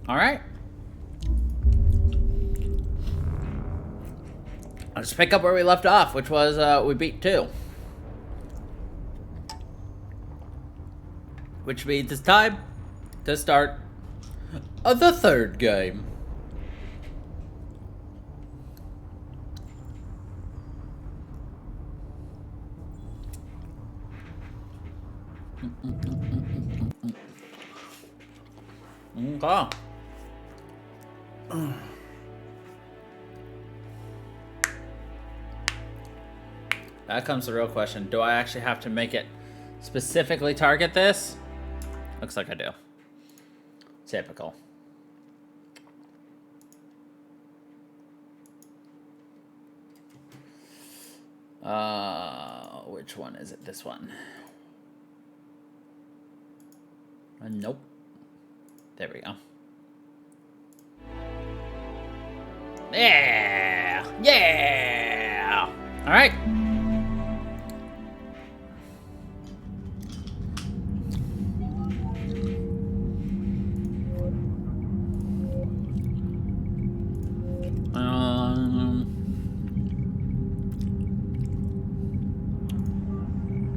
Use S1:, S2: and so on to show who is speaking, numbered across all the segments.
S1: All right. Let's pick up where we left off, which was we beat 2. Which means it's time to start the 3rd game. Okay. That comes the real question. Do I actually have to make it specifically target this? Looks like I do. Typical. Which one is it? This one. Nope. There we go. Yeah! Yeah! All right.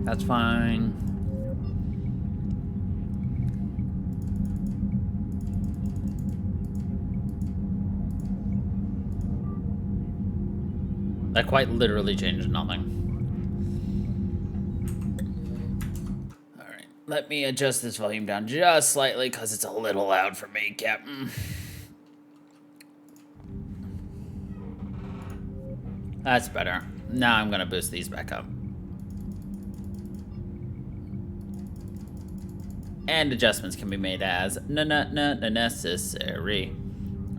S1: That's fine. That quite literally changed nothing. Alright, let me adjust this volume down just slightly because it's a little loud for me, Captain. That's better. Now I'm gonna boost these back up. And adjustments can be made as necessary.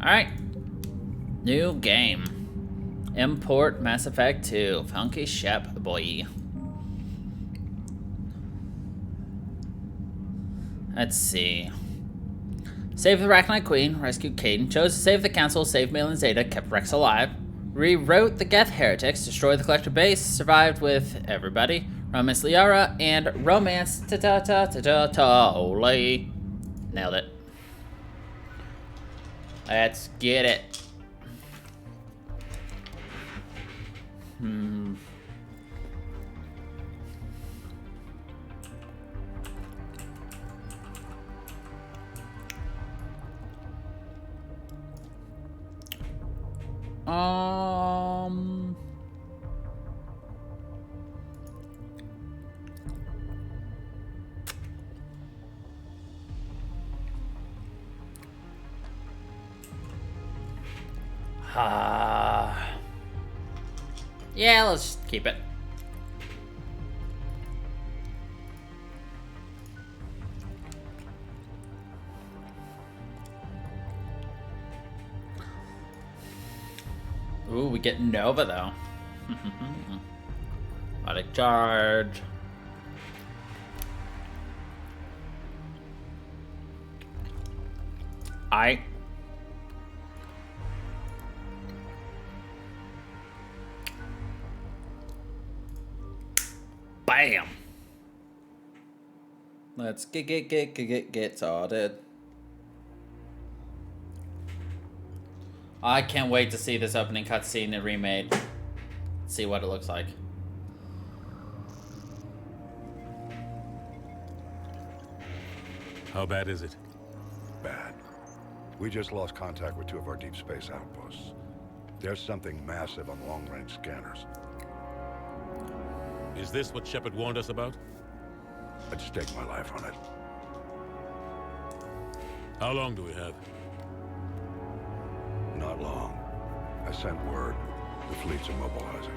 S1: Alright. New game. Import Mass Effect 2. Funky Shep, boy. Let's see. Save the Arachnite Queen, rescued Caden, chose to save the Council, save Mail and Zeta, kept Rex alive, rewrote the Geth Heretics, destroyed the Collector Base, survived with everybody, romance Liara, and romance Oli. Nailed it. Let's get it. Yeah, let's just keep it. Ooh, we get Nova though. Automatic charge. Bam. Let's get started. I can't wait to see this opening cutscene and remade. See what it looks like.
S2: How bad is it?
S3: Bad. We just lost contact with 2 of our deep space outposts. There's something massive on long-range scanners.
S2: Is this what Shepard warned us about?
S3: I'd stake my life on it.
S2: How long do we have?
S3: Not long. I sent word. The fleets are mobilizing.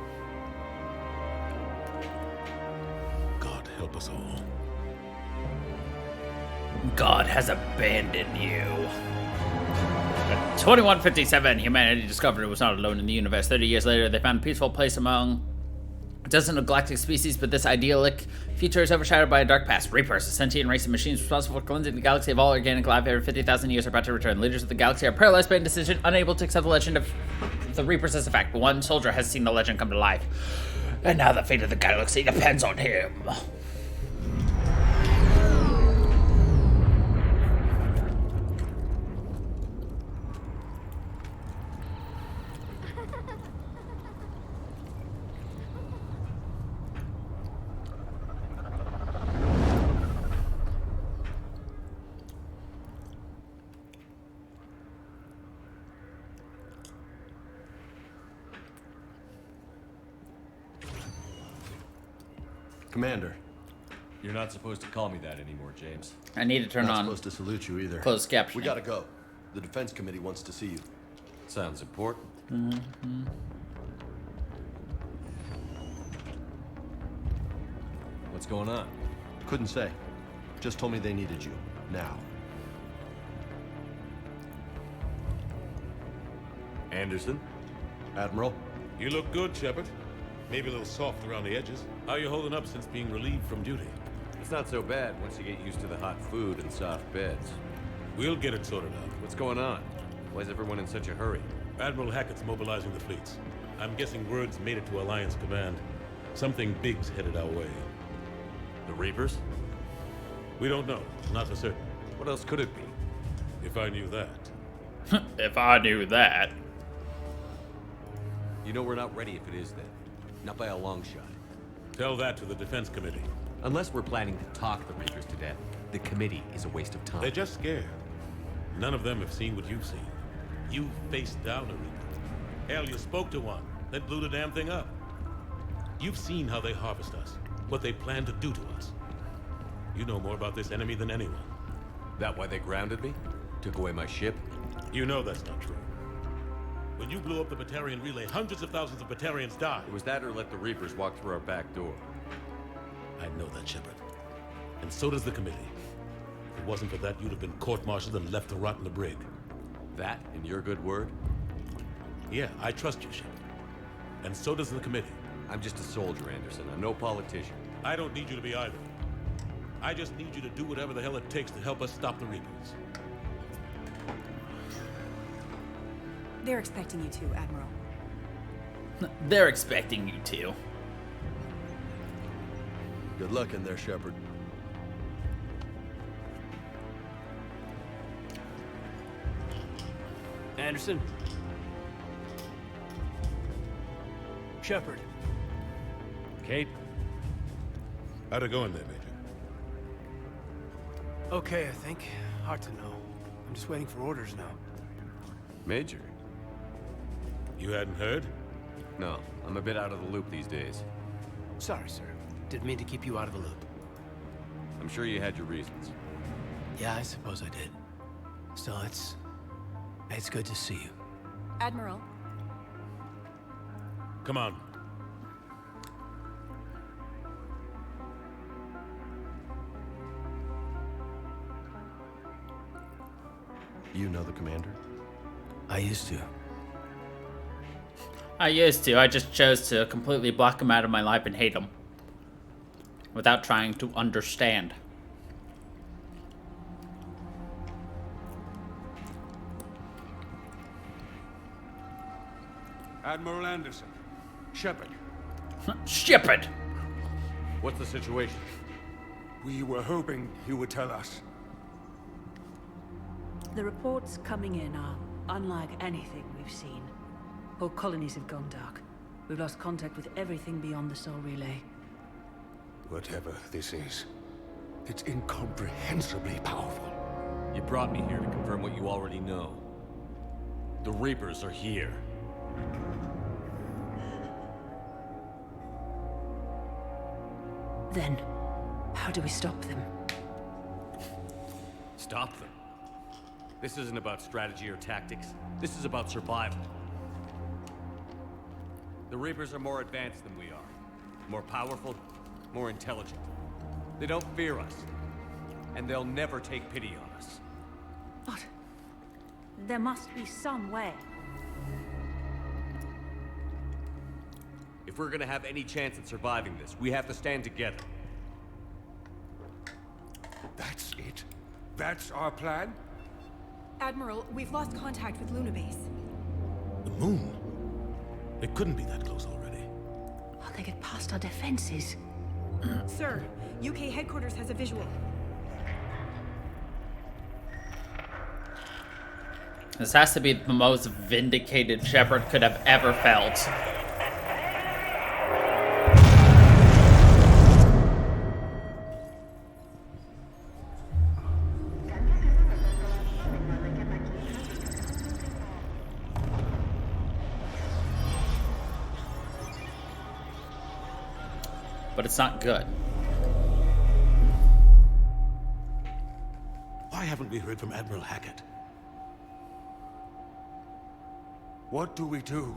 S2: God help us all.
S1: God has abandoned you. At 2157, humanity discovered it was not alone in the universe. 30 years later, they found a peaceful place among a dozen of galactic species, but this idyllic future is overshadowed by a dark past. Reapers, a sentient race of machines responsible for cleansing the galaxy of all organic life every 50,000 years, are about to return. Leaders of the galaxy are paralyzed by indecision, unable to accept the legend of the Reapers as a fact. But one soldier has seen the legend come to life, and now the fate of the galaxy depends on him.
S4: Commander.
S5: You're not supposed to call me that anymore, James.
S1: I need to turn
S4: Not
S1: on
S4: supposed to salute you either.
S1: closed captioning.
S4: We gotta go. The defense committee wants to see you.
S5: Sounds important. What's going on?
S4: Couldn't say. Just told me they needed you. Now.
S5: Anderson?
S4: Admiral?
S2: You look good, Shepard. Maybe a little soft around the edges. How you holding up since being relieved from duty?
S5: It's not so bad once you get used to the hot food and soft beds.
S2: We'll get it sorted out.
S5: What's going on? Why is everyone in such a hurry?
S2: Admiral Hackett's mobilizing the fleets. I'm guessing word's made it to Alliance Command. Something big's headed our way.
S5: The Reapers?
S2: We don't know. Not for certain.
S5: What else could it be?
S2: If I knew that.
S1: If I knew that.
S5: You know we're not ready if it is then. Not by a long shot.
S2: Tell that to the Defense Committee.
S5: Unless we're planning to talk the Reapers to death, the committee is a waste of time.
S2: They're just scared. None of them have seen what you've seen. You faced down a Reaper. Hell, you spoke to one, then blew the damn thing up. You've seen how they harvest us, what they plan to do to us. You know more about this enemy than anyone.
S5: That why they grounded me? Took away my ship?
S2: You know that's not true. When you blew up the Batarian relay, hundreds of thousands of Batarians died.
S5: It was that or let the Reapers walk through our back door.
S2: I know that, Shepard. And so does the committee. If it wasn't for that, you'd have been court-martialed and left to rot in the brig.
S5: That, in your good word?
S2: Yeah, I trust you, Shepard. And so does the committee.
S5: I'm just a soldier, Anderson. I'm no politician.
S2: I don't need you to be either. I just need you to do whatever the hell it takes to help us stop the Reapers.
S6: They're expecting you to, Admiral.
S1: They're expecting you to.
S4: Good luck in there, Shepard.
S7: Anderson? Shepard. Kate?
S2: How'd it go in there, Major?
S7: Okay, I think. Hard to know. I'm just waiting for orders now.
S5: Major?
S2: You hadn't heard?
S5: No, I'm a bit out of the loop these days.
S7: Sorry, sir. Didn't mean to keep you out of the loop.
S5: I'm sure you had your reasons.
S7: Yeah, I suppose I did. Still, it's good to see you.
S6: Admiral,
S2: Come on.
S4: You know the commander?
S7: I used to.
S1: I used to. I just chose to completely block him out of my life and hate him. Without trying to understand.
S3: Admiral Anderson. Shepard.
S1: Shepard!
S5: What's the situation?
S3: We were hoping you would tell us.
S8: The reports coming in are unlike anything we've seen. Whole colonies have gone dark. We've lost contact with everything beyond the Soul Relay.
S3: Whatever this is, it's incomprehensibly powerful.
S5: You brought me here to confirm what you already know. The Reapers are here.
S8: Then, how do we stop them?
S5: Stop them. This isn't about strategy or tactics. This is about survival. The Reapers are more advanced than we are. More powerful, more intelligent. They don't fear us. And they'll never take pity on us.
S8: But there must be some way.
S5: If we're gonna have any chance at surviving this, we have to stand together.
S3: That's it? That's our plan?
S6: Admiral, we've lost contact with Luna Base.
S2: The moon? It couldn't be that close already.
S8: How'd they get past our defenses?
S6: Sir, UK headquarters has a visual.
S1: This has to be the most vindicated Shepard could have ever felt. But it's not good.
S2: we heard from Admiral Hackett.
S5: What do we do?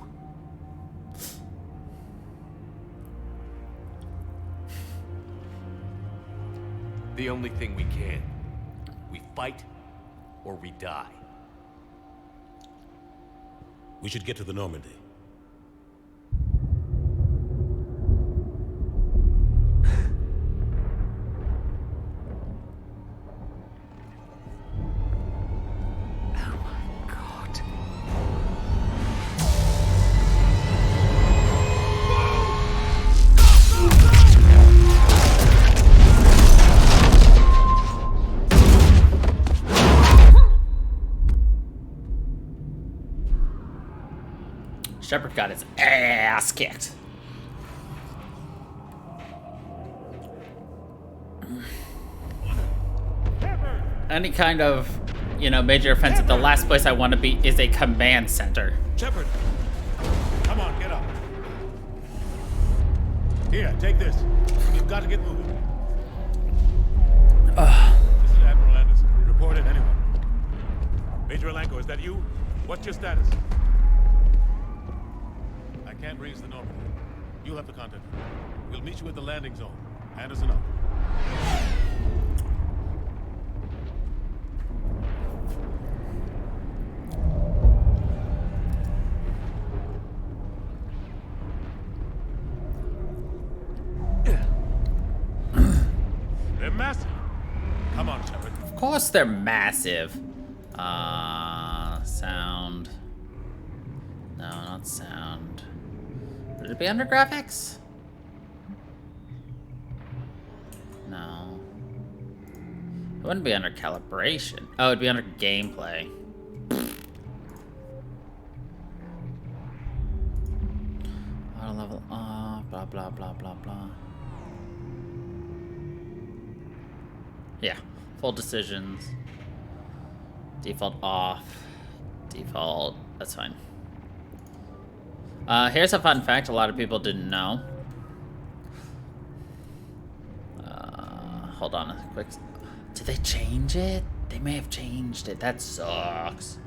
S5: The only thing we can. We fight, or we die.
S2: We should get to the Normandy.
S1: Shepard got his ass kicked. Any kind of, major offensive, the last place I want to be is a command center.
S2: Shepard! Come on, get up. Here, take this. You've got to get moving. This is Admiral Anderson. Report it, anyone. Major Alanko, is that you? What's your status? I can't raise the Normandy. You'll have to contact me. We'll meet you at the landing zone. Anderson up. They're massive. Come on, Shepard.
S1: Of course they're massive. Sound. No, not sound. Would it be under graphics? No. It wouldn't be under calibration. Oh, it'd be under gameplay. Auto level off, blah, blah, blah, blah, blah. Yeah, full decisions. Default off. Default, that's fine. Here's a fun fact a lot of people didn't know. Hold on a quick. Did they change it? They may have changed it. That sucks.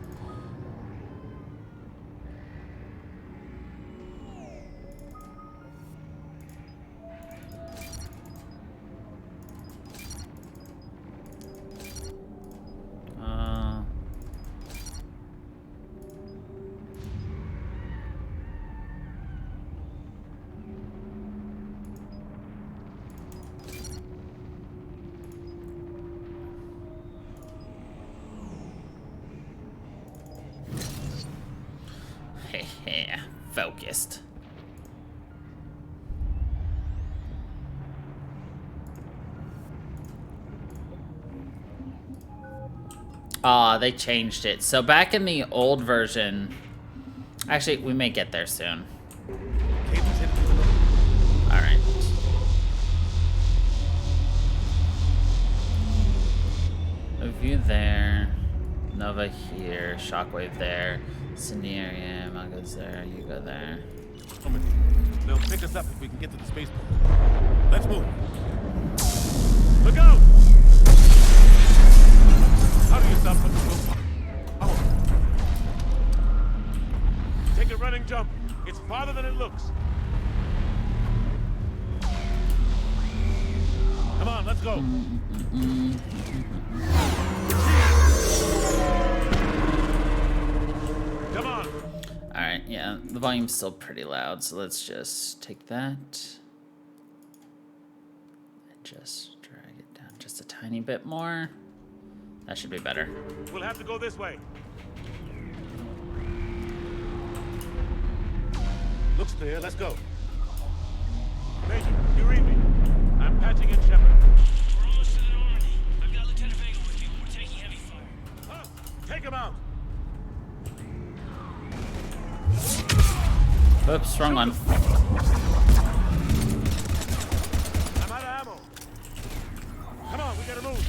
S1: Focused. They changed it. So back in the old version, actually, we may get there soon. All right. Review there. Nova here. Shockwave there. Scenario, Mango's there, you go there.
S2: They'll pick us up if we can get to the spaceport. Let's move. Look out! How do you stop from the slope? Oh. Take a running jump. It's farther than it looks. Come on, let's go. Come on.
S1: All right, yeah, the volume's still pretty loud, so let's just take that and just drag it down just a tiny bit more. That should be better.
S2: We'll have to go this way. Looks clear. Let's go. Major, you read me. I'm patching in Shepard.
S9: We're almost to the Normandy. I've got Lieutenant Vega with you. We're taking heavy fire.
S2: Huh? Take him out.
S1: Oops, wrong one.
S2: I'm out of ammo. Come on, we gotta move.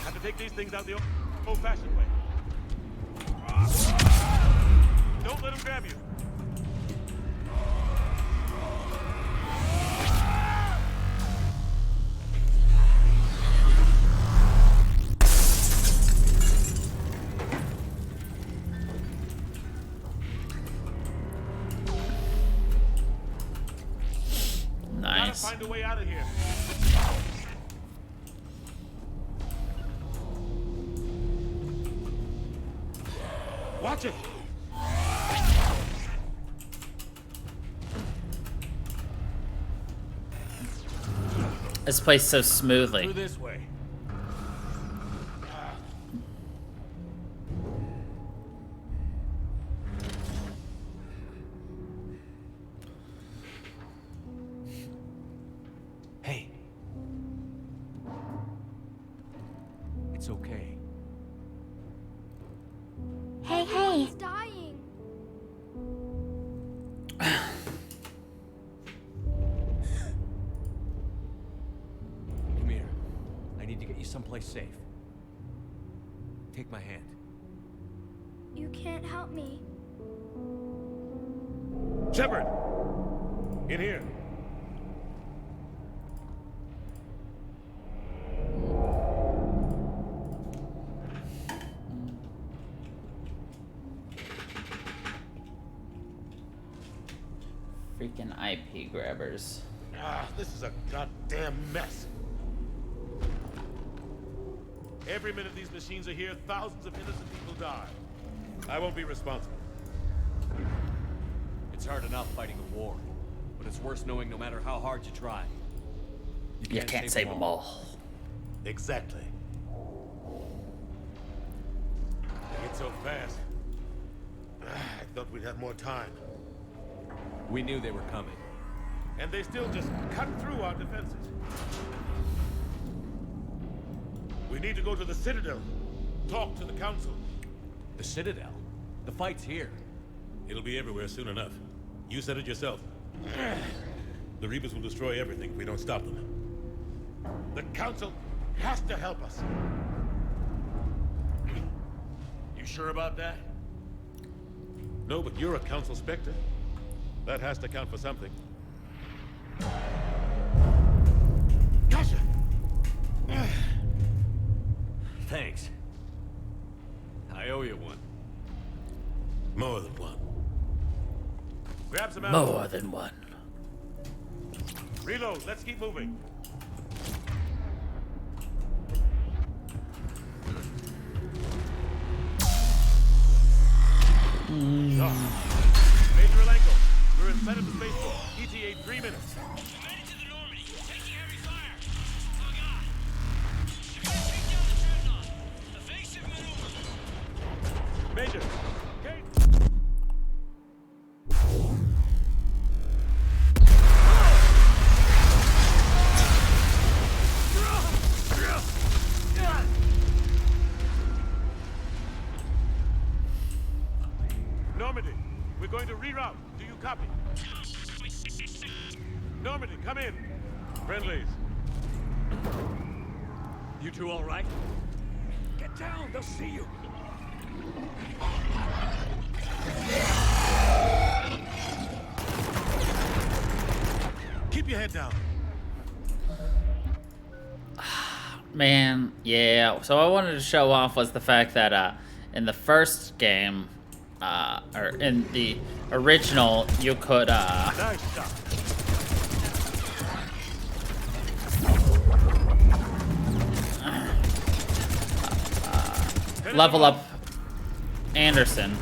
S2: Have to take these things out the old-fashioned way.
S1: this.
S2: Find a way out of here. Watch it.
S1: This plays so
S5: Through
S1: smoothly.
S5: this way.
S7: Hey,
S5: It's okay.
S10: Hey, hey.
S11: He's dying.
S5: Come here. I need to get you someplace safe. Take my hand.
S11: You can't help me.
S2: Shepard! In here.
S1: Freaking IP grabbers.
S2: This is a goddamn mess. Every minute these machines are here, thousands of innocent people die. I won't be responsible.
S5: It's hard enough fighting a war, but it's worse knowing no matter how hard you try,
S1: You can't save them all.
S2: Exactly. It's so fast. I thought we'd have more time.
S5: We knew they were coming.
S2: And they still just cut through our defenses. We need to go to the Citadel. Talk to the Council.
S5: The Citadel? The fight's here.
S2: It'll be everywhere soon enough. You said it yourself. The Reapers will destroy everything if we don't stop them. The Council has to help us. You sure about that? No, but you're a Council Spectre. That has to count for something. Gotcha!
S5: Thanks. I owe you one.
S2: More than one. Grab some ammo.
S1: More than one.
S2: Reload. Let's keep moving. Major Alenko, we're inside of the spaceport. ETA 3 minutes.
S9: We made it to the Normandy. Taking heavy fire. Oh god. You're gonna take down the dreadnought. Evasive maneuver.
S2: Major. Okay. Normandy, we're going to reroute. Do you copy? Normandy, come in. Friendlies.
S5: You two all right? Get down, they'll see you.
S2: Keep your head down.
S1: Man, yeah. So I wanted to show off was the fact that in the first game, or in the original, you could
S2: Nice shot.
S1: level up Anderson.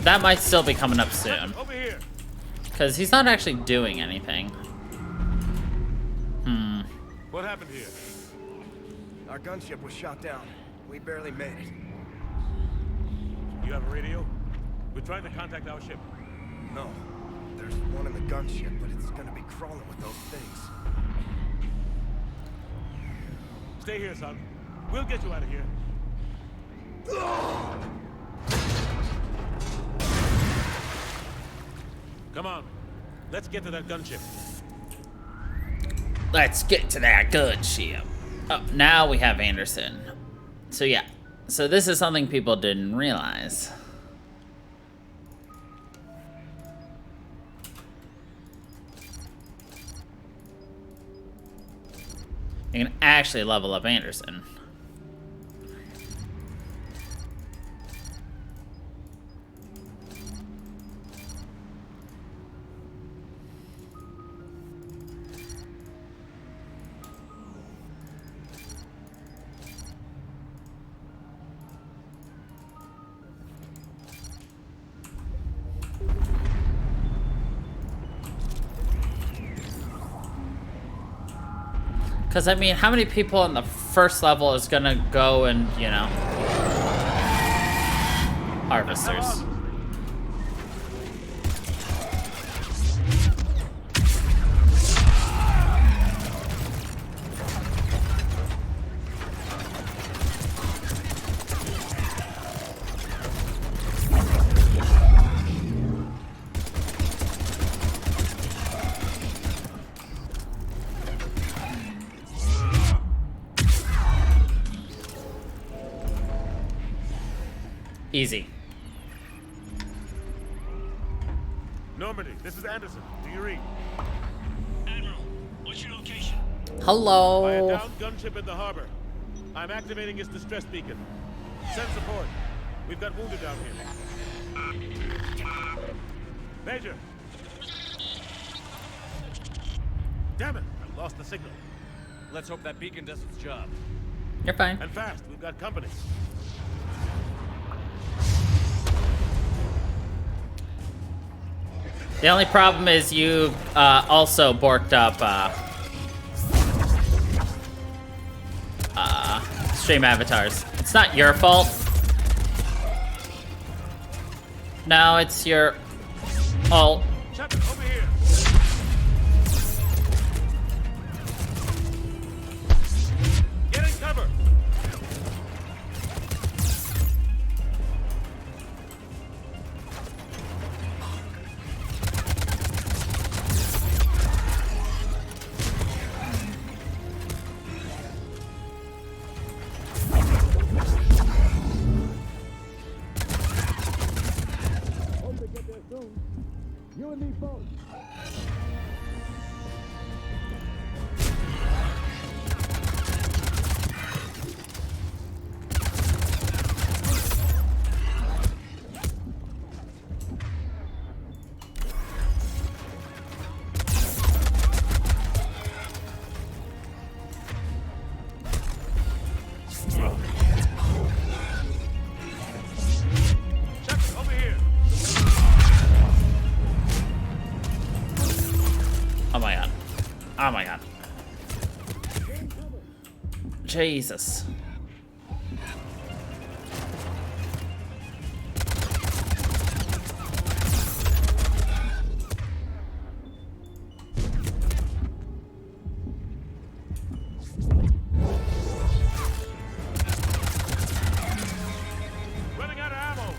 S1: That might still be coming up soon,
S2: Over here.
S1: because he's not actually doing anything.
S2: What happened here?
S7: our gunship was shot down. We barely made it.
S2: You have a radio? We're trying to contact our ship.
S7: No, there's one in the gunship, but it's gonna be crawling with those things.
S2: Stay here, son. We'll get you out of here. Come on. Let's get to that gunship.
S1: Let's get to that good ship. Oh, now we have Anderson. So yeah. So this is something people didn't realize. You can actually level up Anderson. Because, I mean, how many people on the first level is gonna go and, you know... Harvesters. Easy.
S2: Normandy, this is Anderson. Do you read?
S9: Admiral, what's your location?
S2: By a
S1: Hello.
S2: downed gunship in the harbor. I'm activating its distress beacon. Send support. We've got wounded down here. Major! Damn it! I lost the signal.
S5: Let's hope that beacon does its job.
S1: You're fine.
S2: And fast. We've got company.
S1: The only problem is you also borked up stream avatars. It's not your fault. No, it's your fault.
S2: Shepard, over here. Get in cover. Shepard, over here.
S1: Oh my god. Oh my god. Jesus.
S2: Running out of ammo.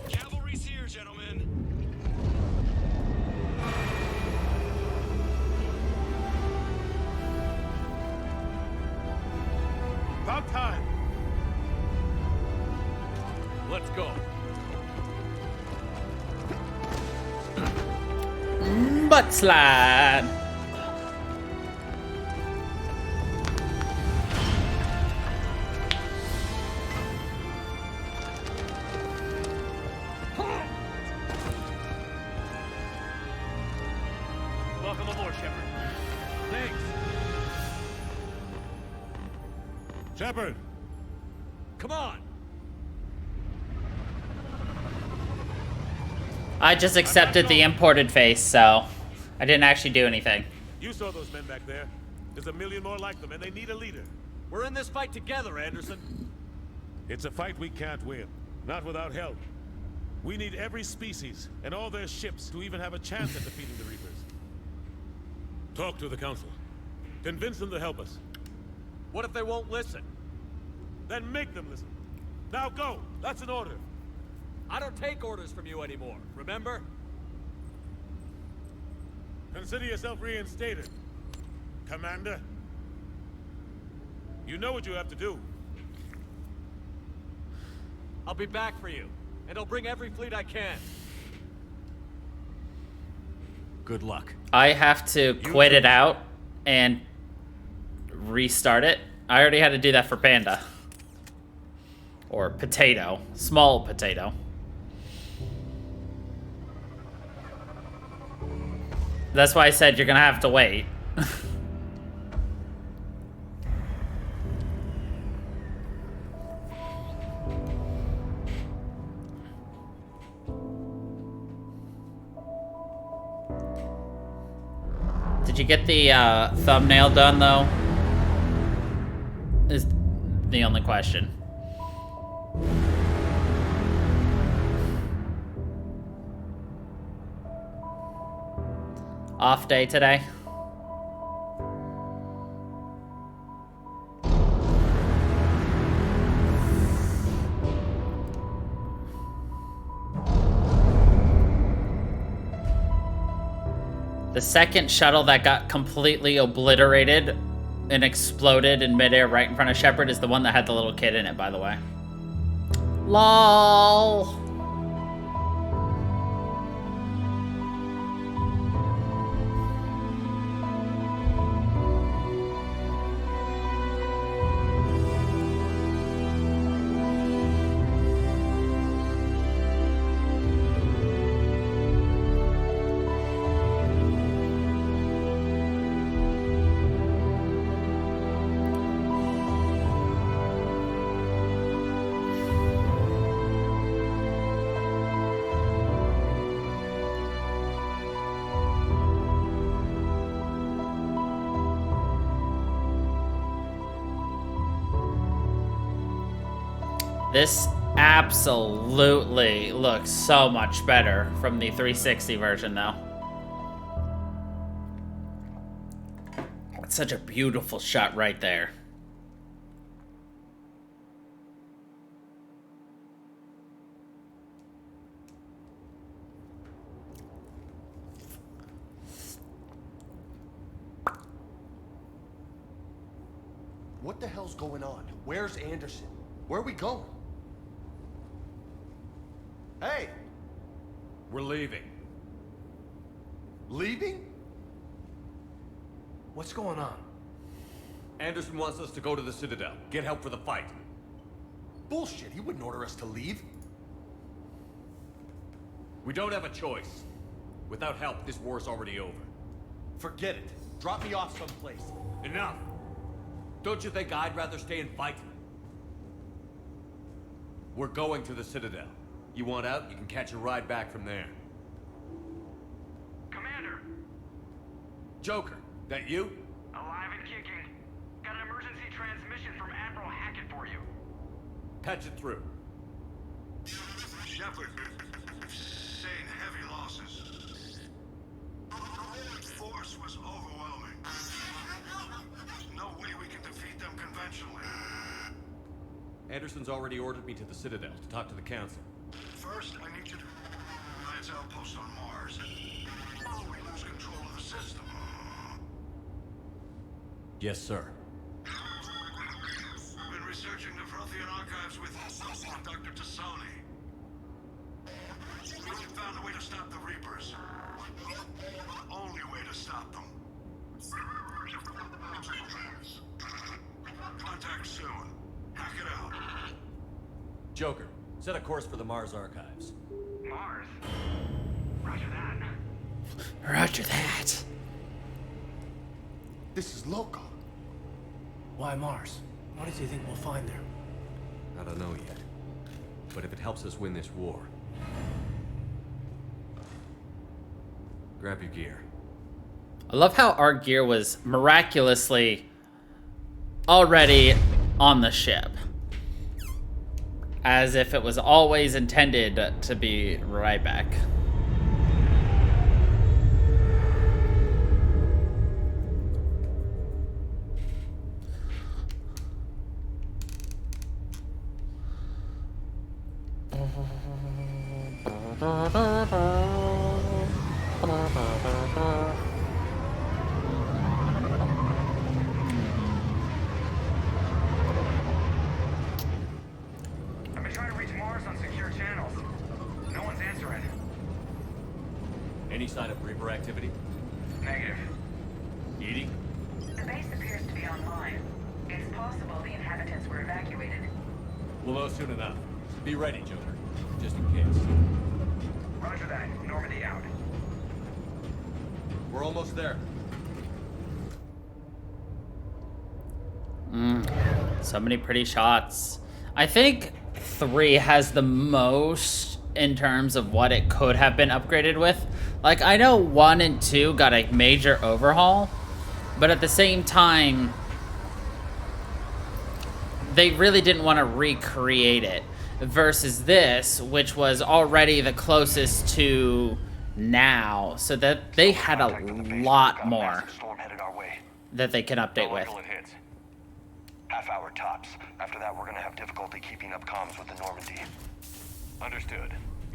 S9: Cavalry's here, gentlemen.
S2: About time.
S5: Let's go.
S1: Butt slide.
S5: Welcome aboard, Shepard. Thanks.
S2: Shepard.
S5: Come on.
S1: I just accepted the imported face, so I didn't actually do anything.
S2: You saw those men back there. There's a million more like them, and they need a leader.
S5: We're in this fight together, Anderson.
S2: It's a fight we can't win. Not without help. We need every species and all their ships to even have a chance at defeating the Reapers. Talk to the Council. Convince them to help us.
S5: What if they won't listen?
S2: Then make them listen. Now go! That's an order.
S5: I don't take orders from you anymore, remember?
S2: Consider yourself reinstated, Commander. You know what you have to do.
S5: I'll be back for you, and I'll bring every fleet I can. Good luck.
S1: I have to quit it out and restart it. I already had to do that for Panda. Or Potato. Small Potato. That's why I said you're gonna have to wait. Did you get the thumbnail done, though? Is the only question. Off day today? The second shuttle that got completely obliterated and exploded in midair right in front of Shepard is the one that had the little kid in it, by the way. LOL. This absolutely looks so much better from the 360 version, though. It's such a beautiful shot right there.
S4: What the hell's going on? Where's Anderson? Where are we going? Hey!
S5: We're leaving.
S4: Leaving? What's going on?
S5: Anderson wants us to go to the Citadel. Get help for the fight.
S4: Bullshit, he wouldn't order us to leave.
S5: We don't have a choice. Without help, this war's already over.
S4: Forget it. Drop me off someplace.
S5: Enough! Don't you think I'd rather stay and fight? We're going to the Citadel. You want out, you can catch a ride back from there.
S9: Commander!
S5: Joker, that you?
S9: Alive and kicking. Got an emergency transmission from Admiral Hackett for you.
S5: Patch it through.
S3: Shepard, sustained heavy losses. The force was overwhelming. There's no way we can defeat them conventionally.
S5: Anderson's already ordered me to the Citadel to talk to the Council.
S3: First, I need you to Alliance outpost on Mars. We lose control of the system.
S5: Yes, sir.
S3: I've been researching the Prothean archives with Dr. Tassoni. We found a way to stop the Reapers. The only way to stop them. Contact soon. Hack it out.
S5: Joker, set a course for the Mars archives.
S9: Mars? Roger that.
S1: Roger that.
S4: This is loco.
S7: Why Mars? What does he think we'll find there?
S5: I don't know yet. But if it helps us win this war... Grab your gear.
S1: I love how our gear was miraculously already on the ship. As if it was always intended to be right back.
S9: I've been trying to reach Mars on secure channels. No one's answering.
S5: Any sign of Reaper activity?
S9: Negative.
S5: EDI?
S10: The base appears to be online. It's possible the inhabitants were evacuated.
S5: We'll know soon enough. Be ready, Joker. Just in case.
S3: Roger that. Normandy out.
S4: We're almost there.
S1: So many pretty shots. I think 3 has the most in terms of what it could have been upgraded with. Like, I know 1 and 2 got a major overhaul, but at the same time, they really didn't want to recreate it. Versus this, which was already the closest to now, so that they had a lot more
S3: Storm headed our way.
S1: that they can update with.
S3: Until it hits. Half hour tops. After that, we're gonna have difficulty keeping up comms with the Normandy.
S5: Understood.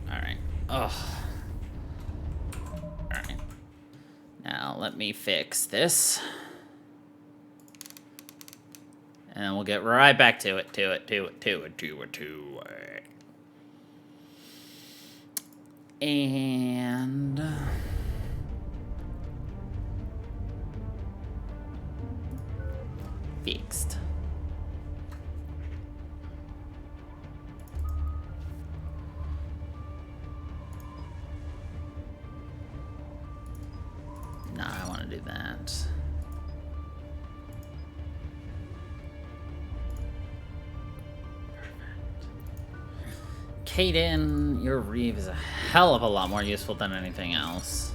S1: Alright. Ugh. Alright. Now, let me fix this. And we'll get right back to it. And... fixed. No, I want to do that. Kaden, your Reeve is a hell of a lot more useful than anything else.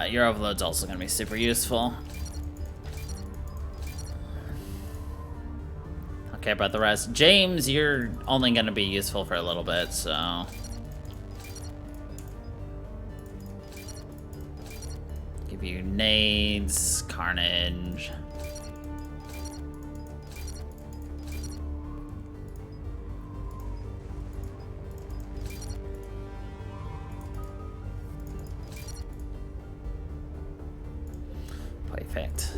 S1: Your overload's also going to be super useful. Okay, about the rest. James, you're only going to be useful for a little bit, so... give you nades, carnage. Perfect.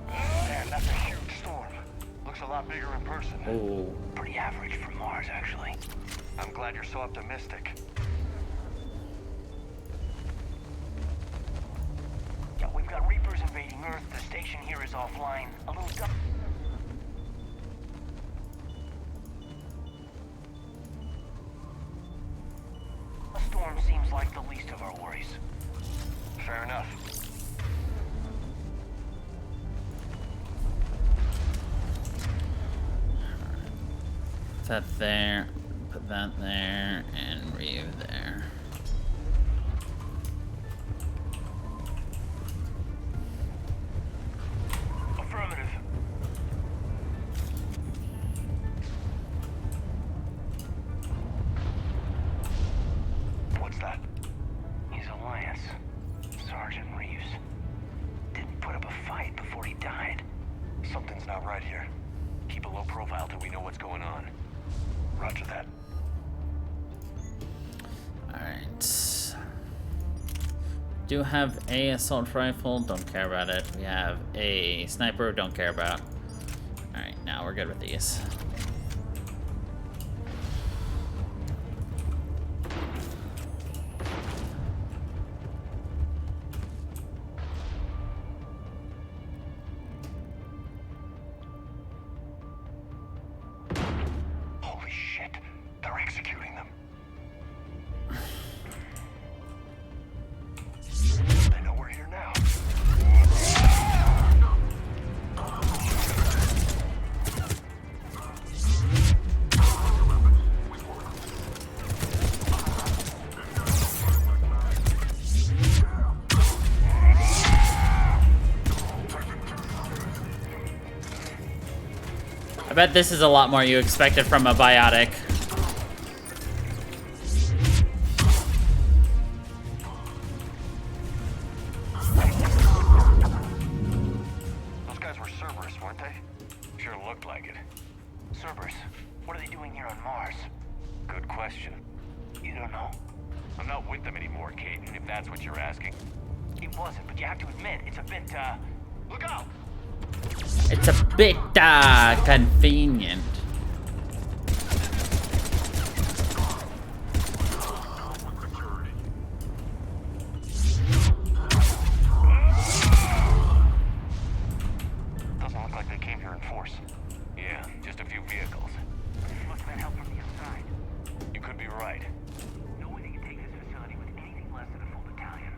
S3: Man, that's a huge storm. Looks a lot bigger in person.
S1: Oh.
S3: Pretty average for Mars, actually. I'm glad you're so optimistic. Yeah, we've got Reapers invading Earth. The station here is offline. A little dumb. A storm seems like the least of our worries. Fair enough.
S1: Put that there, put that there, and Reeve there.
S3: Affirmative. What's that? He's Alliance. Sergeant Reeves. Didn't put up a fight before he died. Something's not right here. Keep a low profile till we know what's going on. Roger that.
S1: Alright. Do have a assault rifle, don't care about it. We have a sniper, don't care about. Alright, now we're good with these.
S3: Holy shit. They're executing them. They know we're here now.
S1: I bet this is a lot more you expected from a biotic.
S3: Those guys were Cerberus, weren't they? Sure looked like it. Cerberus, what are they doing here on Mars? Good question. You don't know? I'm not with them anymore, Caden, if that's what you're asking. It wasn't, but you have to admit, it's a bit, Look out!
S1: It's a bit convenient.
S3: Doesn't look like they came here in force. Yeah, just a few vehicles. Must have been help from the outside. You could be right. No way they can take this facility with anything less than a full battalion.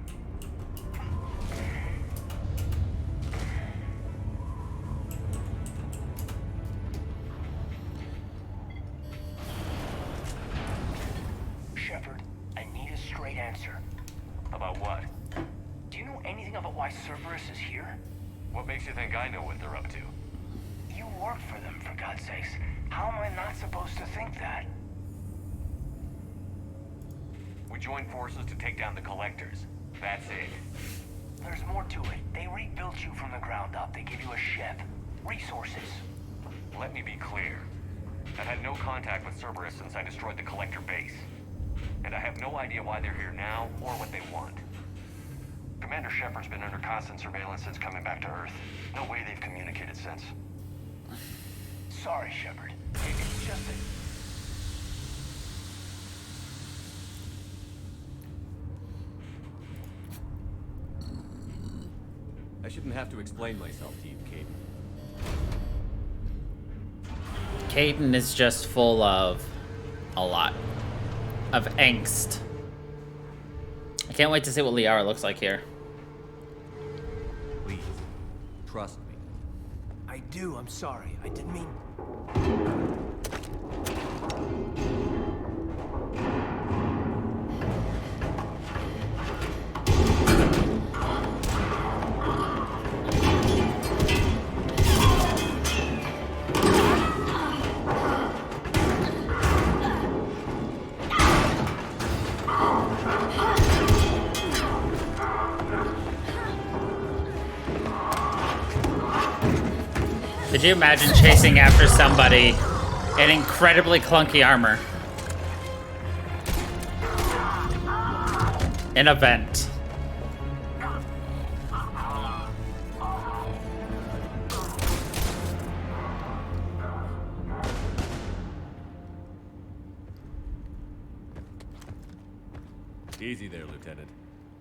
S3: Shepard, I need a straight answer. About what? Do you know anything about why Cerberus is here? What makes you think I know what they're up to? You work for them, for God's sakes. How am I not supposed to think that? We joined forces to take down the Collectors. That's it. There's more to it. They rebuilt you from the ground up. They give you a ship. Resources. Let me be clear. I've had no contact with Cerberus since I destroyed the Collector base. And I have no idea why they're here now or what they want. Commander Shepard's been under constant surveillance since coming back to Earth. No way they've communicated since. Sorry, Shepard. It's just that...
S5: I shouldn't have to explain myself to you, Caden.
S1: Caden is just full of a lot of angst. I can't wait to see what Liara looks like here.
S5: Please, trust me.
S7: I do, I'm sorry. I didn't mean...
S1: Could you imagine chasing after somebody in incredibly clunky armor? In a vent.
S5: Easy there, Lieutenant.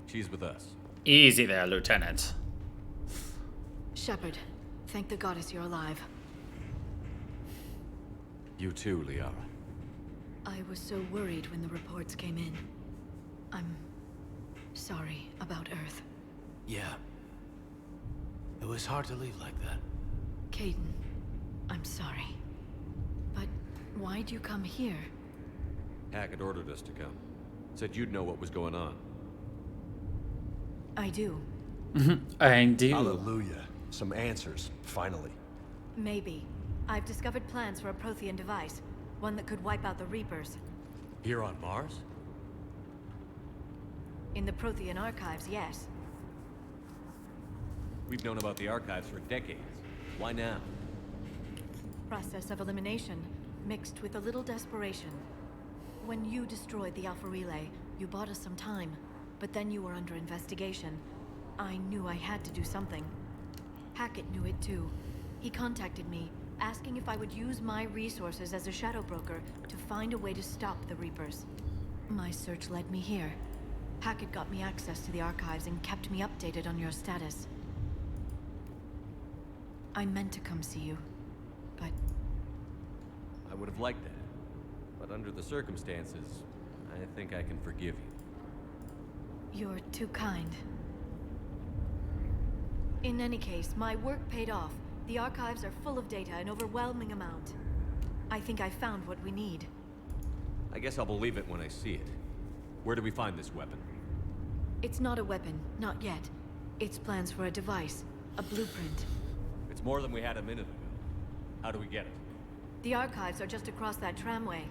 S5: She's with us.
S1: Easy there, Lieutenant.
S6: Shepard, thank the goddess you're alive.
S5: You too, Liara.
S6: I was so worried when the reports came in. I'm sorry about Earth.
S7: Yeah. It was hard to leave like that.
S6: Caden, I'm sorry. But why'd you come here?
S5: Hackett ordered us to come. Said you'd know what was going on.
S6: I do.
S1: I do.
S4: Hallelujah. Some answers, finally.
S6: Maybe. I've discovered plans for a Prothean device. One that could wipe out the Reapers.
S5: Here on Mars?
S6: In the Prothean archives, yes.
S5: We've known about the archives for decades. Why now?
S6: Process of elimination, mixed with a little desperation. When you destroyed the Alpha Relay, you bought us some time. But then you were under investigation. I knew I had to do something. Hackett knew it too. He contacted me, asking if I would use my resources as a shadow broker to find a way to stop the Reapers. My search led me here. Hackett got me access to the archives and kept me updated on your status. I meant to come see you, but...
S5: I would have liked that. But under the circumstances, I think I can forgive you.
S6: You're too kind. In any case, my work paid off. The archives are full of data, an overwhelming amount. I think I found what we need.
S5: I guess I'll believe it when I see it. Where do we find this weapon?
S6: It's not a weapon, not yet. It's plans for a device, a blueprint.
S5: It's more than we had a minute ago. How do we get it?
S6: The archives are just across that tramway.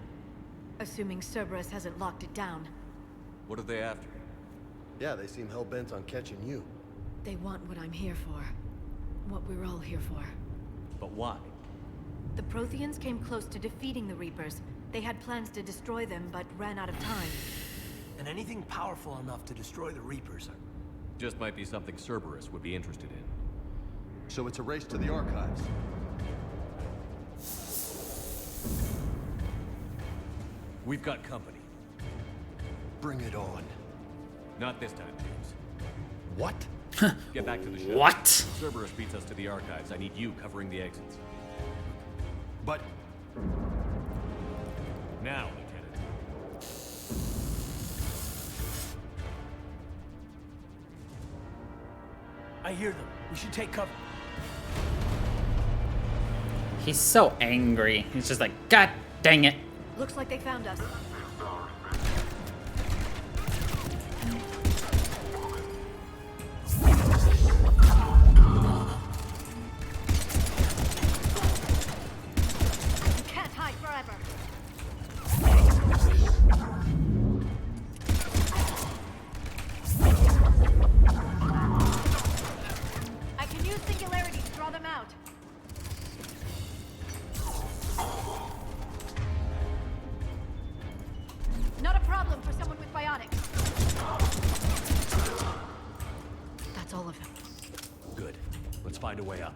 S6: Assuming Cerberus hasn't locked it down.
S5: What are they after?
S4: Yeah, they seem hell-bent on catching you.
S6: They want what I'm here for. What we're all here for.
S5: But why?
S6: The Protheans came close to defeating the Reapers. They had plans to destroy them, but ran out of time.
S7: And anything powerful enough to destroy the Reapers.
S5: Just might be something Cerberus would be interested in.
S4: So it's a race to the archives.
S5: We've got company.
S4: Bring it on.
S5: Not this time, James.
S4: What?
S5: Get back to the ship.
S1: What?
S5: Cerberus beats us to the archives. I need you covering the exits.
S4: But
S5: Now, Lieutenant.
S7: I hear them. We should take cover.
S1: He's so angry. He's just like, God dang it.
S6: Looks like they found us. You can't hide forever. I can use singularity to draw them out. Not a problem for someone with bionics. That's all of them.
S5: Good. Let's find a way up.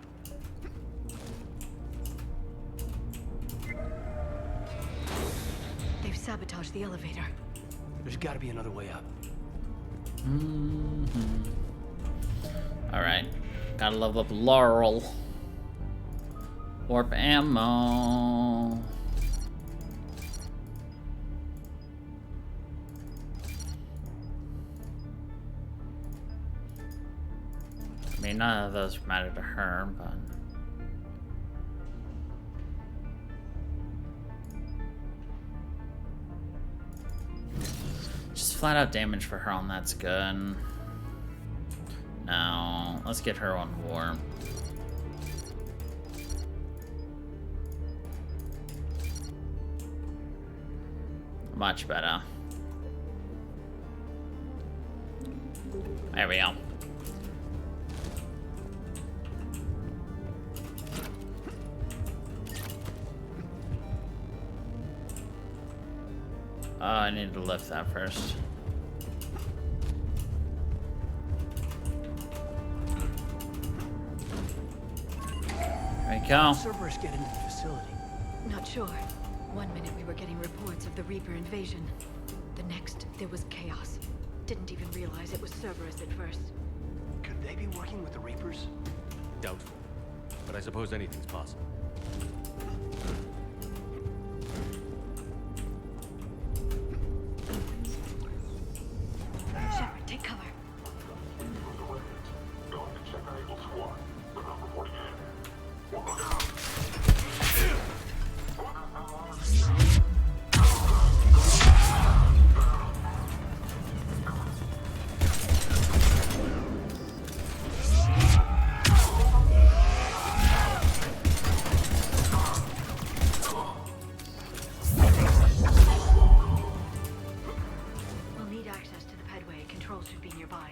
S6: They've sabotaged the elevator.
S7: There's got to be another way up.
S1: Alright. Gotta level up Laurel. Warp ammo. I mean, none of those matter to her, but... Just flat out damage for her on that's good. Now, let's get her on warp. Much better. There we go. I need to lift that first. There we go.
S7: Cerberus get into the facility.
S6: Not sure. One minute we were getting reports of the Reaper invasion. The next, there was chaos. Didn't even realize it was Cerberus at first.
S7: Could they be working with the Reapers?
S5: Doubtful. But I suppose anything's possible.
S6: Shepard, take cover. We'll need access to the pedway. Controls should be nearby.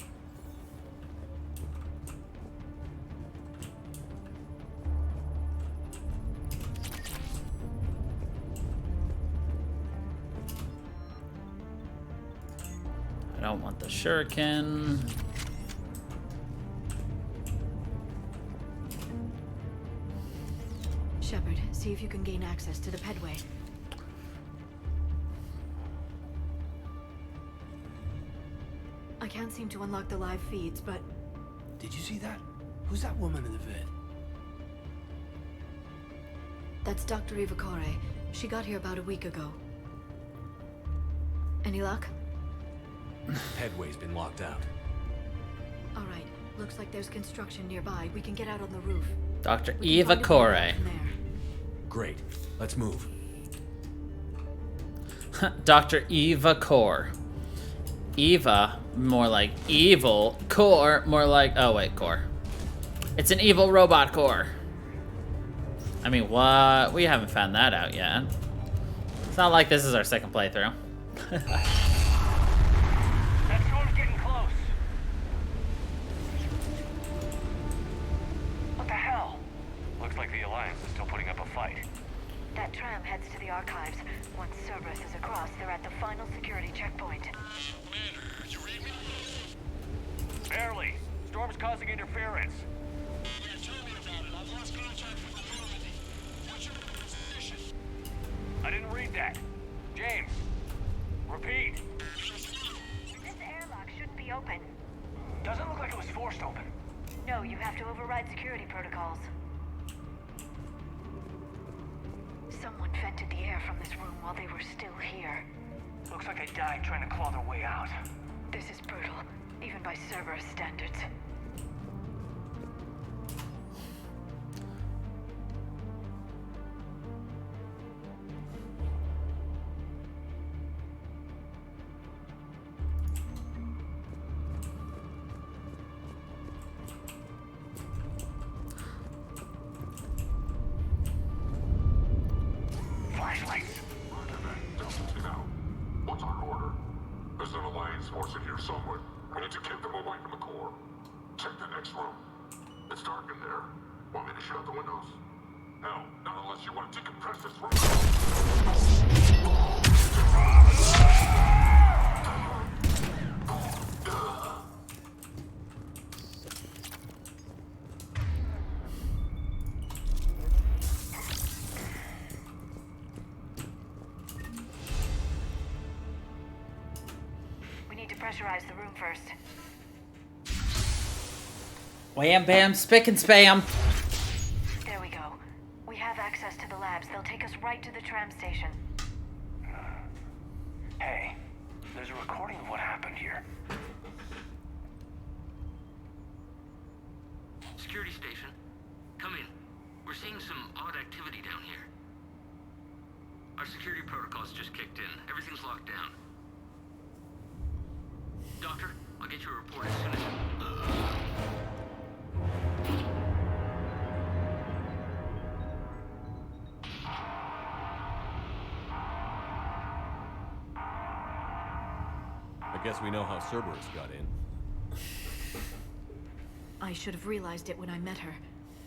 S1: I don't want the shuriken.
S6: Shepard, see if you can gain access to the pedway. I can't seem to unlock the live feeds, but
S7: Did you see that? Who's that woman in the vid?
S6: that's Dr. Eva Corey. She got here about a week ago. Any luck?
S5: Headway's been locked out.
S6: All right. Looks like there's construction nearby. We can get out on the roof.
S1: Dr.
S6: We can
S1: Eva
S6: find a way
S1: Corey.
S6: out from there.
S5: Great. Let's move.
S1: Dr. Eva Core. Eva, more like evil. Core, more like... Oh, wait, core. It's an evil robot core. I mean, what? We haven't found that out yet. It's not like this is our second playthrough.
S3: That storm's getting close. What the hell? Looks like the Alliance is still putting up a fight.
S6: That tram heads to the archives. Once Cerberus is across, they're at the final security checkpoint.
S9: Commander, you read me?
S3: Barely. Storm's causing interference.
S9: You're telling me
S3: I didn't read that. James, repeat.
S6: This airlock shouldn't be open.
S3: Doesn't look like it was forced open.
S6: No, you have to override security protocols. Someone vented the air from this room while they were still here.
S3: Looks like they died trying to claw their way out.
S6: This is brutal, even by Cerberus standards.
S3: Flashlights.
S12: What's our order? There's an Alliance force in here somewhere. We need to keep them away from the core. Check the next room. It's dark in there. Want me to shut the windows? No, not unless you want to decompress this room.
S6: We need to pressurize the room first.
S1: Wham bam, spick and spam.
S6: There we go. We have access to the labs. They'll take us right to the tram station.
S3: Hey, there's a recording of what happened here.
S9: Security station. Come in. We're seeing some odd activity down here. Our security protocols just kicked in. Everything's locked down. Doctor, I'll get you a report as soon as...
S5: I guess we know how Cerberus got in.
S6: I should have realized it when I met her.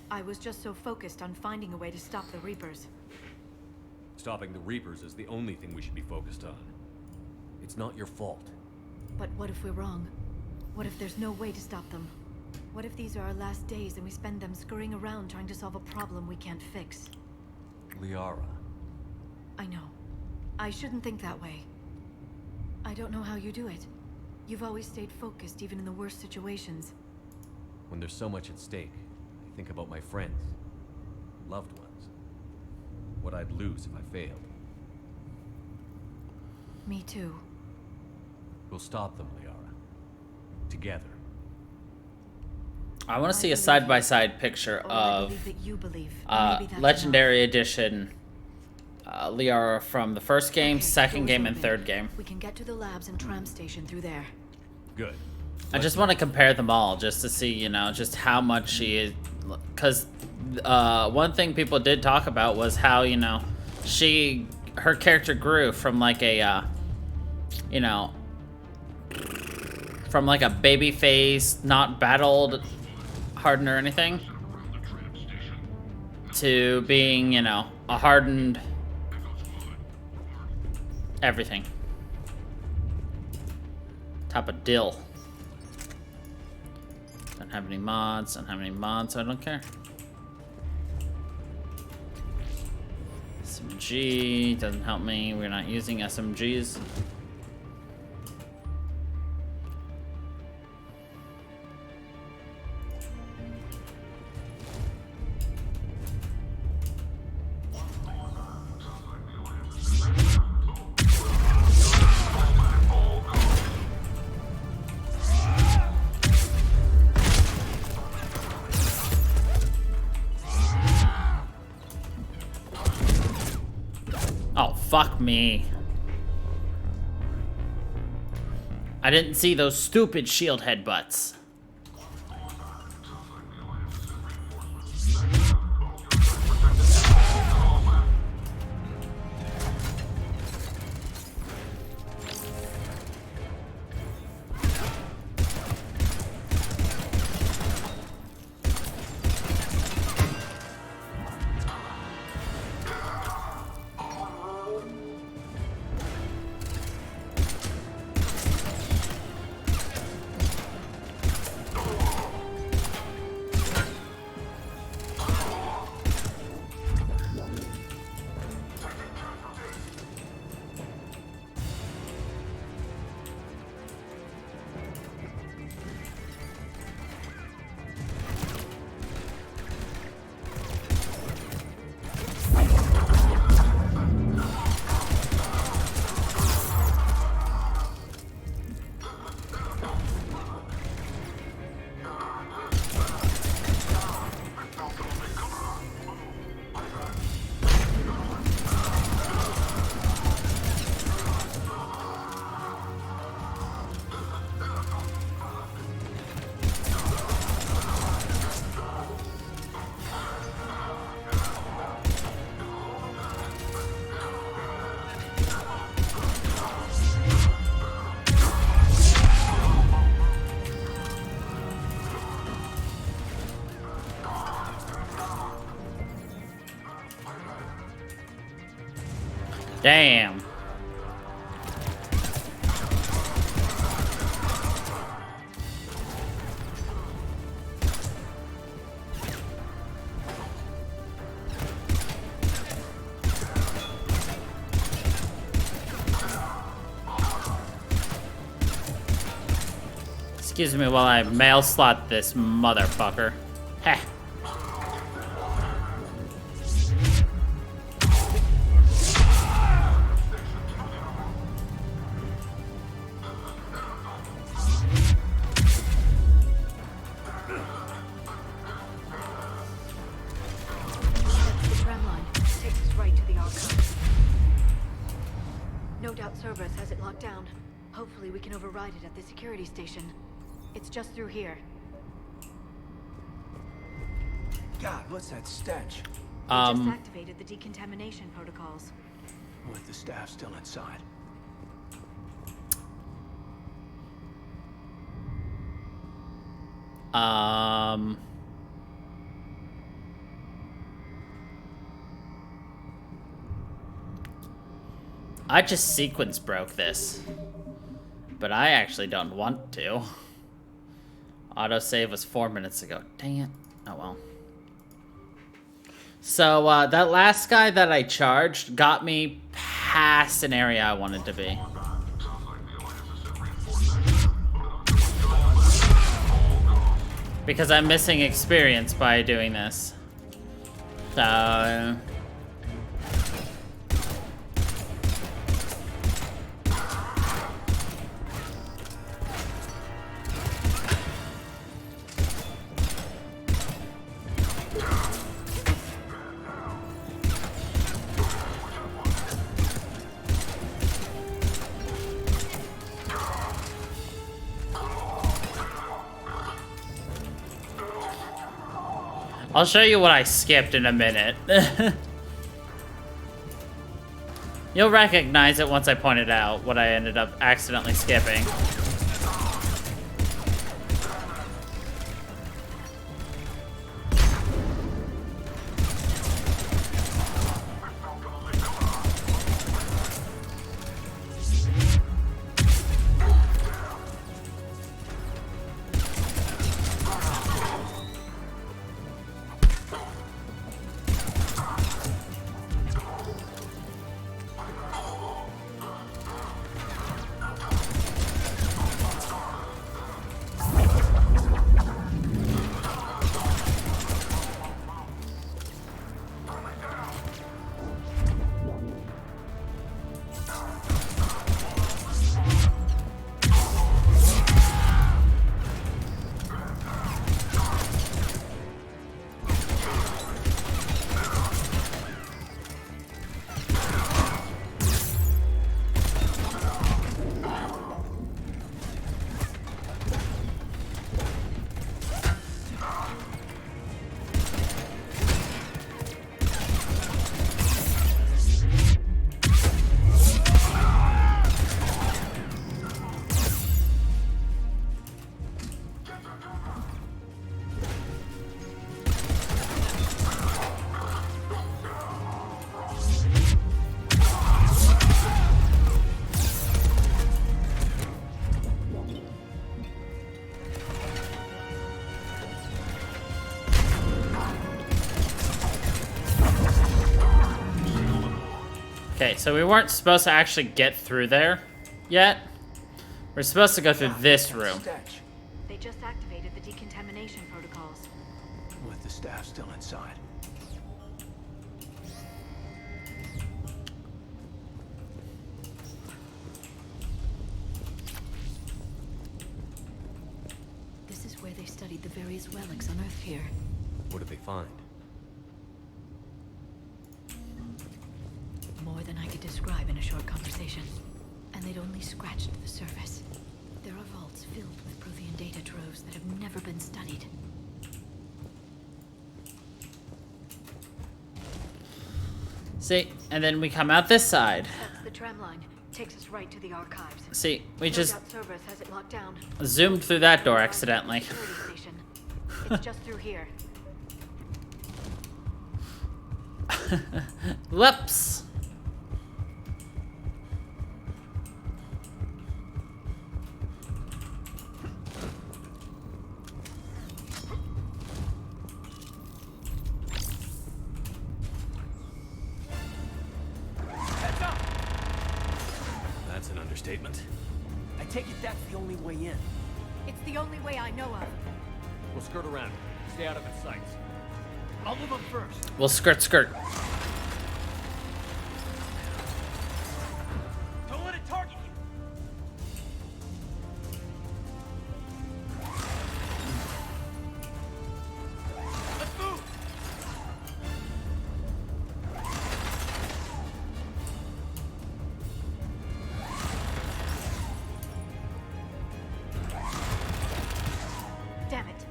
S6: I was just so focused on finding a way to stop the Reapers.
S5: Stopping the Reapers is the only thing we should be focused on. It's not your fault.
S6: But what if we're wrong? What if there's no way to stop them? What if these are our last days and we spend them scurrying around trying to solve a problem we can't fix?
S5: Liara.
S6: I know. I shouldn't think that way. I don't know how you do it. You've always stayed focused even in the worst situations.
S5: When there's so much at stake, I think about my friends, loved ones. What I'd lose if I failed.
S6: Me too.
S5: We'll stop them, Liara. Together.
S1: I want to see a side-by-side picture of Legendary Edition Liara from the first game, second game, and third game.
S6: We can get to the labs and tram station through there.
S5: Good.
S1: I just want to compare them all just to see, you know, just how much she is. Because one thing people did talk about was how, you know, her character grew from like a, you know, from like a baby face, not battled hardened or anything, to being, you know, a hardened everything. Type of dill. Don't have any mods, so I don't care. SMG doesn't help me, we're not using SMGs. Oh, fuck me. I didn't see those stupid shield headbutts. Damn. Excuse me while I mail slot this motherfucker. Heh.
S6: That's the tram line. Takes us right to the archives. No doubt Cerberus has it locked down. Hopefully we can override it at the security station. It's just through here.
S7: God, what's that stench?
S6: We just activated the decontamination protocols.
S7: With the staff still inside.
S1: I just sequence broke this. But I actually don't want to. Autosave was 4 minutes ago. Dang it. Oh well. So, that last guy that I charged got me past an area I wanted to be. Because I'm missing experience by doing this. So... I'll show you what I skipped in a minute. You'll recognize it once I point it out, what I ended up accidentally skipping. Okay, so we weren't supposed to actually get through there yet. We're supposed to go through this room.
S6: They just activated the decontamination protocols.
S7: With the staff still inside.
S6: This is where they studied the various relics on Earth here.
S5: What did they find?
S6: More than I could describe in a short conversation. And they'd only scratched the surface. There are vaults filled with Prothean data troves that have never been studied.
S1: See, and then we come out this side.
S6: That's the tram line. Takes us right to the archives.
S1: See, we just
S6: Cerberus has it locked down.
S1: zoomed through that door accidentally.
S6: It's just through here.
S1: Whoops.
S7: statement.
S13: I take it that's the only way in.
S6: It's the only way I know of.
S5: We'll skirt around. Stay out of its sights.
S13: I'll move up first.
S1: We'll skirt.
S13: Don't let it target you. Let's move.
S6: Damn it.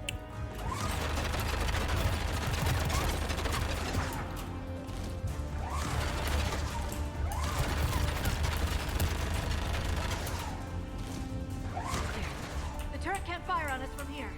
S6: The turret can't fire on us from here.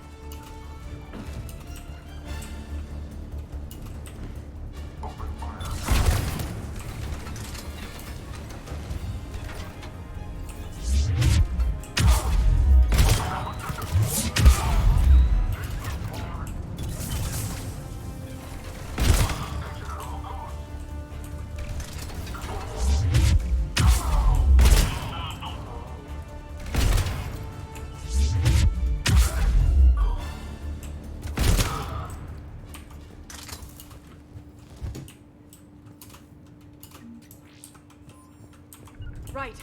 S6: Right.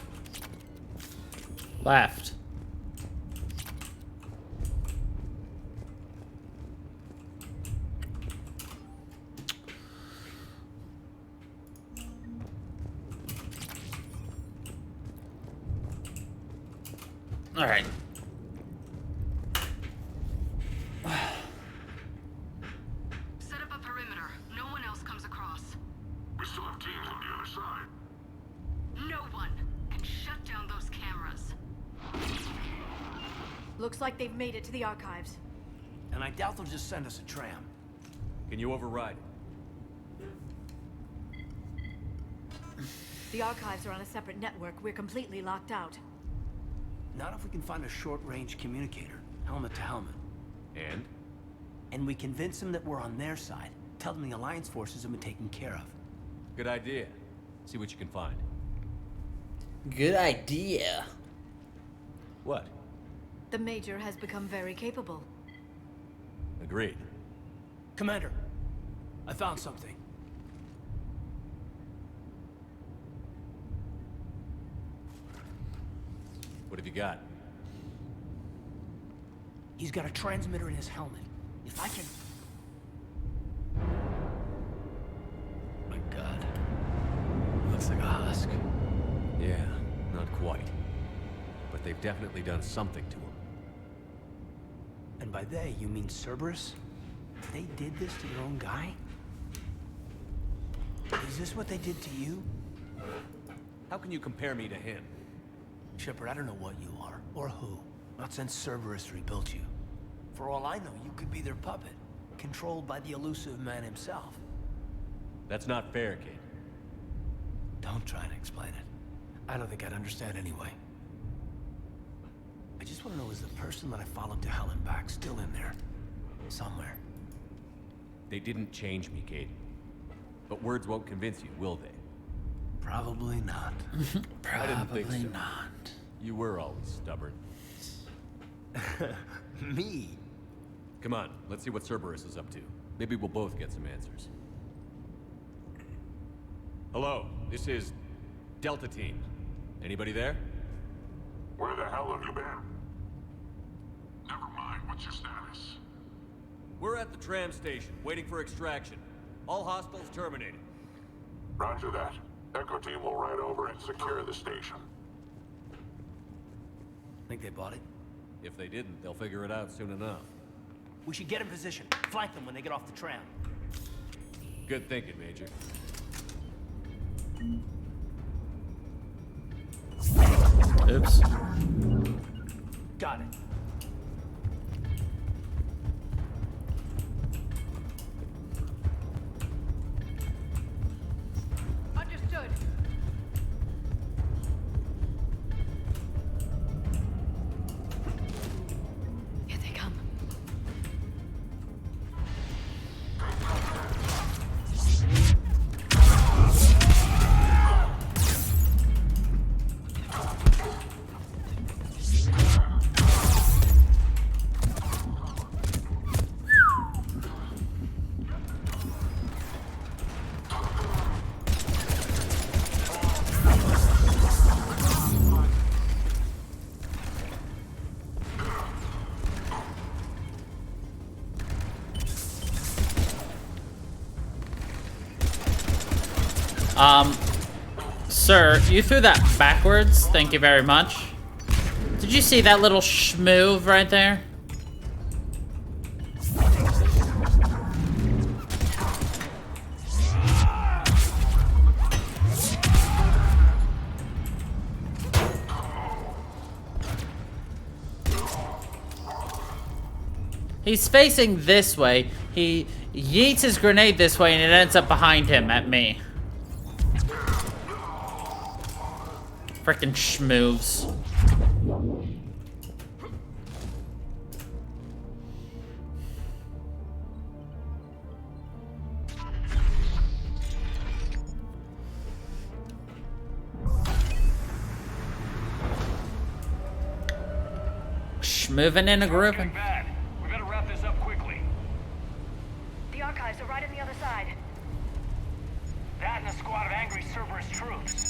S1: Left. All right.
S10: Set up a perimeter. No one else comes across.
S12: We still have teams on the other side.
S10: No one. And shut down those cameras.
S6: Looks like they've made it to the archives.
S13: And I doubt they'll just send us a tram.
S5: Can you override it?
S6: The archives are on a separate network. We're completely locked out.
S13: Not if we can find a short-range communicator, helmet to helmet.
S5: And?
S13: And we convince them that we're on their side. Tell them the Alliance forces have been taken care of.
S5: Good idea. See what you can find.
S1: Good idea.
S5: What?
S6: The Major has become very capable.
S5: Agreed.
S13: Commander, I found something.
S5: What have you got?
S13: He's got a transmitter in his helmet. If I can...
S7: My God. Looks like a husk.
S5: Yeah, not quite. But they've definitely done something to him.
S13: And by they, you mean Cerberus? They did this to their own guy? Is this what they did to you?
S5: How can you compare me to him?
S13: Shepard, I don't know what you are, or who. Not since Cerberus rebuilt you. For all I know, you could be their puppet, controlled by the elusive man himself.
S5: That's not fair, kid.
S13: Don't try to explain it. I don't think I'd understand anyway. I just want to know, is the person that I followed to hell and back still in there? Somewhere.
S5: They didn't change me, Kate. But words won't convince you, will they?
S13: Probably not.
S5: I didn't think
S1: Probably
S5: so.
S1: not.
S5: You were always stubborn.
S13: Me?
S5: Come on, let's see what Cerberus is up to. Maybe we'll both get some answers. Hello, this is Delta Team. Anybody there?
S12: Where the hell have you been? Never mind, what's your status?
S5: We're at the tram station, waiting for extraction. All hostiles terminated.
S12: Roger that. Echo Team will ride over and secure the station.
S13: Think they bought it?
S5: If they didn't, they'll figure it out soon enough.
S13: We should get in position. Flank them when they get off the tram.
S5: Good thinking, Major.
S1: Oops.
S13: Got it.
S6: Understood. Here they come.
S1: Sir, you threw that backwards. Thank you very much. Did you see that little schmove right there? He's facing this way. He yeets his grenade this way and it ends up behind him at me. Frickin' schmoves. Schmoving and a grooving.
S3: We better wrap this up quickly.
S10: The archives are right on the other side.
S3: That and a squad of angry Cerberus troops.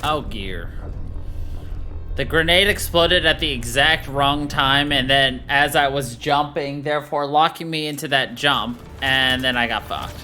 S1: Oh, gear. The grenade exploded at the exact wrong time, and then as I was jumping, therefore locking me into that jump, and then I got fucked.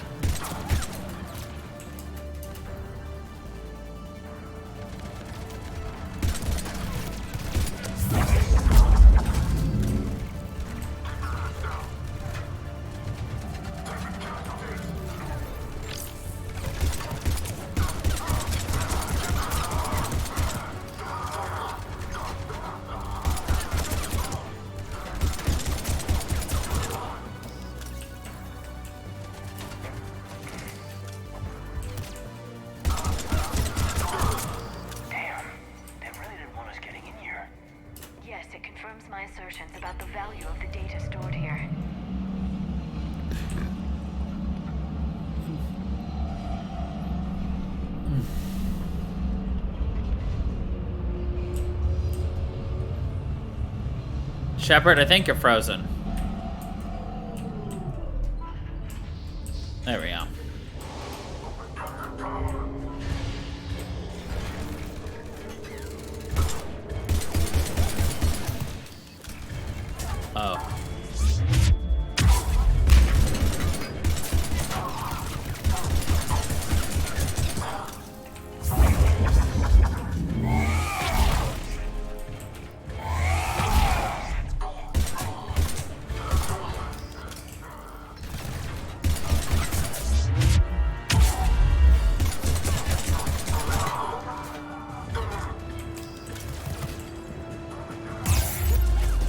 S10: My assertions about the value of the data stored here.
S1: Shepard, I think you're frozen. There we go. Oh.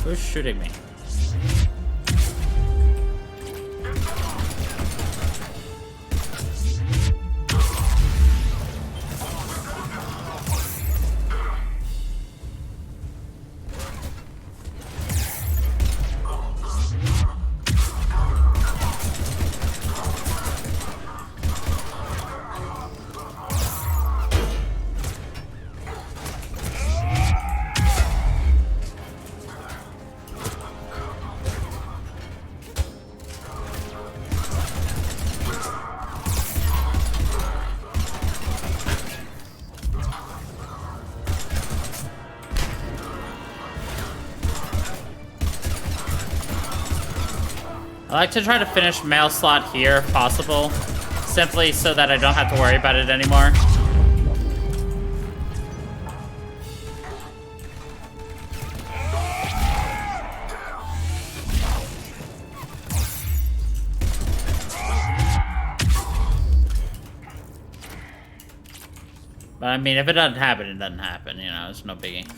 S1: Who's shooting me? I like to try to finish mail slot here if possible, simply so that I don't have to worry about it anymore. But I mean, if it doesn't happen, it doesn't happen, you know, it's no biggie.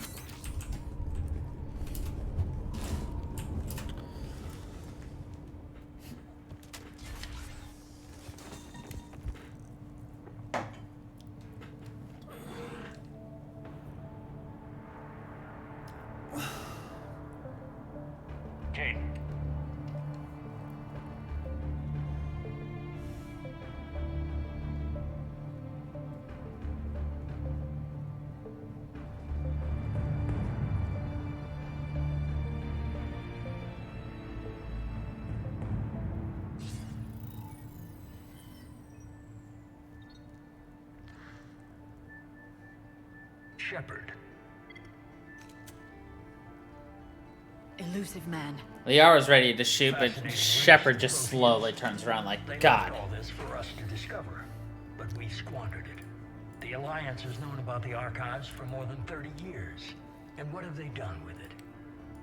S14: Shepard.
S6: Elusive man.
S1: Liara's ready to shoot, but Shepard just slowly turns around like,
S14: They
S1: God.
S14: left all this for us to discover, but we squandered it. The Alliance has known about the archives for more than 30 years. And what have they done with it?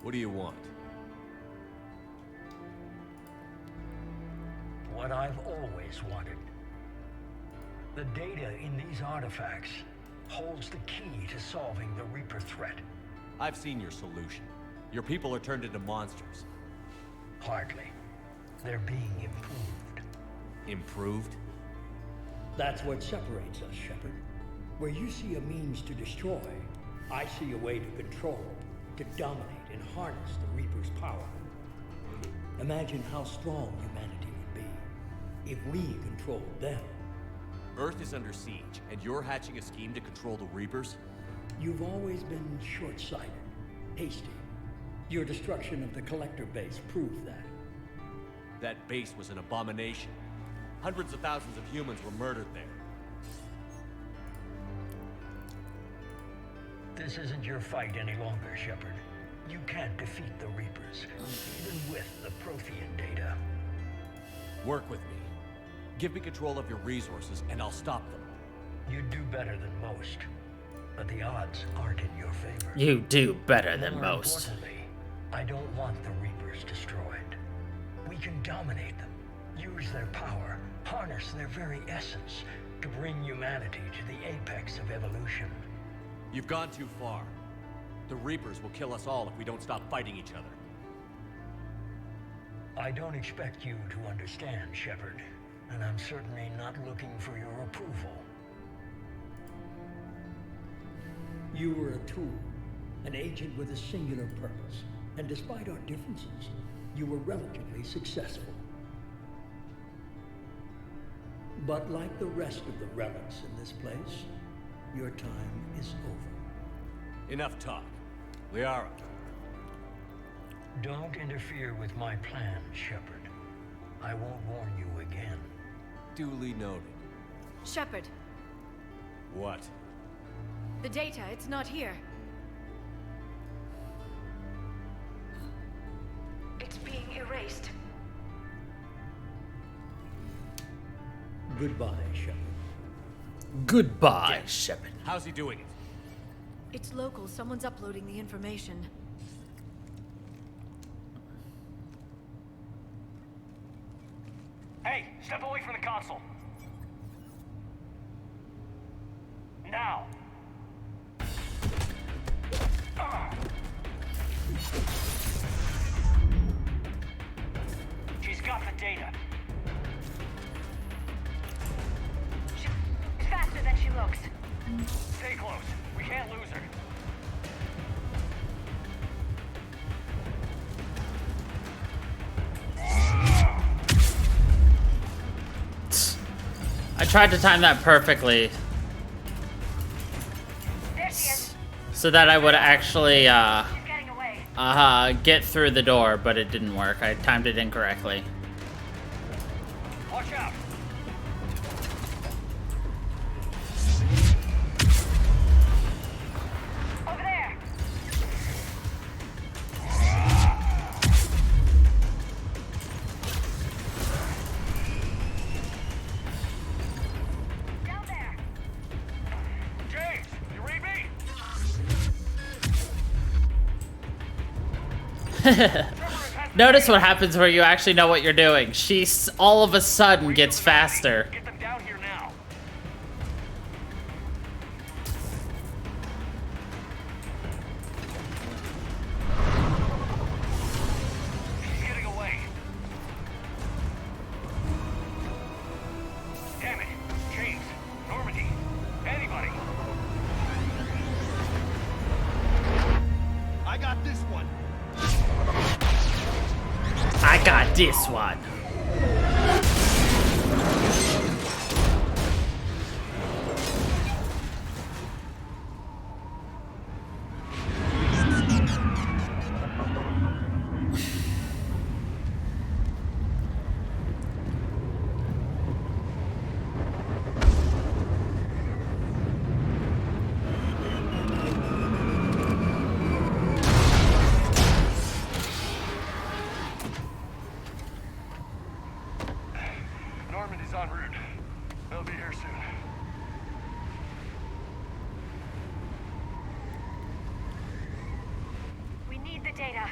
S5: What do you want?
S14: What I've always wanted. The data in these artifacts holds the key to solving the Reaper threat.
S5: I've seen your solution. Your people are turned into monsters.
S14: Hardly. They're being improved.
S5: Improved?
S14: That's what separates us, Shepard. Where you see a means to destroy, I see a way to control, to dominate and harness the Reaper's power. Imagine how strong humanity would be if we controlled them.
S5: Earth is under siege, and you're hatching a scheme to control the Reapers?
S14: You've always been short-sighted, hasty. Your destruction of the Collector base proved that.
S5: That base was an abomination. Hundreds of thousands of humans were murdered there.
S14: This isn't your fight any longer, Shepard. You can't defeat the Reapers, even with the Prothean data.
S5: Work with me. Give me control of your resources, and I'll stop them.
S14: You do better than most, but the odds aren't in your favor.
S1: You do better than
S14: More
S1: most.
S14: importantly, I don't want the Reapers destroyed. We can dominate them, use their power, harness their very essence to bring humanity to the apex of evolution.
S5: You've gone too far. The Reapers will kill us all if we don't stop fighting each other.
S14: I don't expect you to understand, Shepard, and I'm certainly not looking for your approval. You were a tool, an agent with a singular purpose, and despite our differences, you were relatively successful. But like the rest of the relics in this place, your time is over.
S5: Enough talk. Liara.
S14: Don't interfere with my plan, Shepard. I won't warn you again.
S5: Duly noted.
S6: Shepard,
S5: What?
S6: the data, it's not here. It's being erased.
S14: Goodbye, Shepard.
S1: Goodbye, Shepard.
S5: How's he doing it?
S6: It's local. Someone's uploading the information.
S3: Hey, step away from the console. Now. She's got the data.
S10: She's faster than she looks.
S3: Stay close. We can't lose her.
S1: I tried to time that perfectly.
S10: There she is.
S1: So that I would actually,
S10: She's getting away.
S1: get through the door, but it didn't work. I timed it incorrectly.
S3: Watch out.
S10: Over there. Down there.
S3: James, you read me?
S1: Notice what happens where you actually know what you're doing. She all of a sudden gets faster.
S3: Get them down here now. She's getting away. Damn it. James, Normandy, anybody.
S4: I got this one.
S1: I got this one.
S11: the data.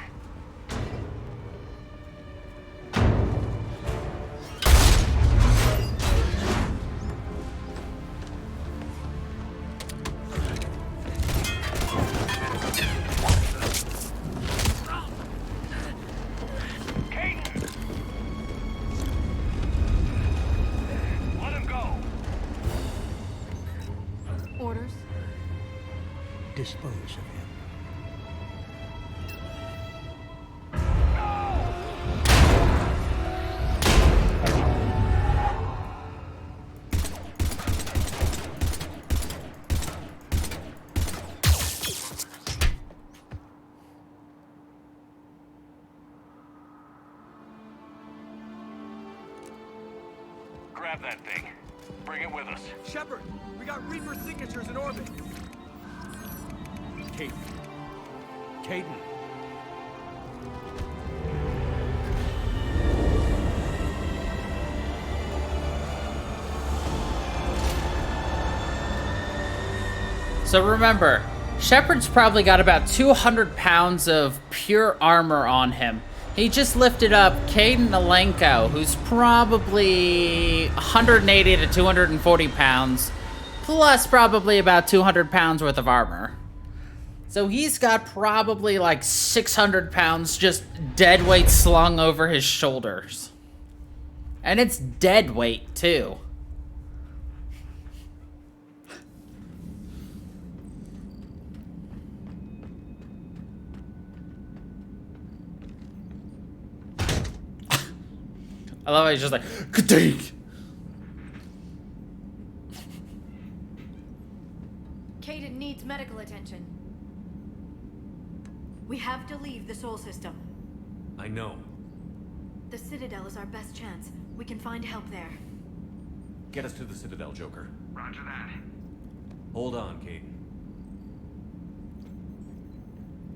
S3: Let him go.
S6: Orders?
S14: Dispose of him.
S3: Grab that thing. Bring it with us.
S5: Shepard, we got Reaper signatures in orbit. Caden. Caden.
S1: So remember, Shepard's probably got about 200 pounds of pure armor on him. He just lifted up Caden Alenko, who's probably 180 to 240 pounds, plus probably about 200 pounds worth of armor. So he's got probably like 600 pounds just dead weight slung over his shoulders. And it's dead weight, too. I love how he's just like, ka-dink!
S6: Caden needs medical attention. We have to leave the Sol system.
S5: I know.
S6: The Citadel is our best chance. We can find help there.
S5: Get us to the Citadel, Joker.
S3: Roger that.
S5: Hold on, Caden.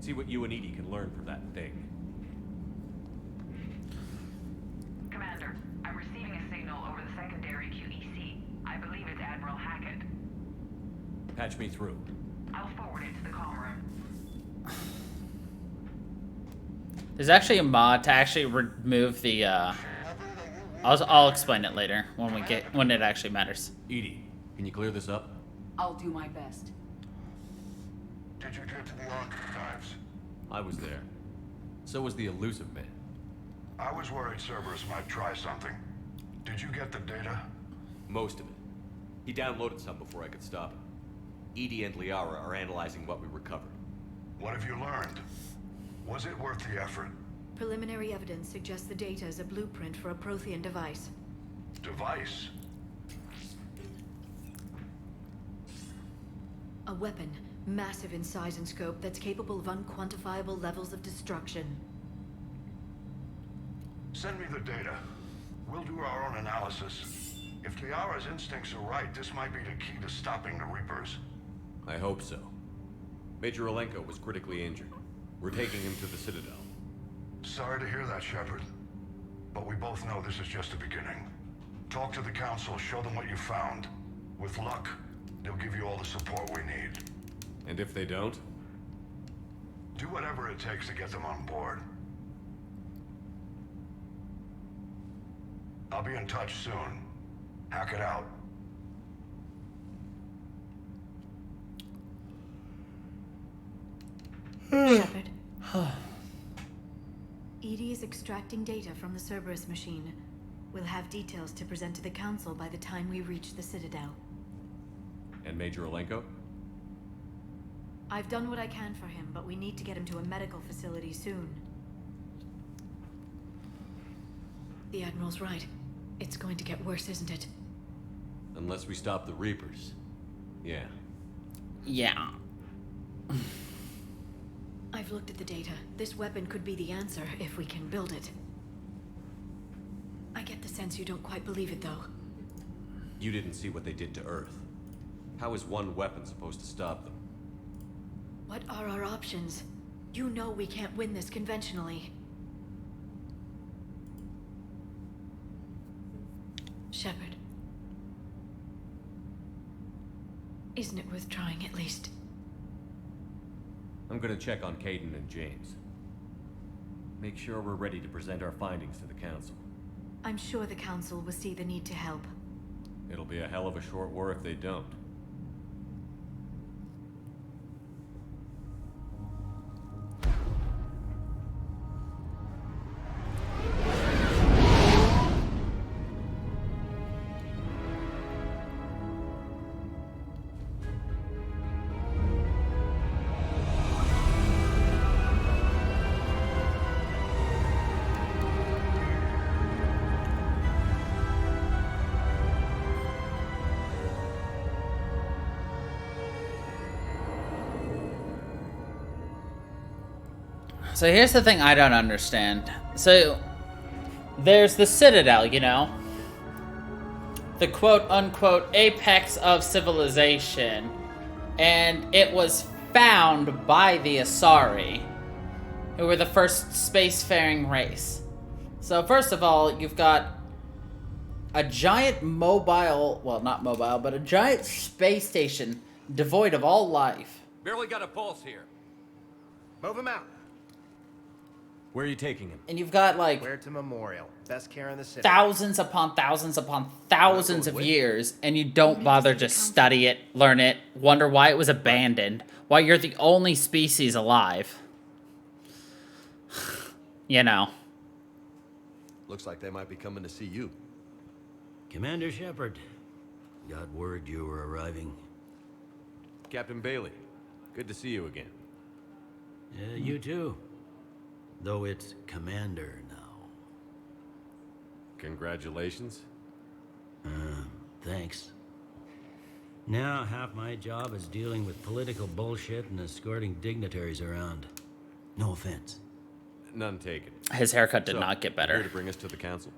S5: See what you and Edie can learn from that thing.
S10: Commander, I'm receiving a signal over the secondary QEC. I believe it's Admiral Hackett.
S5: Patch me through.
S10: I'll forward it to the comm room.
S1: There's actually a mod to actually remove the, I'll explain it later when it actually matters.
S5: Edie, can you clear this up?
S8: I'll do my best.
S12: Did you get to the archives?
S5: I was there. So was the elusive man.
S12: I was worried Cerberus might try something. Did you get the data?
S5: Most of it. He downloaded some before I could stop him. Edie and Liara are analyzing what we recovered.
S12: What have you learned? Was it worth the effort?
S6: Preliminary evidence suggests the data is a blueprint for a Prothean device.
S12: Device?
S6: A weapon, massive in size and scope, that's capable of unquantifiable levels of destruction.
S12: Send me the data. We'll do our own analysis. If Liara's instincts are right, this might be the key to stopping the Reapers.
S5: I hope so. Major Alenko was critically injured. We're taking him to the Citadel.
S12: Sorry to hear that, Shepard. But we both know this is just the beginning. Talk to the Council, show them what you found. With luck, they'll give you all the support we need.
S5: And if they don't?
S12: Do whatever it takes to get them on board. I'll be in touch soon. Hack it out.
S6: Shepard. Edie is extracting data from the Cerberus machine. We'll have details to present to the Council by the time we reach the Citadel.
S5: And Major Alenko?
S6: I've done what I can for him, but we need to get him to a medical facility soon. The Admiral's right. It's going to get worse, isn't it?
S5: Unless we stop the Reapers. Yeah.
S1: Yeah.
S6: I've looked at the data. This weapon could be the answer if we can build it. I get the sense you don't quite believe it, though.
S5: You didn't see what they did to Earth. How is one weapon supposed to stop them?
S6: What are our options? You know we can't win this conventionally. Shepard. Isn't it worth trying at least?
S5: I'm gonna check on Caden and James. Make sure we're ready to present our findings to the Council.
S6: I'm sure the Council will see the need to help.
S5: It'll be a hell of a short war if they don't.
S1: So here's the thing I don't understand. So there's the Citadel, you know? The quote-unquote apex of civilization. And it was found by the Asari, who were the first spacefaring race. So first of all, you've got a giant mobile, well, not mobile, but a giant space station devoid of all life.
S5: Barely got a pulse here.
S4: Move him out.
S5: Where are you taking him?
S1: And you've got, like,
S4: Where to Memorial? Best care in the city.
S1: thousands upon thousands upon thousands of years, and you don't bother to study it, learn it, wonder why it was abandoned, why you're the only species alive. You know.
S4: Looks like they might be coming to see you.
S15: Commander Shepard, got word you were arriving.
S5: Captain Bailey, good to see you again.
S15: You too. Though it's Commander now.
S5: Congratulations.
S15: Thanks. Now half my job is dealing with political bullshit and escorting dignitaries around. No offense.
S5: None taken.
S1: His haircut did not get
S5: Here
S1: better.
S5: to bring us to the Council.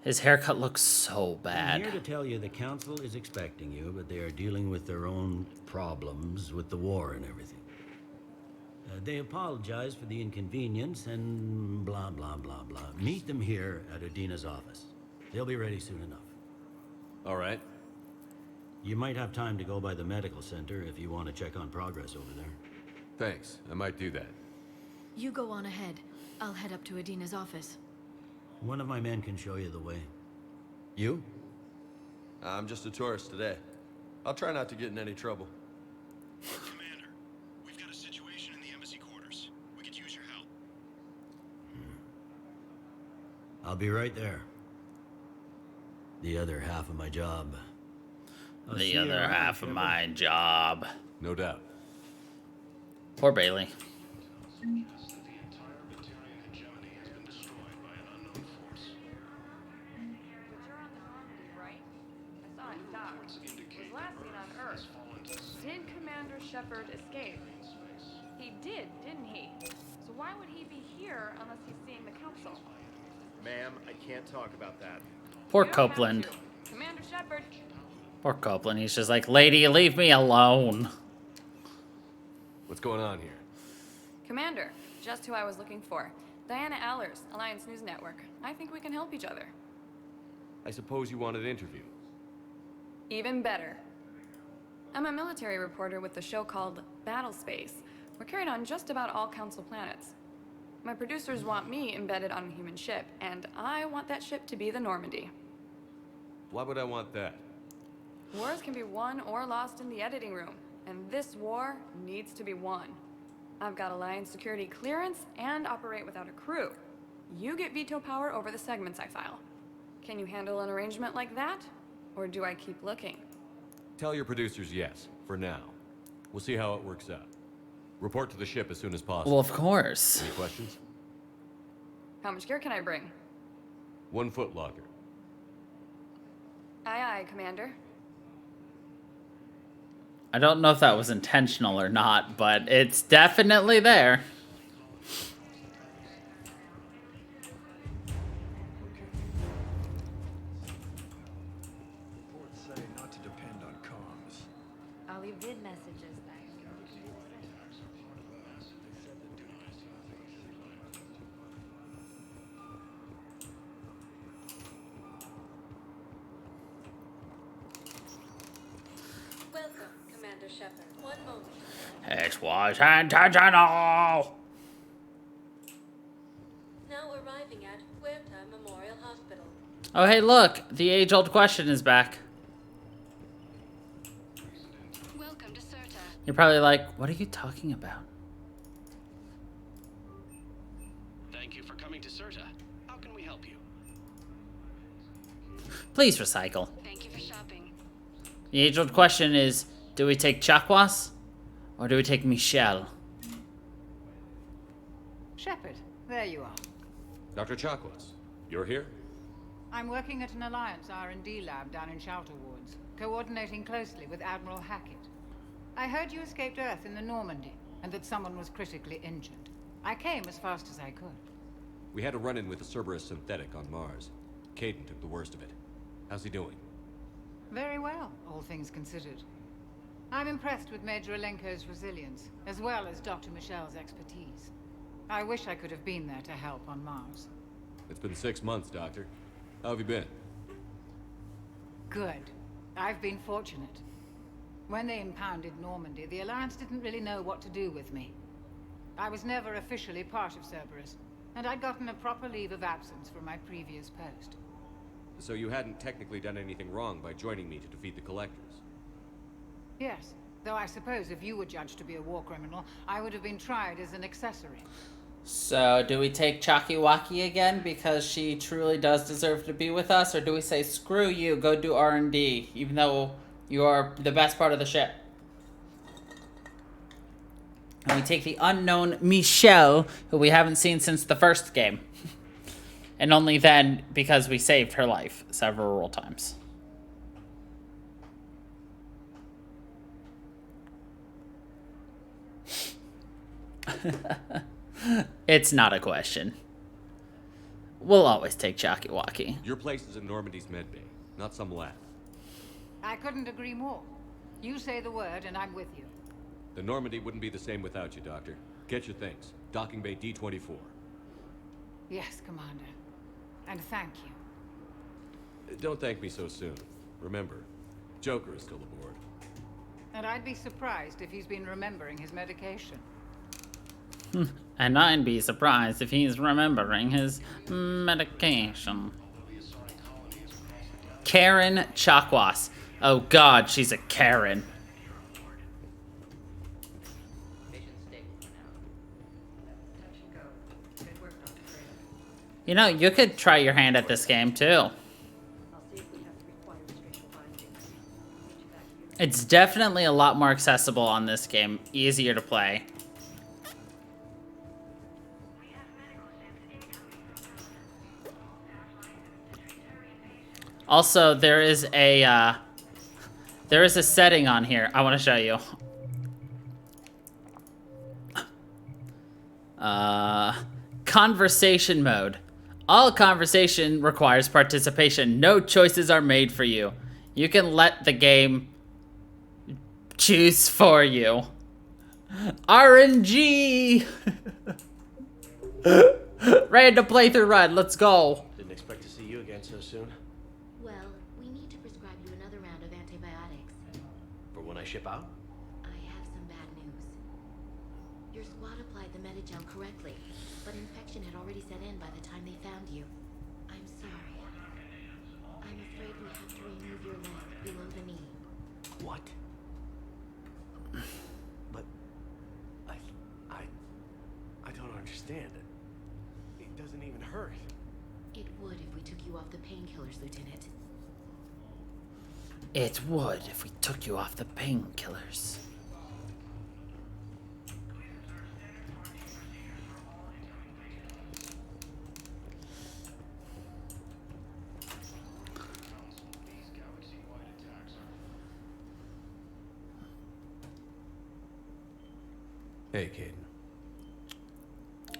S1: His haircut looks so
S15: I'm
S1: bad.
S15: here to tell you the Council is expecting you, but they are dealing with their own problems with the war and everything. They apologize for the inconvenience and blah, blah, blah, blah. Meet them here at Adina's office. They'll be ready soon enough.
S5: All right.
S15: You might have time to go by the medical center if you want to check on progress over there.
S5: Thanks. I might do that.
S6: You go on ahead. I'll head up to Adina's office.
S15: One of my men can show you the way.
S4: You? I'm just a tourist today. I'll try not to get in any trouble.
S12: Commander, we've got a situation in the embassy quarters. We could use your help.
S15: I'll be right there. The other half of my job.
S1: The other half of my job.
S5: No doubt.
S1: Poor Bailey.
S16: Did Commander Shepard escape? He did, didn't he? So why would he be here unless he's seeing the Council?
S4: Ma'am, I can't talk about that.
S1: Poor
S16: You don't have
S1: Copeland.
S16: to. Commander Shepard.
S1: Poor Copeland. He's just like, lady, leave me alone.
S5: What's going on here?
S16: Commander, just who I was looking for. Diana Allers, Alliance News Network. I think we can help each other.
S5: I suppose you wanted an interview.
S16: Even better. I'm a military reporter with the show called Battle Space. We're carried on just about all Council planets. My producers want me embedded on a human ship, and I want that ship to be the Normandy.
S5: Why would I want that?
S16: Wars can be won or lost in the editing room, and this war needs to be won. I've got Alliance security clearance and operate without a crew. You get veto power over the segments I file. Can you handle an arrangement like that? Or do I keep looking?
S5: Tell your producers yes, for now. We'll see how it works out. Report to the ship as soon as possible.
S1: Well, of course.
S5: Any questions?
S16: How much gear can I bring?
S5: 1 foot locker.
S16: Aye, aye, Commander.
S1: I don't know if that was intentional or not, but it's definitely there.
S14: Reports say not to depend on comms.
S10: I'll leave vid messages then.
S17: Welcome, Commander Shepard. One moment.
S1: It was intentional. Oh, hey, look! The age-old question is back.
S17: Welcome to Serta.
S1: You're probably like, what are you talking about?
S18: Thank you for coming to Serta. How can we help you?
S1: Please recycle.
S17: Thank you for shopping.
S1: The age-old question is, do we take Chakwas? Or do we take Michelle?
S19: Shepard, there you are.
S5: Dr. Chakwas, you're here?
S19: I'm working at an Alliance R&D lab down in Shelter Woods, coordinating closely with Admiral Hackett. I heard you escaped Earth in the Normandy, and that someone was critically injured. I came as fast as I could.
S5: We had a run-in with a Cerberus synthetic on Mars. Caden took the worst of it. How's he doing?
S19: Very well, all things considered. I'm impressed with Major Alenko's resilience, as well as Dr. Michelle's expertise. I wish I could have been there to help on Mars.
S5: It's been 6 months, Doctor. How have you been?
S19: Good. I've been fortunate. When they impounded Normandy, the Alliance didn't really know what to do with me. I was never officially part of Cerberus, and I'd gotten a proper leave of absence from my previous post.
S5: So you hadn't technically done anything wrong by joining me to defeat the Collectors?
S19: Yes, though I suppose if you were judged to be a war criminal, I would have been tried as an accessory.
S1: So, do we take Chakiwaki again because she truly does deserve to be with us? Or do we say, screw you, go do R&D, even though you are the best part of the ship? And we take the unknown Michelle, who we haven't seen since the first game. And only then because we saved her life several times. It's not a question. We'll always take Chakiwaki.
S5: Your place is in Normandy's medbay, not some lab.
S19: I couldn't agree more. You say the word and I'm with you.
S5: The Normandy wouldn't be the same without you, Doctor. Get your things. Docking bay D-24.
S19: Yes, Commander. And thank you.
S5: Don't thank me so soon. Remember, Joker is still aboard.
S19: And I'd be surprised if he's been remembering his medication.
S1: And I'd be surprised if he's remembering his medication. Karen Chakwas. Oh god, she's a Karen. You know, you could try your hand at this game too. It's definitely a lot more accessible on this game, easier to play. Also, there is a setting on here I want to show you. Conversation mode. All conversation requires participation. No choices are made for you. You can let the game choose for you. RNG! Random playthrough run, let's go.
S7: Didn't expect to see you again so soon.
S20: Well, we need to prescribe you another round of antibiotics.
S7: For when I ship out?
S20: I have some bad news. Your squad applied the Metagel correctly, but infection had already set in by the time they found you. I'm sorry. I'm afraid we have to remove your leg below the knee.
S7: What? But I don't understand. It doesn't even hurt.
S20: It would if we took you off the painkillers, Lieutenant.
S1: It would if we took you off the painkillers.
S5: Hey, Caden.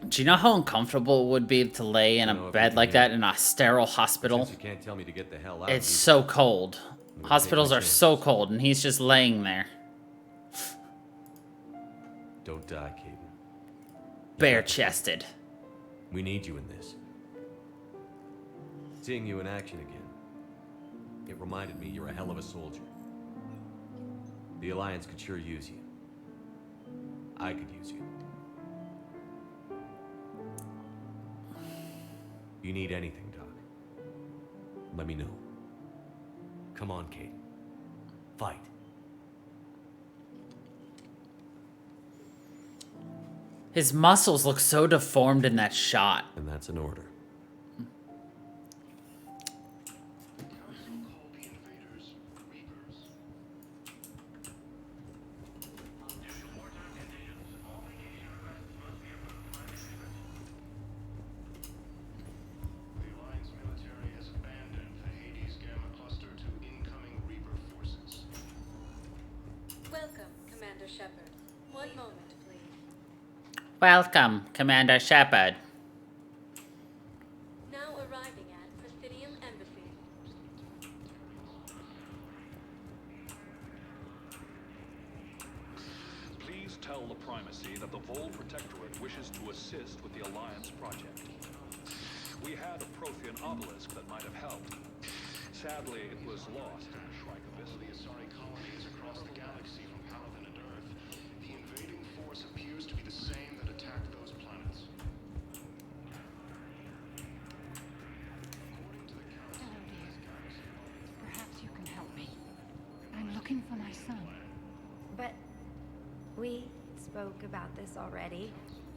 S1: Do you know how uncomfortable it would be to lay in a bed like that in a sterile hospital?
S5: Since you can't tell me to get the hell out.
S1: It's so cold. Hospitals are so cold, and he's just laying there.
S5: Don't die, Caden.
S1: Bare-chested.
S5: We need you in this. Seeing you in action again, it reminded me you're a hell of a soldier. The Alliance could sure use you. I could use you. You need anything, Doc. let me know. Come on, Kate. Fight.
S1: His muscles look so deformed in that shot.
S5: And that's an order.
S17: Welcome, Commander Shepard. One moment, please.
S1: Welcome, Commander Shepard.
S17: Now arriving at Presidium Embassy.
S21: Please tell the Primacy that the Vol Protectorate wishes to assist with the Alliance project. We had a Prothean obelisk that might have helped. Sadly, it was lost in the Shrike Abyss.
S12: The Asari colonies across the galaxy from Paladin and Earth. The invading force appears to be the same that attacked those planets.
S19: Hello, dear. Perhaps you can help me. I'm looking for my son.
S22: But we spoke about this already.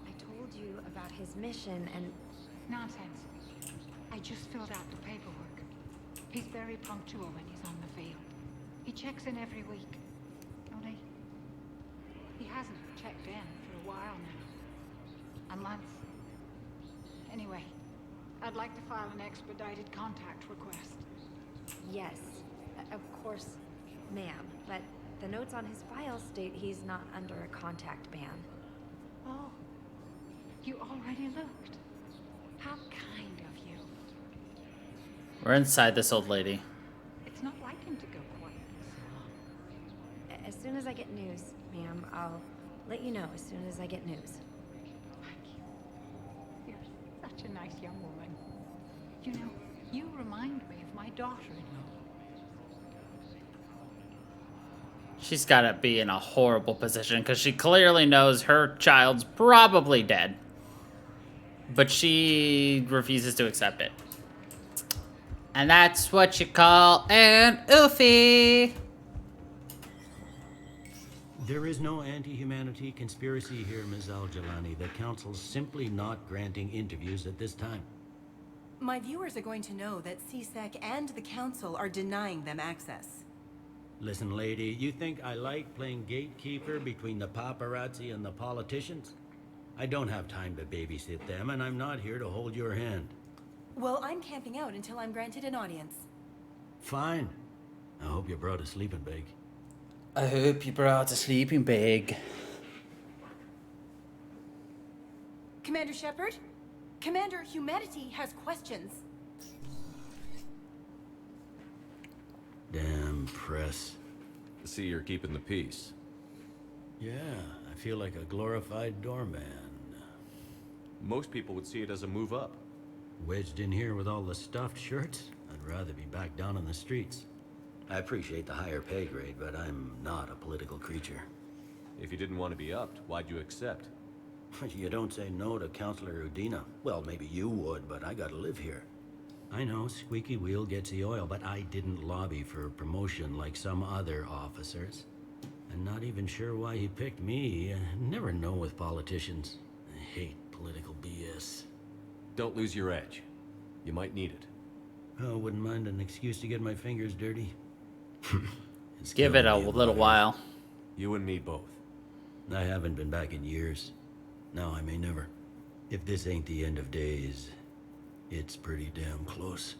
S22: I told you about his mission and...
S19: Nonsense. I just filled out the paperwork. He's very punctual when he's on the field. He checks in every week. Only, he hasn't checked in for a while now. A month. Anyway, I'd like to file an expedited contact request.
S22: Yes, of course, ma'am. But the notes on his file state he's not under a contact ban.
S19: Oh, you already looked. How kind of you.
S1: We're inside this old lady.
S19: It's not like him to go quiet.
S22: As soon as I get news, ma'am, I'll let you know as soon as I get news.
S19: You're such a nice young woman. You know, you remind me of my daughter-in-law.
S1: She's gotta be in a horrible position because she clearly knows her child's probably dead. But she refuses to accept it. And that's what you call an oofy.
S15: There is no anti-humanity conspiracy here, Ms. Al-Jalani. The Council's simply not granting interviews at this time.
S23: My viewers are going to know that CSEC and the Council are denying them access.
S15: Listen, lady, you think I like playing gatekeeper between the paparazzi and the politicians? I don't have time to babysit them, and I'm not here to hold your hand.
S23: Well, I'm camping out until I'm granted an audience.
S15: Fine. I hope you brought a sleeping bag.
S1: I hope you brought a sleeping bag.
S23: Commander Shepard? Commander, humanity has questions.
S15: Damn press.
S5: See, you're keeping the peace.
S15: Yeah, I feel like a glorified doorman.
S5: Most people would see it as a move up.
S15: Wedged in here with all the stuffed shirts? I'd rather be back down on the streets. I appreciate the higher pay grade, but I'm not a political creature.
S5: If you didn't want to be upped, why'd you accept?
S15: You don't say no to Counselor Udina. Well, maybe you would, but I gotta live here. I know, squeaky wheel gets the oil, but I didn't lobby for promotion like some other officers. I'm not even sure why he picked me. I never know with politicians. I hate political BS.
S5: Don't lose your edge. You might need it.
S15: Oh, wouldn't mind an excuse to get my fingers dirty.
S1: Give it a little while.
S5: You and me both.
S15: I haven't been back in years. Now I may never. If this ain't the end of days, it's pretty damn close.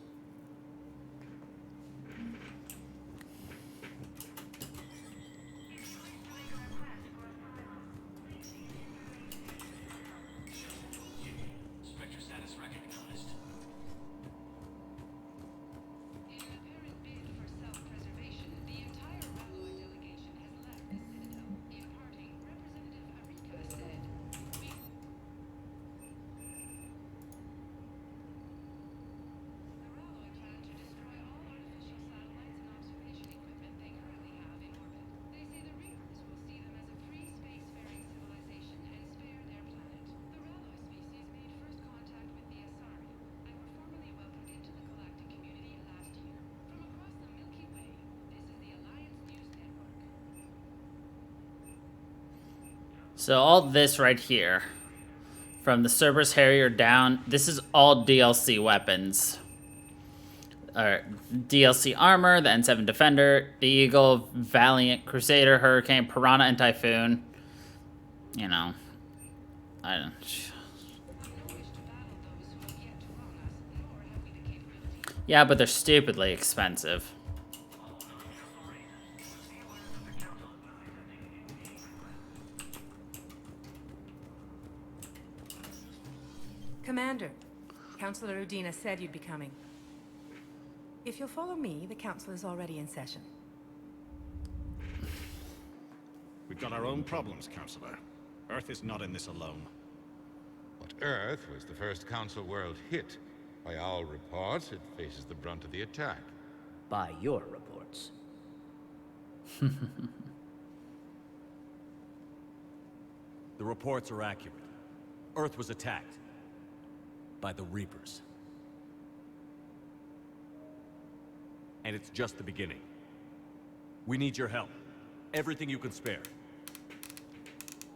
S9: Spectre status recognized. In an apparent bid for self-preservation, the entire Ralloy delegation has left the Citadel. In parting, Representative Arika said, The
S1: So all this right here, from the Cerberus Harrier down, this is all DLC weapons. DLC armor, the N7 Defender, the Eagle, Valiant, Crusader, Hurricane, Piranha, and Typhoon. You know, I don't. Yeah, but they're stupidly expensive.
S23: Commander, Councilor Udina said you'd be coming. If you'll follow me, the council is already in session.
S2: We've got our own problems, Councilor. Earth is not in this alone.
S11: But Earth was the first Council world hit. By all reports, it faces the brunt of the attack.
S13: By your reports.
S5: The reports are accurate. Earth was attacked by the Reapers. And it's just the beginning. We need your help. Everything you can spare.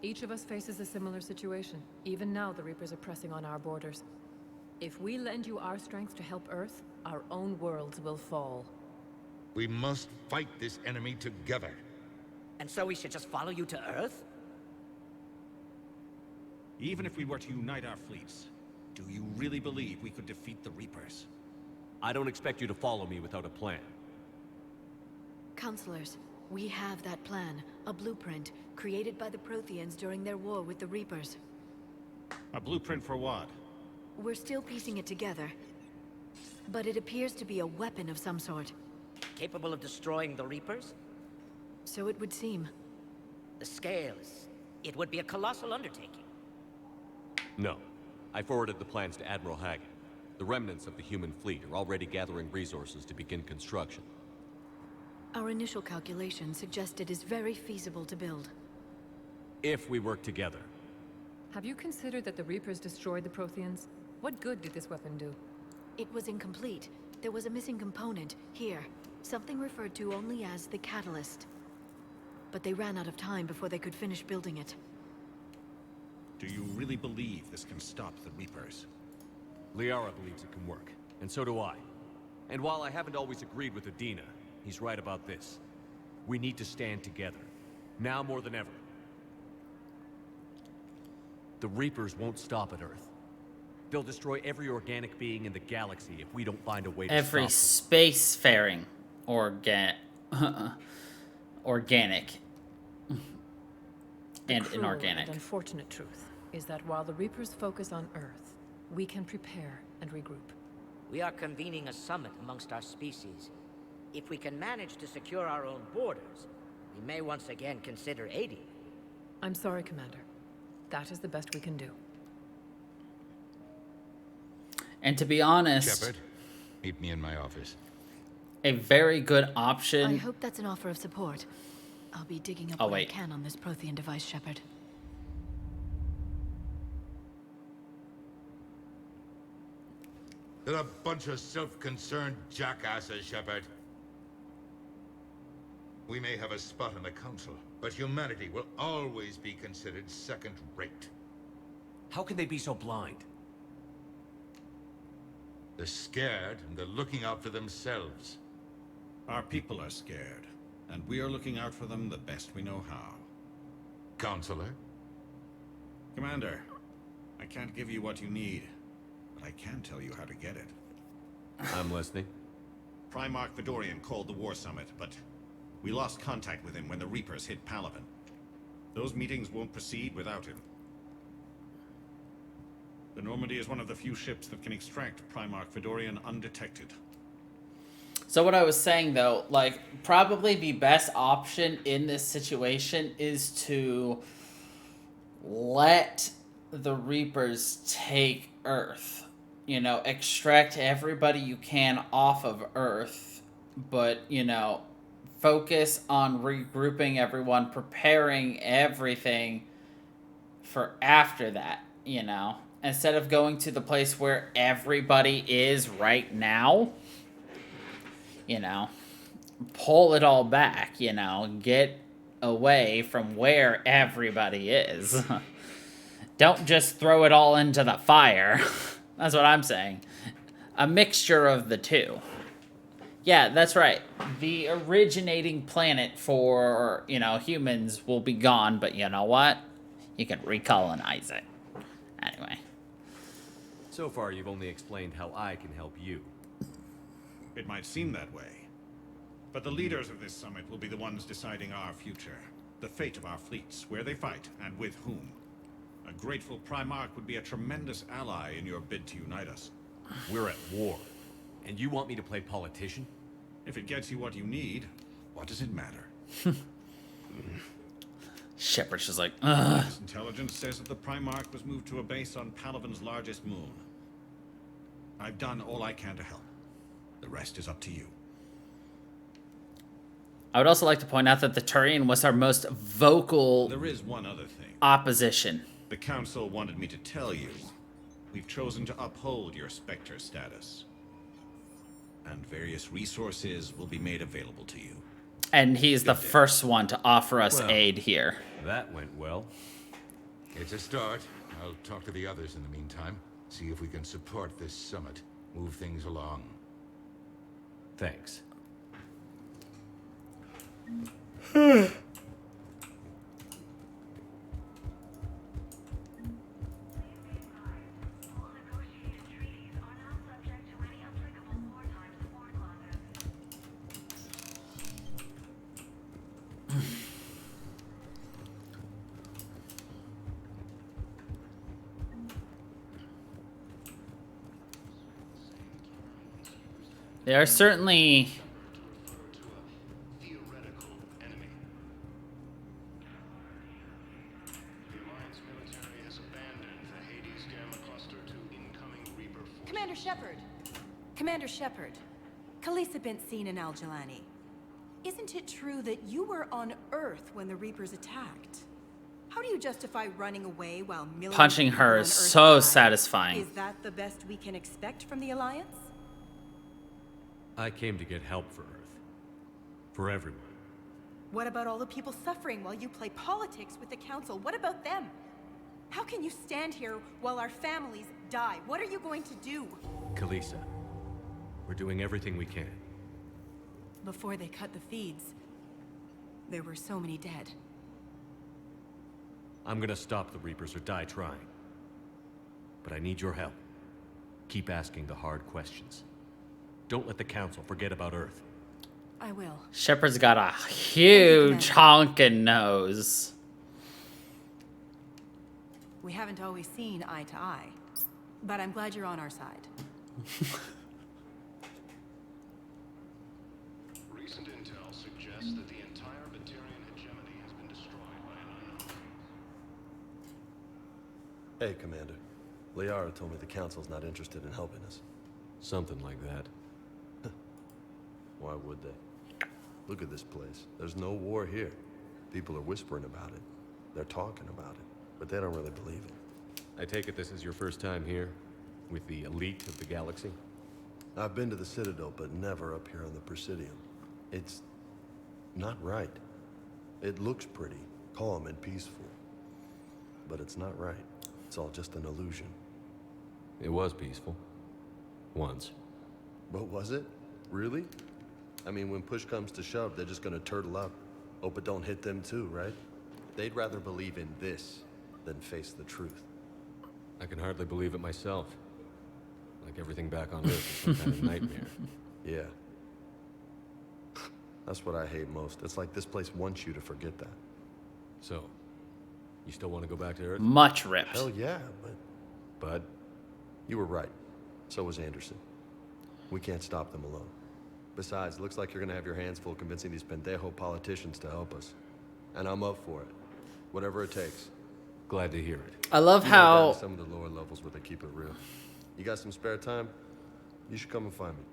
S24: Each of us faces a similar situation. Even now, the Reapers are pressing on our borders. If we lend you our strength to help Earth, our own worlds will fall.
S11: We must fight this enemy together.
S13: And so we should just follow you to Earth?
S2: Even if we were to unite our fleets, do you really believe we could defeat the Reapers?
S5: I don't expect you to follow me without a plan.
S6: Counselors, we have that plan. A blueprint, created by the Protheans during their war with the Reapers.
S2: A blueprint for what?
S6: We're still piecing it together. But it appears to be a weapon of some sort.
S13: Capable of destroying the Reapers?
S6: So it would seem.
S13: The scales. It would be a colossal undertaking.
S5: No. I forwarded the plans to Admiral Hackett. The remnants of the human fleet are already gathering resources to begin construction.
S6: Our initial calculations suggest it is very feasible to build.
S5: If we work together.
S24: Have you considered that the Reapers destroyed the Protheans? What good did this weapon do?
S6: It was incomplete. There was a missing component, here. Something referred to only as the catalyst. But they ran out of time before they could finish building it.
S2: Do you really believe this can stop the Reapers?
S5: Liara believes it can work, and so do I. And while I haven't always agreed with Udina, he's right about this. We need to stand together, now more than ever. The Reapers won't stop at Earth. They'll destroy every organic being in the galaxy if we don't find a way to
S1: Every
S5: stop
S1: spacefaring organic and
S24: The cruel
S1: inorganic.
S24: and unfortunate truth is that while the Reapers focus on Earth, we can prepare and regroup.
S13: We are convening a summit amongst our species. If we can manage to secure our own borders, we may once again consider aiding.
S24: I'm sorry, Commander. That is the best we can do.
S1: And to be honest,
S11: Shepard, meet me in my office.
S1: a very good option.
S6: I hope that's an offer of support. I'll be digging up
S1: Oh,
S6: what I
S1: wait.
S6: can on this Prothean device, Shepard.
S11: They're a bunch of self-concerned jackasses, Shepard. We may have a spot in the Council, but humanity will always be considered second-rate.
S5: How can they be so blind?
S11: They're scared, and they're looking out for themselves.
S2: Our people are scared, and we are looking out for them the best we know how.
S11: Counselor?
S2: Commander, I can't give you what you need, but I can tell you how to get it.
S5: I'm listening.
S2: Primarch Vidorian called the War Summit, but we lost contact with him when the Reapers hit Palaven. Those meetings won't proceed without him. The Normandy is one of the few ships that can extract Primarch Vidorian undetected.
S1: So what I was saying though, like probably the best option in this situation is to let the Reapers take Earth. You know, extract everybody you can off of Earth, but, you know, focus on regrouping everyone, preparing everything for after that, you know. Instead of going to the place where everybody is right now, you know, pull it all back, you know, get away from where everybody is. Don't just throw it all into the fire. That's what I'm saying. A mixture of the two. Yeah, that's right. The originating planet for, humans will be gone, but you know what? You can recolonize it. Anyway.
S5: So far, you've only explained how I can help you.
S2: It might seem that way. But the leaders of this summit will be the ones deciding our future. The fate of our fleets, where they fight, and with whom. A grateful Primarch would be a tremendous ally in your bid to unite us.
S5: We're at war. And you want me to play politician?
S2: If it gets you what you need, what does it matter?
S1: Shepard's just like, ugh.
S2: This intelligence says that the Primarch was moved to a base on Palaven's largest moon. I've done all I can to help. The rest is up to you.
S1: I would also like to point out that the Turian was our most vocal
S2: There is one other thing.
S1: opposition.
S2: The Council wanted me to tell you. We've chosen to uphold your Spectre status. And various resources will be made available to you.
S1: And he's the first one to offer us aid here.
S5: That went well.
S11: It's a start. I'll talk to the others in the meantime. See if we can support this summit. Move things along.
S5: Thanks.
S1: They are certainly
S23: Commander Shepard! Commander Shepard, Khaleesi been seen in Al-Jalani. Isn't it true that you were on Earth when the Reapers attacked? How do you justify running away while millions
S1: punching
S23: of people
S1: her
S23: on
S1: is
S23: Earth
S1: so
S23: die?
S1: satisfying.
S23: Is that the best we can expect from the Alliance?
S5: I came to get help for Earth. For everyone.
S23: What about all the people suffering while you play politics with the Council? What about them? How can you stand here while our families die? What are you going to do?
S5: Khaleesi, we're doing everything we can.
S23: Before they cut the feeds, there were so many dead.
S5: I'm gonna stop the Reapers or die trying. But I need your help. Keep asking the hard questions. Don't let the Council forget about Earth.
S23: I will.
S1: Shepard's got a huge honkin' nose.
S23: We haven't always seen eye to eye, but I'm glad you're on our side.
S12: Recent intel suggests that the entire Batarian hegemony has been destroyed by an unknown.
S3: Hey, Commander. Liara told me the Council's not interested in helping us.
S5: Something like that.
S3: Why would they? Look at this place. There's no war here. People are whispering about it. They're talking about it, but they don't really believe it.
S5: I take it this is your first time here? With the elite of the galaxy?
S3: I've been to the Citadel, but never up here on the Presidium. It's not right. It looks pretty, calm and peaceful. But it's not right. It's all just an illusion.
S5: It was peaceful. Once.
S3: But was it? Really? I mean, when push comes to shove, they're just gonna turtle up. Hope it don't hit them too, right? They'd rather believe in this than face the truth.
S5: I can hardly believe it myself. Like everything back on Earth is some kind of nightmare.
S3: Yeah. That's what I hate most. It's like this place wants you to forget that.
S5: So, you still want to go back to Earth?
S1: Much ripped.
S3: Hell yeah, but you were right. So was Anderson. We can't stop them alone. Besides, it looks like you're gonna have your hands full convincing these pendejo politicians to help us. And I'm up for it. Whatever it takes.
S5: Glad to hear it.
S1: I love
S3: You know,
S1: how
S3: down to some of the lower levels where they keep it real. You got some spare time? You should come and find me.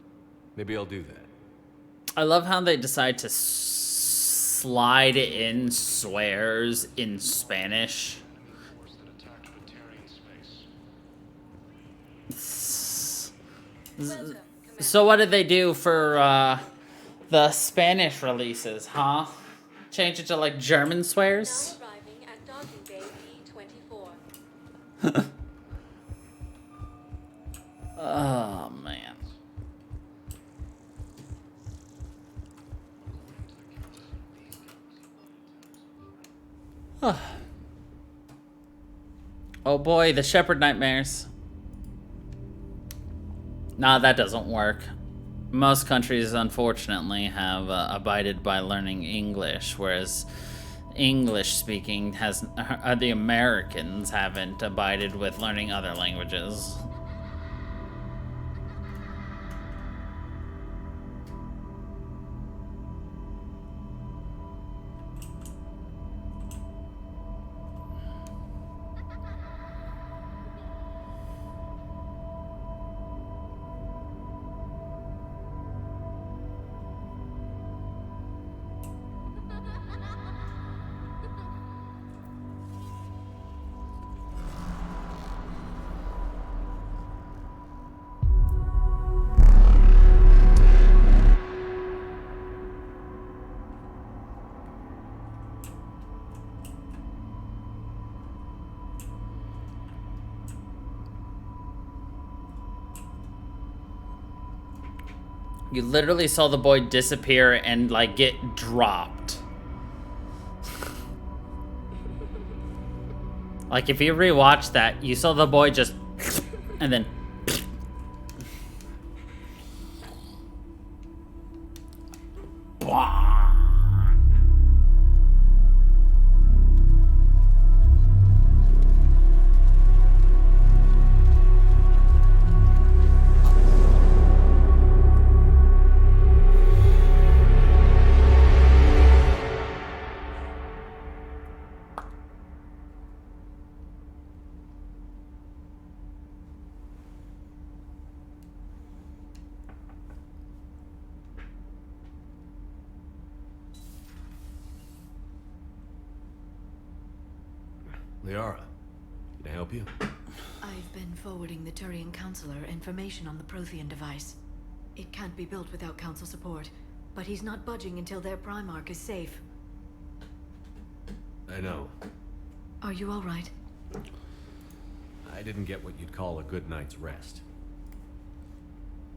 S5: Maybe I'll do that.
S1: I love how they decide to slide in swears in Spanish. So what did they do for the Spanish releases, huh? Change it to like German swears.
S17: Now arriving at docking bay B24.
S1: Oh man. Oh boy, the shepherd nightmares. Nah, that doesn't work. Most countries, unfortunately, have abided by learning English, whereas English speaking has the Americans haven't abided with learning other languages. You literally saw the boy disappear and like get dropped. Like if you rewatch that, you saw the boy just and then
S5: Liara, can I help you?
S6: I've been forwarding the Turian Counselor information on the Prothean device. It can't be built without Council support, but he's not budging until their Primarch is safe.
S5: I know.
S6: Are you all right?
S5: I didn't get what you'd call a good night's rest.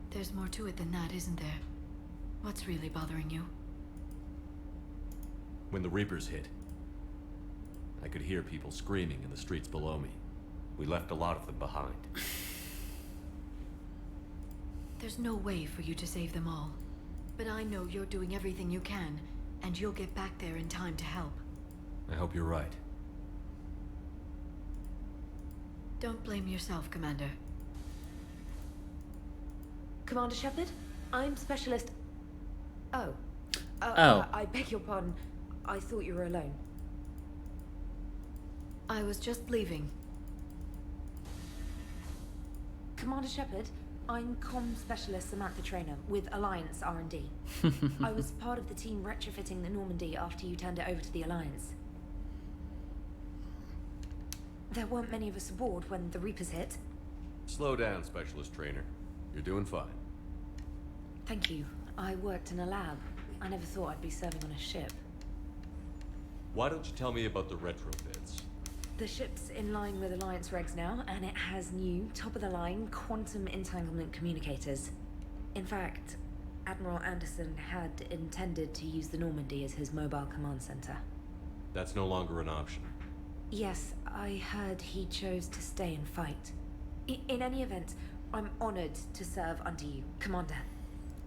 S6: There's more to it than that, isn't there? What's really bothering you?
S5: When the Reapers hit, I could hear people screaming in the streets below me. We left a lot of them behind.
S6: There's no way for you to save them all. But I know you're doing everything you can, and you'll get back there in time to help.
S5: I hope you're right.
S6: Don't blame yourself, Commander.
S22: Commander Shepard, I'm Specialist... Oh. I beg your pardon. I thought you were alone.
S6: I was just leaving.
S22: Commander Shepard, I'm Comm Specialist Samantha Traynor with Alliance R&D. I was part of the team retrofitting the Normandy after you turned it over to the Alliance. There weren't many of us aboard when the Reapers hit.
S5: Slow down, Specialist Trainer. You're doing fine.
S22: Thank you. I worked in a lab. I never thought I'd be serving on a ship.
S5: Why don't you tell me about the retrofits?
S22: The ship's in line with Alliance regs now, and it has new, top-of-the-line, quantum entanglement communicators. In fact, Admiral Anderson had intended to use the Normandy as his mobile command center.
S5: That's no longer an option.
S22: Yes, I heard he chose to stay and fight. In any event, I'm honored to serve under you, Commander.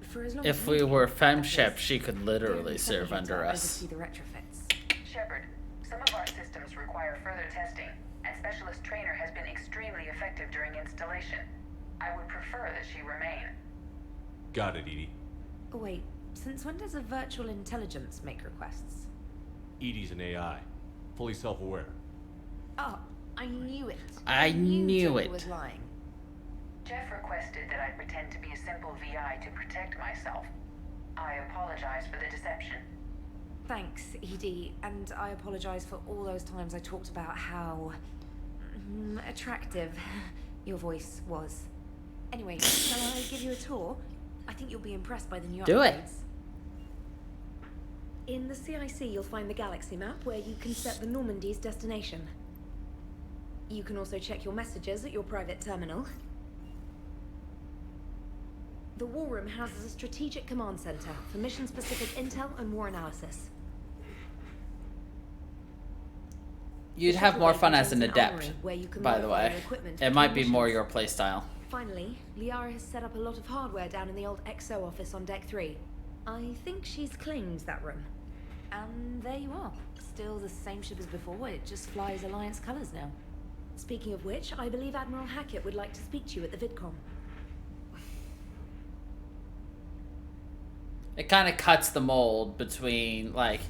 S22: For as long
S1: if
S22: as
S1: we
S22: you
S1: were
S22: do,
S1: femshep, she could literally serve under us.
S22: oversee the retrofits.
S10: Shepard, some of our systems require further testing, and Specialist Trainer has been extremely effective during installation. I would prefer that she remain.
S5: Got it, Edie.
S22: Wait, since when does a virtual intelligence make requests?
S5: Edie's an AI. Fully self-aware.
S22: Oh, I knew it.
S1: I knew
S22: Joey
S1: it.
S22: was lying.
S10: Jeff requested that I pretend to be a simple VI to protect myself. I apologize for the deception.
S22: Thanks, Edie, and I apologize for all those times I talked about how attractive your voice was. Anyway, shall I give you a tour? I think you'll be impressed by the new
S1: Do it.
S22: upgrades. In the CIC, you'll find the galaxy map where you can set the Normandy's destination. You can also check your messages at your private terminal. The War Room houses a strategic command center for mission-specific intel and war analysis.
S1: You'd have more fun as an adept, by the way. It might be more your playstyle.
S22: Finally, Liara has set up a lot of hardware down in the old XO office on Deck 3. I think she's claimed that room. And there you are. Still the same ship as before, it just flies Alliance colors now. Speaking of which, I believe Admiral Hackett would like to speak to you at the VidCon.
S1: It kind of cuts the mold between, like...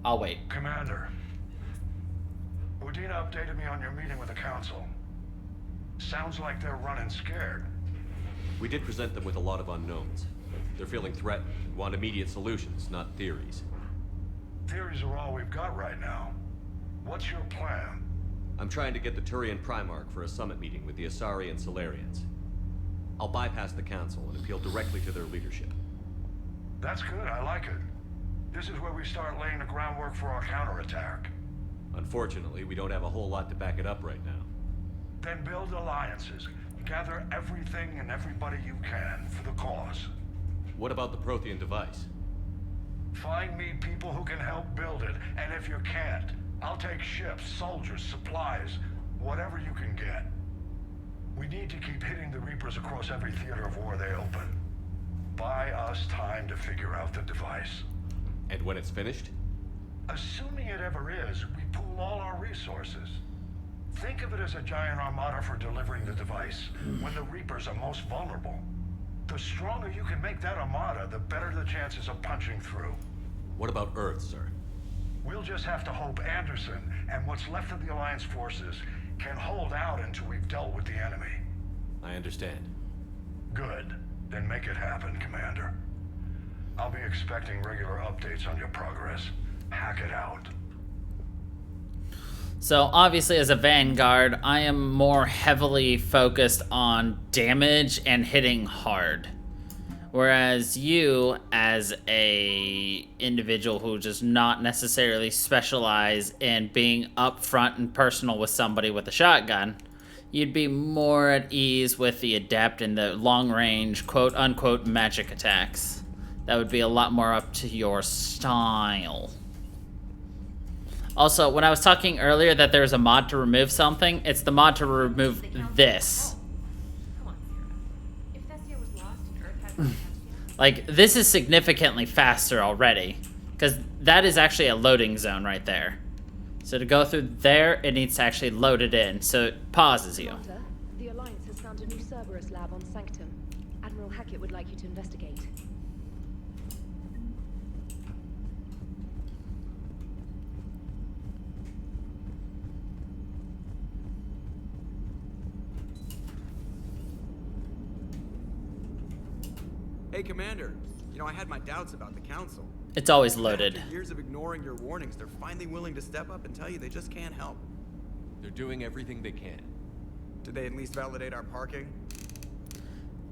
S1: I'll wait.
S4: Commander, Udina updated me on your meeting with the Council. Sounds like they're running scared.
S5: We did present them with a lot of unknowns. They're feeling threatened and want immediate solutions, not theories.
S4: Theories are all we've got right now. What's your plan?
S5: I'm trying to get the Turian Primarch for a summit meeting with the Asari and Solarians. I'll bypass the Council and appeal directly to their leadership.
S4: That's good, I like it. This is where we start laying the groundwork for our counterattack.
S5: Unfortunately, we don't have a whole lot to back it up right now.
S4: Then build alliances. Gather everything and everybody you can for the cause.
S5: What about the Prothean device?
S4: Find me people who can help build it, and if you can't, I'll take ships, soldiers, supplies, whatever you can get. We need to keep hitting the Reapers across every theater of war they open. Buy us time to figure out the device.
S5: And when it's finished?
S4: Assuming it ever is, we pool all our resources. Think of it as a giant armada for delivering the device, when the Reapers are most vulnerable. The stronger you can make that armada, the better the chances of punching through.
S5: What about Earth, sir?
S4: We'll just have to hope Anderson and what's left of the Alliance forces can hold out until we've dealt with the enemy.
S5: I understand.
S4: Good. Then make it happen, Commander. I'll be expecting regular updates on your progress. Hack it out.
S1: So obviously as a Vanguard, I am more heavily focused on damage and hitting hard. Whereas you, as a individual who does not necessarily specialize in being upfront and personal with somebody with a shotgun, you'd be more at ease with the adept and the long-range, quote-unquote, magic attacks. That would be a lot more up to your style. Also, when I was talking earlier that there's a mod to remove something, it's the mod to remove this. Like, this is significantly faster already, because that is actually a loading zone right there. So to go through there, it needs to actually load it in, so it pauses you.
S22: The Alliance has found a new Cerberus lab on Sanctum. Admiral Hackett would like you to investigate.
S8: Hey, Commander. You know, I had my doubts about the Council.
S1: It's always loaded.
S8: After years of ignoring your warnings, they're finally willing to step up and tell you they just can't help.
S5: They're doing everything they can.
S8: Did they at least validate our parking?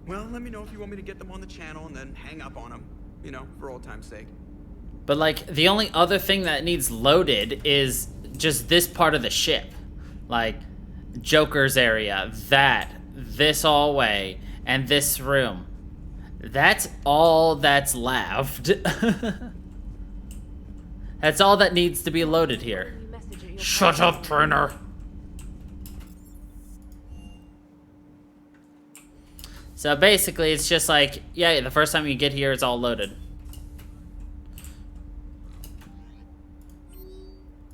S8: Well, let me know if you want me to get them on the channel and then hang up on them. You know, for old time's sake.
S1: But, like, the only other thing that needs loaded is just this part of the ship. Like, Joker's area, this hallway, and this room. That's all that's left. That's all that needs to be loaded here. Shut up, trainer. So basically, it's just like, yeah, the first time you get here, it's all loaded.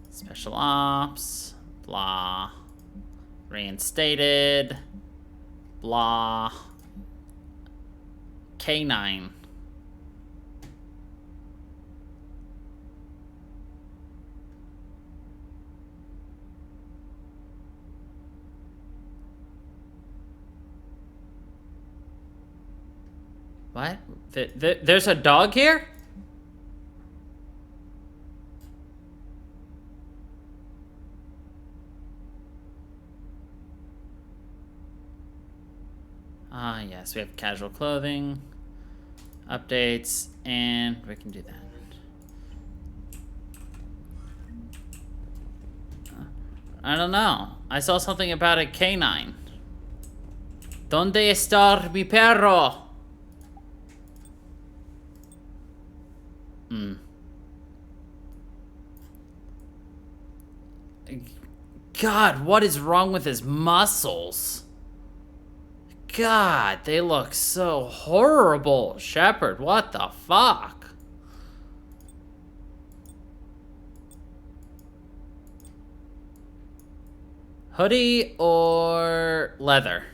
S1: Special ops, blah. Reinstated, blah. K9. What? There's a dog here? Ah, yes, we have casual clothing. Updates, and we can do that. I don't know. I saw something about a canine. ¿Dónde está mi perro? God, what is wrong with his muscles? God, they look so horrible. Shepard, what the fuck? Hoodie or leather?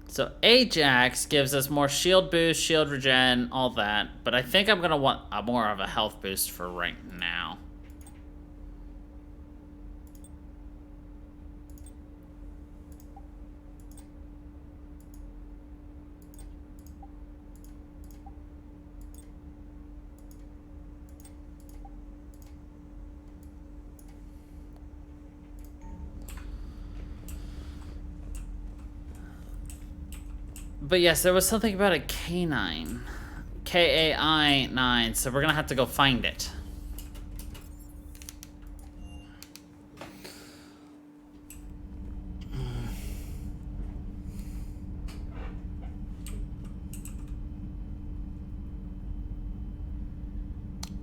S1: So Ajax gives us more shield boost, shield regen, all that. But I think I'm gonna want more of a health boost for right now. But yes, there was something about a canine. K-A-I-9, so we're gonna have to go find it.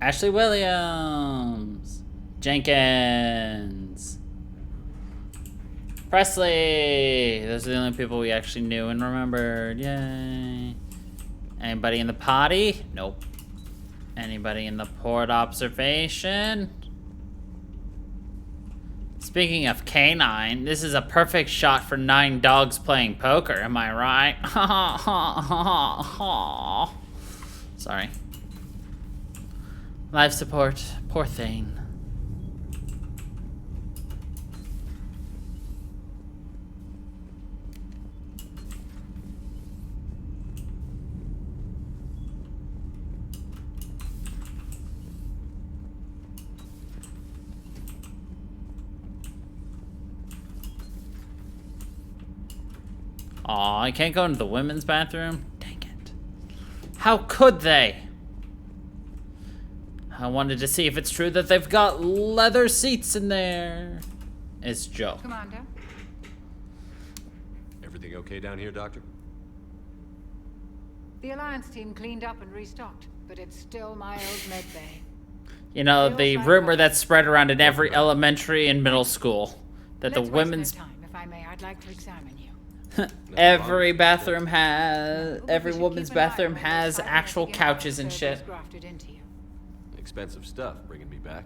S1: Ashley Williams. Jenkins. Presley! Those are the only people we actually knew and remembered. Yay. Anybody in the potty? Nope. Anybody in the port observation? Speaking of canine, this is a perfect shot for 9 dogs playing poker, am I right? Sorry. Life support. Poor thing. Aw, I can't go into the women's bathroom? Dang it. How could they? I wanted to see if it's true that they've got leather seats in there. It's Joe.
S19: Commander?
S3: Everything okay down here, Doctor?
S19: The Alliance team cleaned up and restocked, but it's still my old med bay.
S1: You know, the rumor that's spread around in every elementary and middle school. That the women's...
S19: Time, if I may, I'd like to examine you.
S1: Every bathroom has... Every woman's bathroom has actual couches and shit.
S3: Expensive stuff, bringing me back.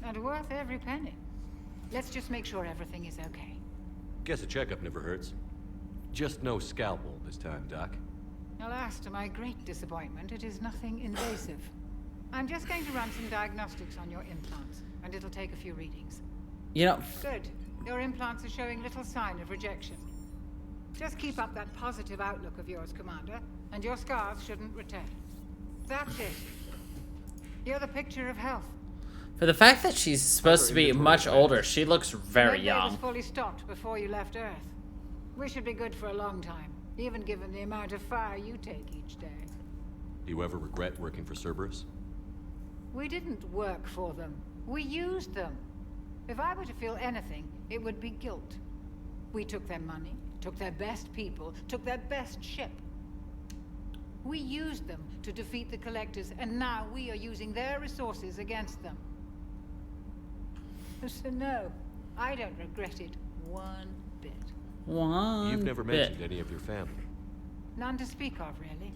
S19: And worth every penny. Let's just make sure everything is okay.
S3: Guess a checkup never hurts. Just no scalpel this time, Doc.
S19: Alas, to my great disappointment, it is nothing invasive. I'm just going to run some diagnostics on your implants, and it'll take a few readings.
S1: You know...
S19: Good. Your implants are showing little sign of rejection. Just keep up that positive outlook of yours, Commander, and your scars shouldn't return. That's it. You're the picture of health.
S1: For the fact that she's supposed to be much older, she looks very young.
S19: Was fully stocked before you left Earth. We should be good for a long time, even given the amount of fire you take each day.
S3: Do you ever regret working for Cerberus?
S19: We didn't work for them. We used them. If I were to feel anything, it would be guilt. We took their money, took their best people, took their best ship. We used them to defeat the Collectors, and now we are using their resources against them. So no, I don't regret it one bit.
S3: You've never mentioned any of your family.
S19: None to speak of, really.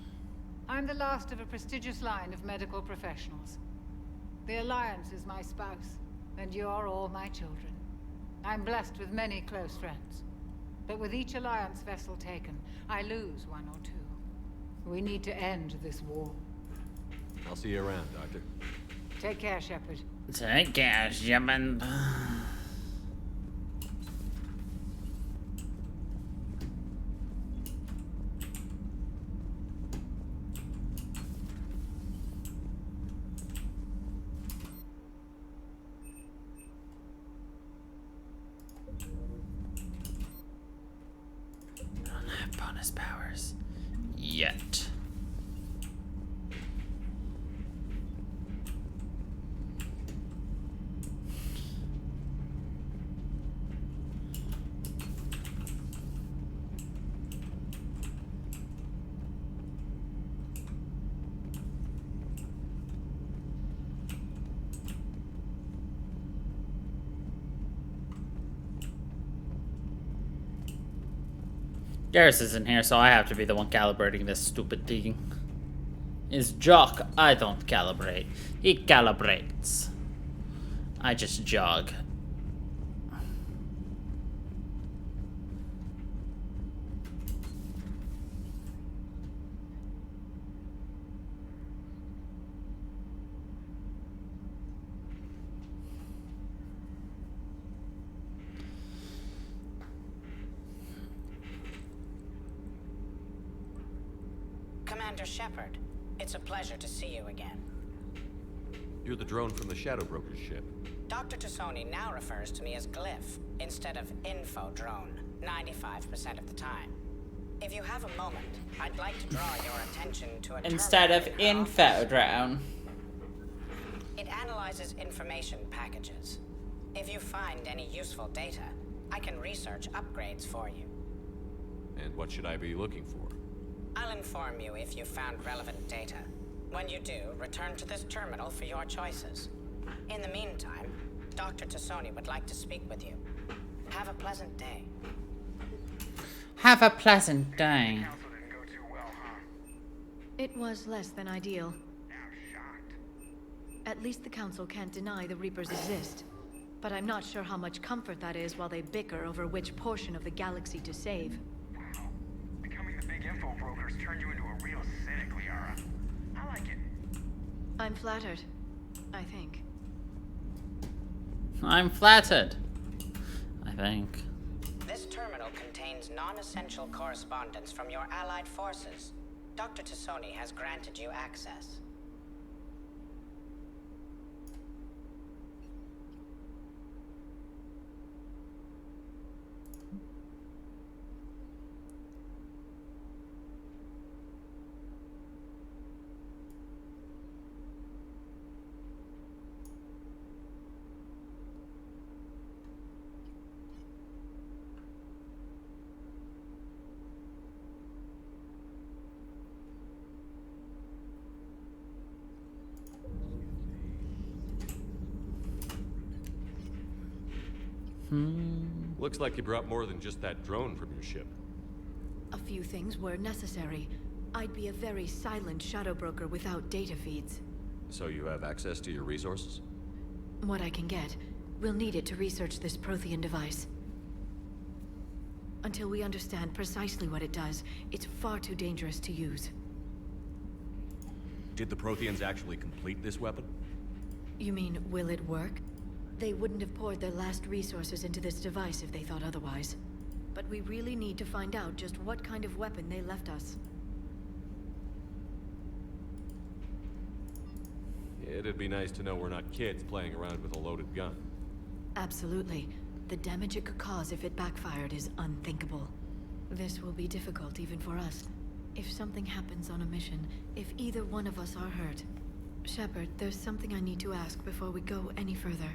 S19: I'm the last of a prestigious line of medical professionals. The Alliance is my spouse, and you're all my children. I'm blessed with many close friends. But with each Alliance vessel taken, I lose one or two. We need to end this war.
S3: I'll see you around, Doctor.
S19: Take care, Shepard.
S1: Take care, Shepard. have bonus powers. Yet. Garrus isn't here, so I have to be the one calibrating this stupid thing. Is Jock? I don't calibrate. He calibrates. I just jog.
S13: Commander Shepard, it's a pleasure to see you again.
S5: You're the drone from the Shadow Broker's ship.
S13: Dr. Tassoni now refers to me as Glyph instead of Info Drone, 95% of the time. If you have a moment, I'd like to draw your attention to a
S1: Instead of
S13: terminal in our
S1: info drone.
S13: It analyzes information packages. If you find any useful data, I can research upgrades for you.
S5: And what should I be looking for?
S13: I'll inform you if you found relevant data. When you do, return to this terminal for your choices. In the meantime, Dr. Tassoni would like to speak with you. Have a pleasant day.
S1: Have a pleasant day.
S6: It was less than ideal. At least the Council can't deny the Reapers exist. But I'm not sure how much comfort that is while they bicker over which portion of the galaxy to save.
S7: Becoming the big info brokers turned you into a real cynic, Liara. I like it.
S6: I'm flattered, I think.
S1: I'm flattered, I think.
S13: This terminal contains non-essential correspondence from your allied forces. Dr. Tassoni has granted you access.
S5: Looks like you brought more than just that drone from your ship.
S6: A few things were necessary. I'd be a very silent shadow broker without data feeds.
S5: So you have access to your resources?
S6: What I can get. We'll need it to research this Prothean device. Until we understand precisely what it does, it's far too dangerous to use.
S5: Did the Protheans actually complete this weapon?
S6: You mean, will it work? They wouldn't have poured their last resources into this device if they thought otherwise. But we really need to find out just what kind of weapon they left us.
S5: It'd be nice to know we're not kids playing around with a loaded gun.
S6: Absolutely. The damage it could cause if it backfired is unthinkable. This will be difficult even for us. If something happens on a mission, if either one of us are hurt. Shepard, there's something I need to ask before we go any further.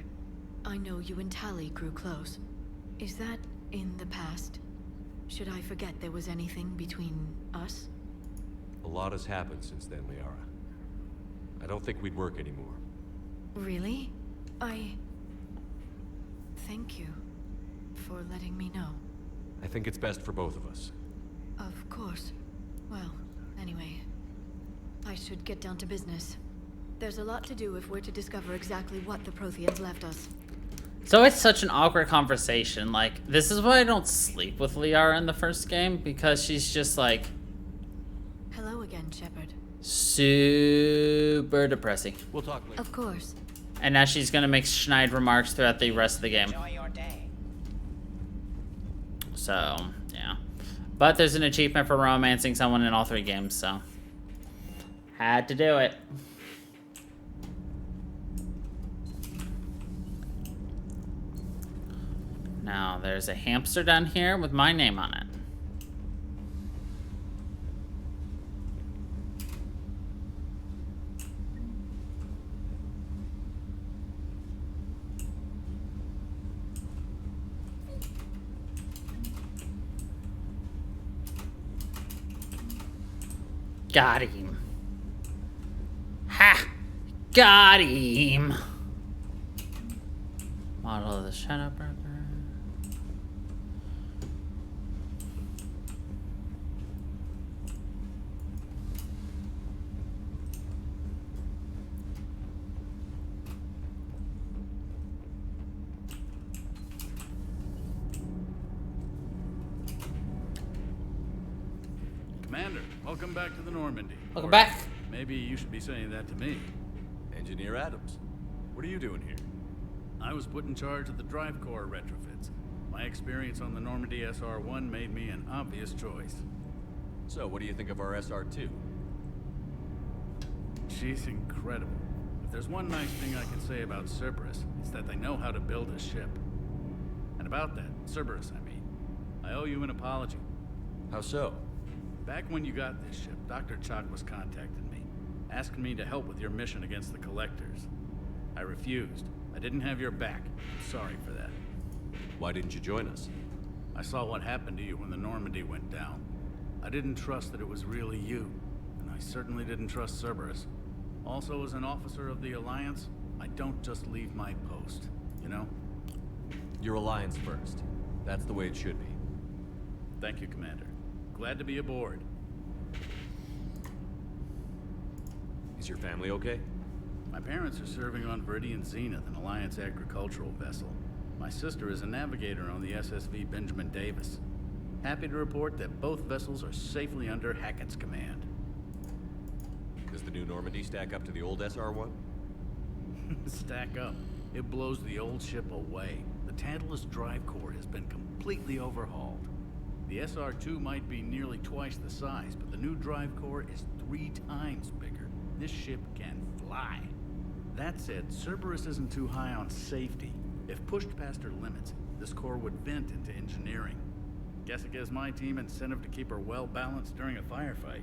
S6: I know you and Tali grew close. Is that in the past? Should I forget there was anything between us?
S5: A lot has happened since then, Liara. I don't think we'd work anymore.
S6: Really? Thank you for letting me know.
S5: I think it's best for both of us.
S6: Of course. Well, anyway, I should get down to business. There's a lot to do if we're to discover exactly what the Protheans left us.
S1: So it's such an awkward conversation. Like, this is why I don't sleep with Liara in the first game, because she's just like...
S6: Hello again, Shepard.
S1: Super depressing.
S5: We'll talk later.
S6: Of course.
S1: And now she's gonna make snide remarks throughout the rest of the game.
S13: Enjoy your day.
S1: So, yeah. But there's an achievement for romancing someone in all 3 games, so... had to do it. Now, there's a hamster down here with my name on it. Got him. Ha! Got him! Model of the Shadow Broker.
S14: Commander, welcome back to the Normandy.
S1: Welcome
S14: Or
S1: back.
S14: Maybe you should be saying that to me.
S5: Engineer Adams, what are you doing here?
S14: I was put in charge of the drive core retrofits. My experience on the Normandy SR-1 made me an obvious choice.
S5: So, what do you think of our SR-2?
S14: She's incredible. If there's one nice thing I can say about Cerberus, it's that they know how to build a ship. And about that, Cerberus, I owe you an apology.
S5: How so?
S14: Back when you got this ship, Dr. Chalk was contacting me, asking me to help with your mission against the Collectors. I refused. I didn't have your back. I'm sorry for that.
S5: Why didn't you join us?
S14: I saw what happened to you when the Normandy went down. I didn't trust that it was really you, and I certainly didn't trust Cerberus. Also, as an officer of the Alliance, I don't just leave my post, you know?
S5: You're Alliance first. That's the way it should be.
S14: Thank you, Commander. Glad to be aboard.
S5: Is your family okay?
S14: My parents are serving on Viridian Zenith, an Alliance agricultural vessel. My sister is a navigator on the SSV Benjamin Davis. Happy to report that both vessels are safely under Hackett's command.
S5: Does the new Normandy stack up to the old SR-1?
S14: Stack up. It blows the old ship away. The Tantalus drive core has been completely overhauled. The SR-2 might be nearly twice the size, but the new drive core is 3 times bigger. This ship can fly. That said, Cerberus isn't too high on safety. If pushed past her limits, this core would vent into engineering. Guess it gives my team incentive to keep her well balanced during a firefight.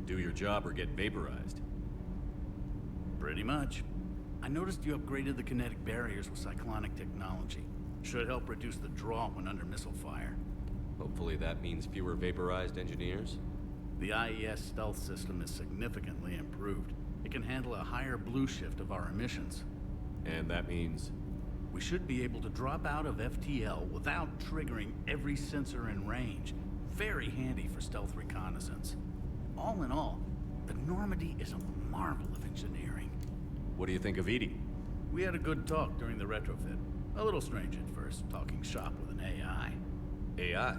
S5: Do your job or get vaporized.
S14: Pretty much. I noticed you upgraded the kinetic barriers with cyclonic technology. Should help reduce the draw when under missile fire.
S5: Hopefully that means fewer vaporized engineers?
S14: The IES stealth system is significantly improved. It can handle a higher blue shift of our emissions.
S5: And that means?
S14: We should be able to drop out of FTL without triggering every sensor in range. Very handy for stealth reconnaissance. All in all, the Normandy is a marvel of engineering.
S5: What do you think of Edie?
S14: We had a good talk during the retrofit. A little strange at first, talking shop with an AI.
S5: AI?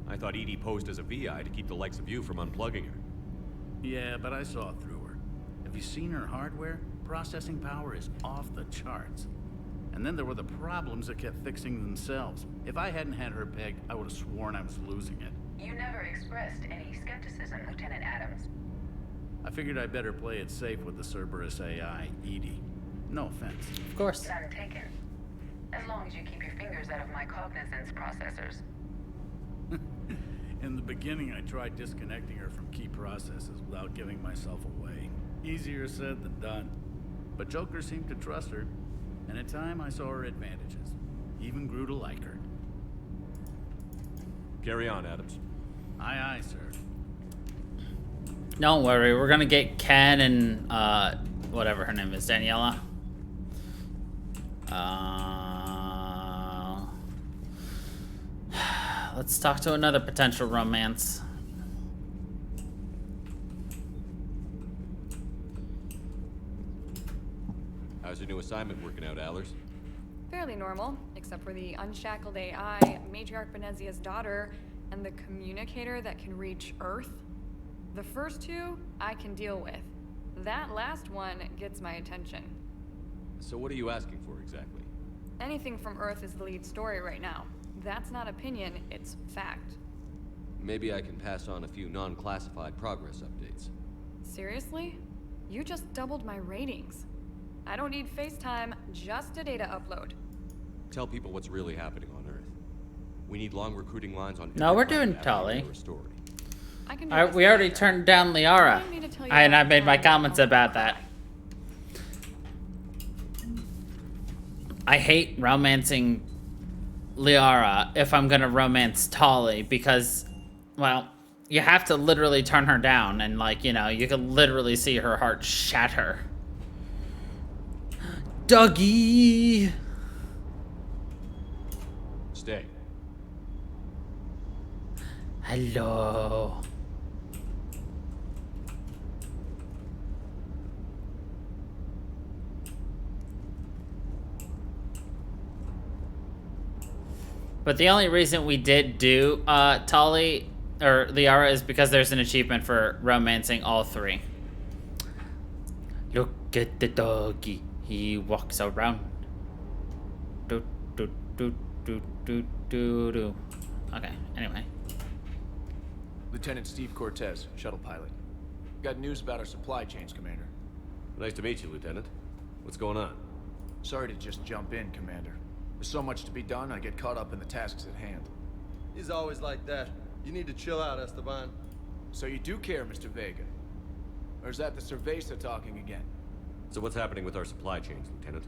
S5: I thought Edie posed as a VI to keep the likes of you from unplugging her.
S14: Yeah, but I saw through her. Have you seen her hardware? Processing power is off the charts. And then there were the problems that kept fixing themselves. If I hadn't had her pegged, I would have sworn I was losing it.
S10: You never expressed any skepticism, Lieutenant Adams.
S14: I figured I'd better play it safe with the Cerberus AI, Edie. No offense.
S1: Of course.
S10: None taken. As long as you keep your fingers out of my cognizance processors.
S14: In the beginning, I tried disconnecting her from key processes without giving myself away. Easier said than done. But Joker seemed to trust her, and in time I saw her advantages. Even grew to like her.
S5: Carry on, Adams.
S14: Aye, aye, sir.
S1: Don't worry, we're gonna get Ken and, whatever her name is, Daniela. Let's talk to another potential romance.
S5: How's your new assignment working out, Allers?
S16: Fairly normal, except for the unshackled AI, Matriarch Benezia's daughter, and the communicator that can reach Earth. The first two, I can deal with. That last one gets my attention.
S5: So what are you asking for exactly?
S16: Anything from Earth is the lead story right now. That's not opinion, it's fact.
S5: Maybe I can pass on a few non-classified progress updates.
S16: Seriously? You just doubled my ratings. I don't need FaceTime, just a data upload.
S5: Tell people what's really happening on Earth. We need long recruiting lines on.
S1: No, we're doing Tully.
S16: I can do
S1: Alright, we already turned down Liara. And I made my comments about that. I hate romancing Liara if I'm gonna romance Tolly because, well, You have to literally turn her down, and like, you know, you can literally see her heart shatter. Dougie!
S5: Stay.
S1: Hello. But the only reason we did do Tali or Liara is because there's an achievement for romancing all three. Look at the doggy. He walks around. Do do do do do do do. Okay, anyway.
S15: Lieutenant Steve Cortez, shuttle pilot. Got news about our supply chains, Commander.
S5: Nice to meet you, Lieutenant. What's going on?
S15: Sorry to just jump in, Commander. There's so much to be done, I get caught up in the tasks at hand.
S3: He's always like that. You need to chill out, Esteban.
S15: So you do care, Mr. Vega? Or is that the Cerveza talking again?
S5: So what's happening with our supply chains, Lieutenant?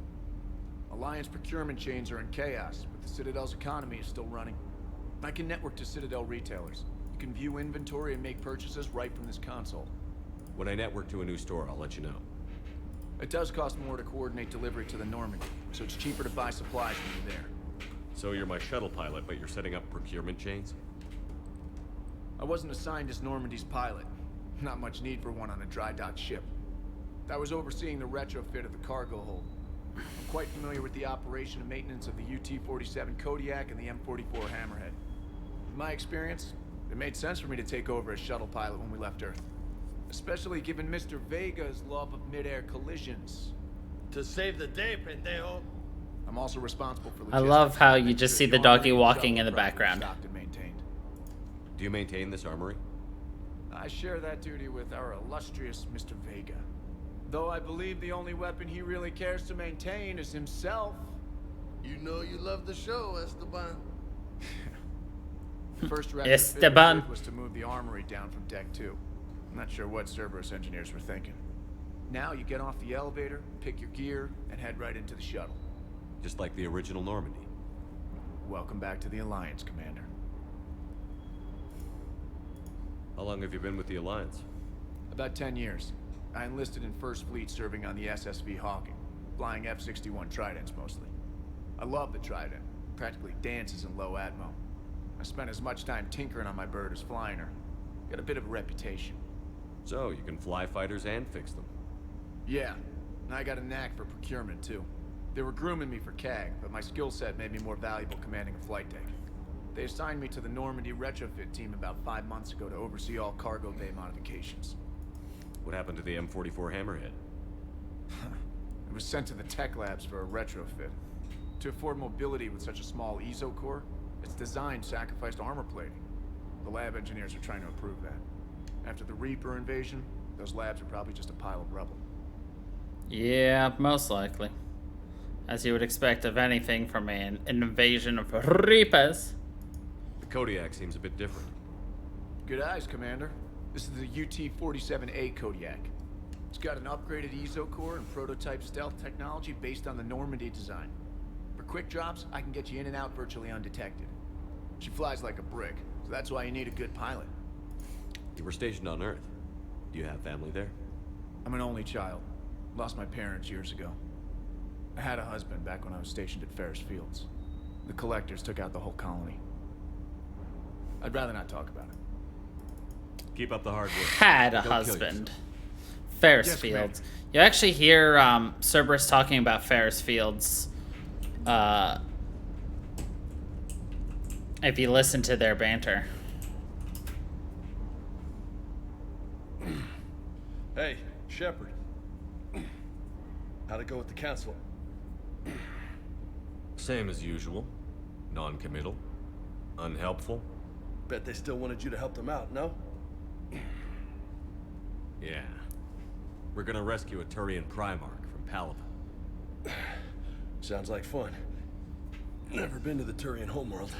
S15: Alliance procurement chains are in chaos, but the Citadel's economy is still running. I can network to Citadel retailers. You can view inventory and make purchases right from this console.
S5: When I network to a new store, I'll let you know.
S15: It does cost more to coordinate delivery to the Normandy, so it's cheaper to buy supplies when you're there.
S5: So you're my shuttle pilot, but you're setting up procurement chains?
S15: I wasn't assigned as Normandy's pilot. Not much need for one on a dry dock ship. I was overseeing the retrofit of the cargo hold. I'm quite familiar with the operation and maintenance of the UT-47 Kodiak and the M44 Hammerhead. In my experience, it made sense for me to take over as shuttle pilot when we left Earth. Especially given Mr. Vega's love of mid-air collisions.
S3: To save the day, pendejo.
S15: I'm also responsible for
S1: I love how you just see the doggy walking in the background.
S5: Do you maintain this armory?
S15: I share that duty with our illustrious Mr. Vega. Though I believe the only weapon he really cares to maintain is himself.
S3: You know you love the show, Esteban.
S15: First
S1: Esteban
S15: was to move the armory down from Deck 2. I'm not sure what Cerberus engineers were thinking. Now you get off the elevator, pick your gear, and head right into the shuttle.
S5: Just like the original Normandy.
S15: Welcome back to the Alliance, Commander.
S5: How long have you been with the Alliance?
S15: About 10 years. I enlisted in First Fleet serving on the SSV Hawking, flying F-61 Tridents mostly. I love the Trident. Practically dances in low atmo. I spent as much time tinkering on my bird as flying her. Got a bit of a reputation.
S5: So, you can fly fighters and fix them.
S15: Yeah, and I got a knack for procurement, too. They were grooming me for CAG, but my skill set made me more valuable commanding a flight deck. They assigned me to the Normandy retrofit team about 5 months ago to oversee all cargo bay modifications.
S5: What happened to the M44 Hammerhead?
S15: It was sent to the tech labs for a retrofit. To afford mobility with such a small ESO core, its design sacrificed armor plating. The lab engineers are trying to improve that. After the Reaper invasion, those labs are probably just a pile of rubble.
S1: Yeah, most likely. As you would expect of anything from an invasion of Reapers.
S5: The Kodiak seems a bit different.
S15: Good eyes, Commander. This is the UT-47A Kodiak. It's got an upgraded ESO core and prototype stealth technology based on the Normandy design. For quick drops, I can get you in and out virtually undetected. She flies like a brick, so that's why you need a good pilot.
S5: You were stationed on Earth. Do you have family there?
S15: I'm an only child. Lost my parents years ago. I had a husband back when I was stationed at Ferris Fields. The collectors took out the whole colony. I'd rather not talk about it.
S5: Keep up the hard work.
S1: Had a
S5: Don't
S1: husband. Ferris
S15: Yes,
S1: Fields. You actually hear Cerberus talking about Ferris Fields. If you listen to their banter.
S3: Hey, Shepard. How'd it go with the council?
S5: Same as usual. Non-committal. Unhelpful.
S3: Bet they still wanted you to help them out, no?
S5: Yeah. We're gonna rescue a Turian Primarch from Palaven.
S3: Sounds like fun. Never been to the Turian homeworld.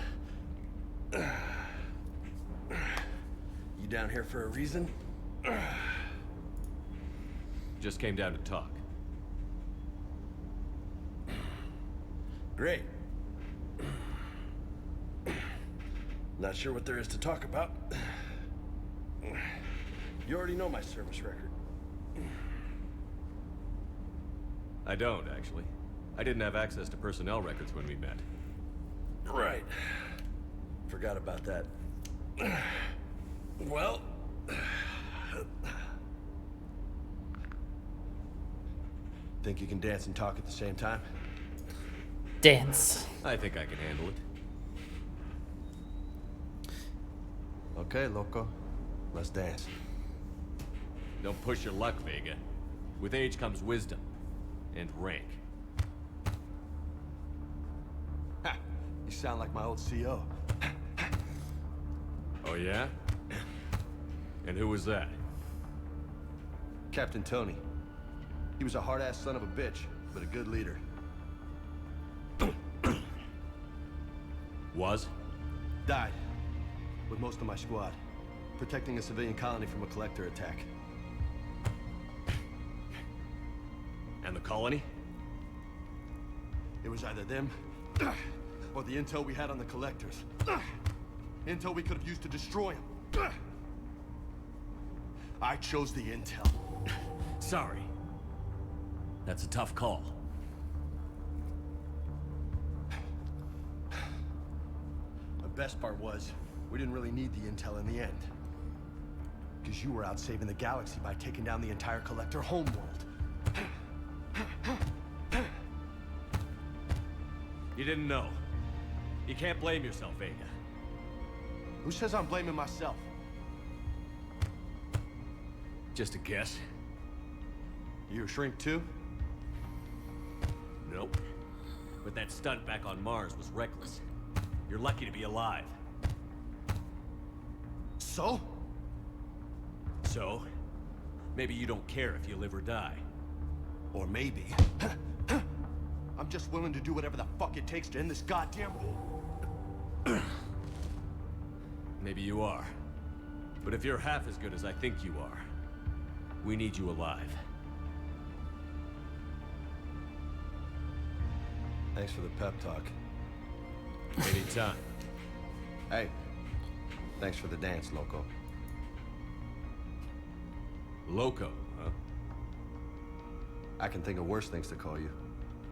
S3: You down here for a reason?
S5: Just came down to talk.
S3: Great. Not sure what there is to talk about. You already know my service record.
S5: I don't, actually. I didn't have access to personnel records when we met.
S3: Right. Forgot about that. Well... Think you can dance and talk at the same time?
S1: Dance.
S5: I think I can handle it.
S3: Okay, loco. Let's dance.
S5: Don't push your luck, Vega. With age comes wisdom. And rank.
S3: Ha! You sound like my old CO.
S5: Oh, yeah? And who was that?
S3: Captain Tony. He was a hard-ass son of a bitch, but a good leader.
S5: Was?
S3: Died. With most of my squad. Protecting a civilian colony from a collector attack.
S5: And the colony?
S3: It was either them, or the intel we had on the collectors. Intel we could have used to destroy them. I chose the intel.
S5: Sorry. That's a tough call.
S3: The best part was, we didn't really need the intel in the end. Because you were out saving the galaxy by taking down the entire collector homeworld.
S5: You didn't know. You can't blame yourself, Vega.
S3: Who says I'm blaming myself?
S5: Just a guess.
S3: You a shrink too?
S5: Nope. But that stunt back on Mars was reckless. You're lucky to be alive.
S3: So?
S5: So? Maybe you don't care if you live or die.
S3: Or maybe... I'm just willing to do whatever the fuck it takes to end this goddamn war.
S5: Maybe you are. But if you're half as good as I think you are, we need you alive.
S3: Thanks for the pep talk.
S5: Anytime.
S3: Hey, thanks for the dance, loco.
S5: Loco, huh?
S3: I can think of worse things to call you.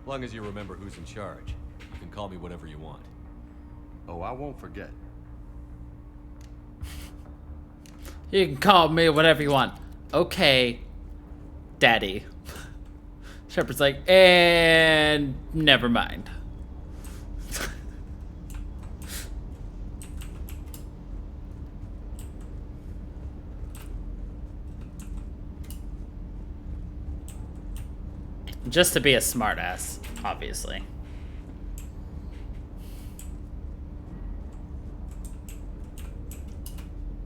S5: Long as you remember who's in charge, you can call me whatever you want.
S3: Oh, I won't forget.
S1: You can call me whatever you want. Okay, Daddy. Shepard's like, and never mind. Just to be a smartass, obviously.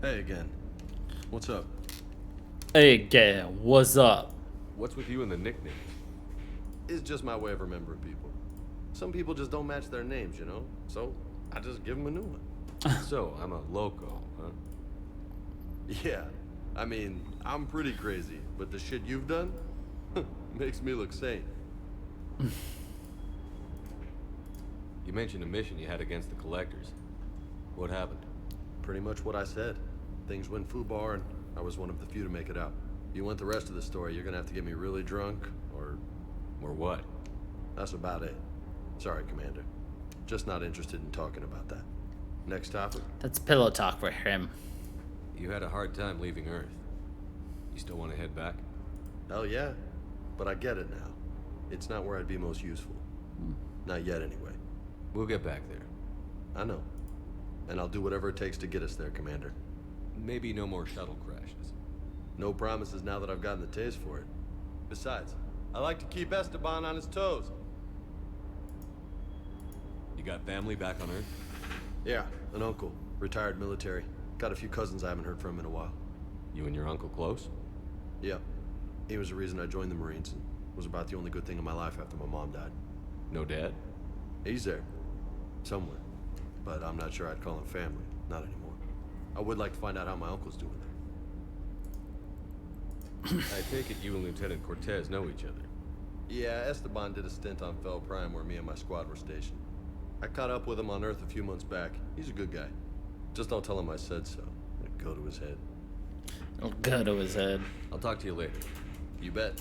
S3: Hey again. What's up?
S1: Hey again, what's up?
S5: What's with you and the nickname?
S3: It's just my way of remembering people. Some people just don't match their names, you know? So, I just give them a new one.
S5: So, I'm a loco, huh?
S3: Yeah. I mean, I'm pretty crazy, but the shit you've done makes me look sane.
S5: You mentioned a mission you had against the Collectors. What happened?
S3: Pretty much what I said. Things went foobar, and I was one of the few to make it out. You want the rest of the story, you're gonna have to get me really drunk, or...
S5: Or what?
S3: That's about it. Sorry, Commander. Just not interested in talking about that. Next topic?
S1: That's pillow talk for him.
S5: You had a hard time leaving Earth. You still want to head back?
S3: Hell yeah. But I get it now. It's not where I'd be most useful. Not yet, anyway.
S5: We'll get back there.
S3: I know. And I'll do whatever it takes to get us there, Commander.
S5: Maybe no more shuttle crashes.
S3: No promises now that I've gotten the taste for it. Besides, I like to keep Esteban on his toes.
S5: You got family back on Earth?
S3: Yeah, an uncle. Retired military. Got a few cousins I haven't heard from in a while.
S5: You and your uncle close?
S3: Yep. He was the reason I joined the Marines and was about the only good thing in my life after my mom died.
S5: No dad?
S3: He's there. Somewhere. But I'm not sure I'd call him family. Not anymore. I would like to find out how my uncle's doing there.
S5: I take it you and Lieutenant Cortez know each other.
S3: Yeah, Esteban did a stint on Fel Prime where me and my squad were stationed. I caught up with him on Earth a few months back. He's a good guy. Just don't tell him I said so. It'd go to his head.
S1: A gun to his head.
S3: I'll talk to you later. You bet.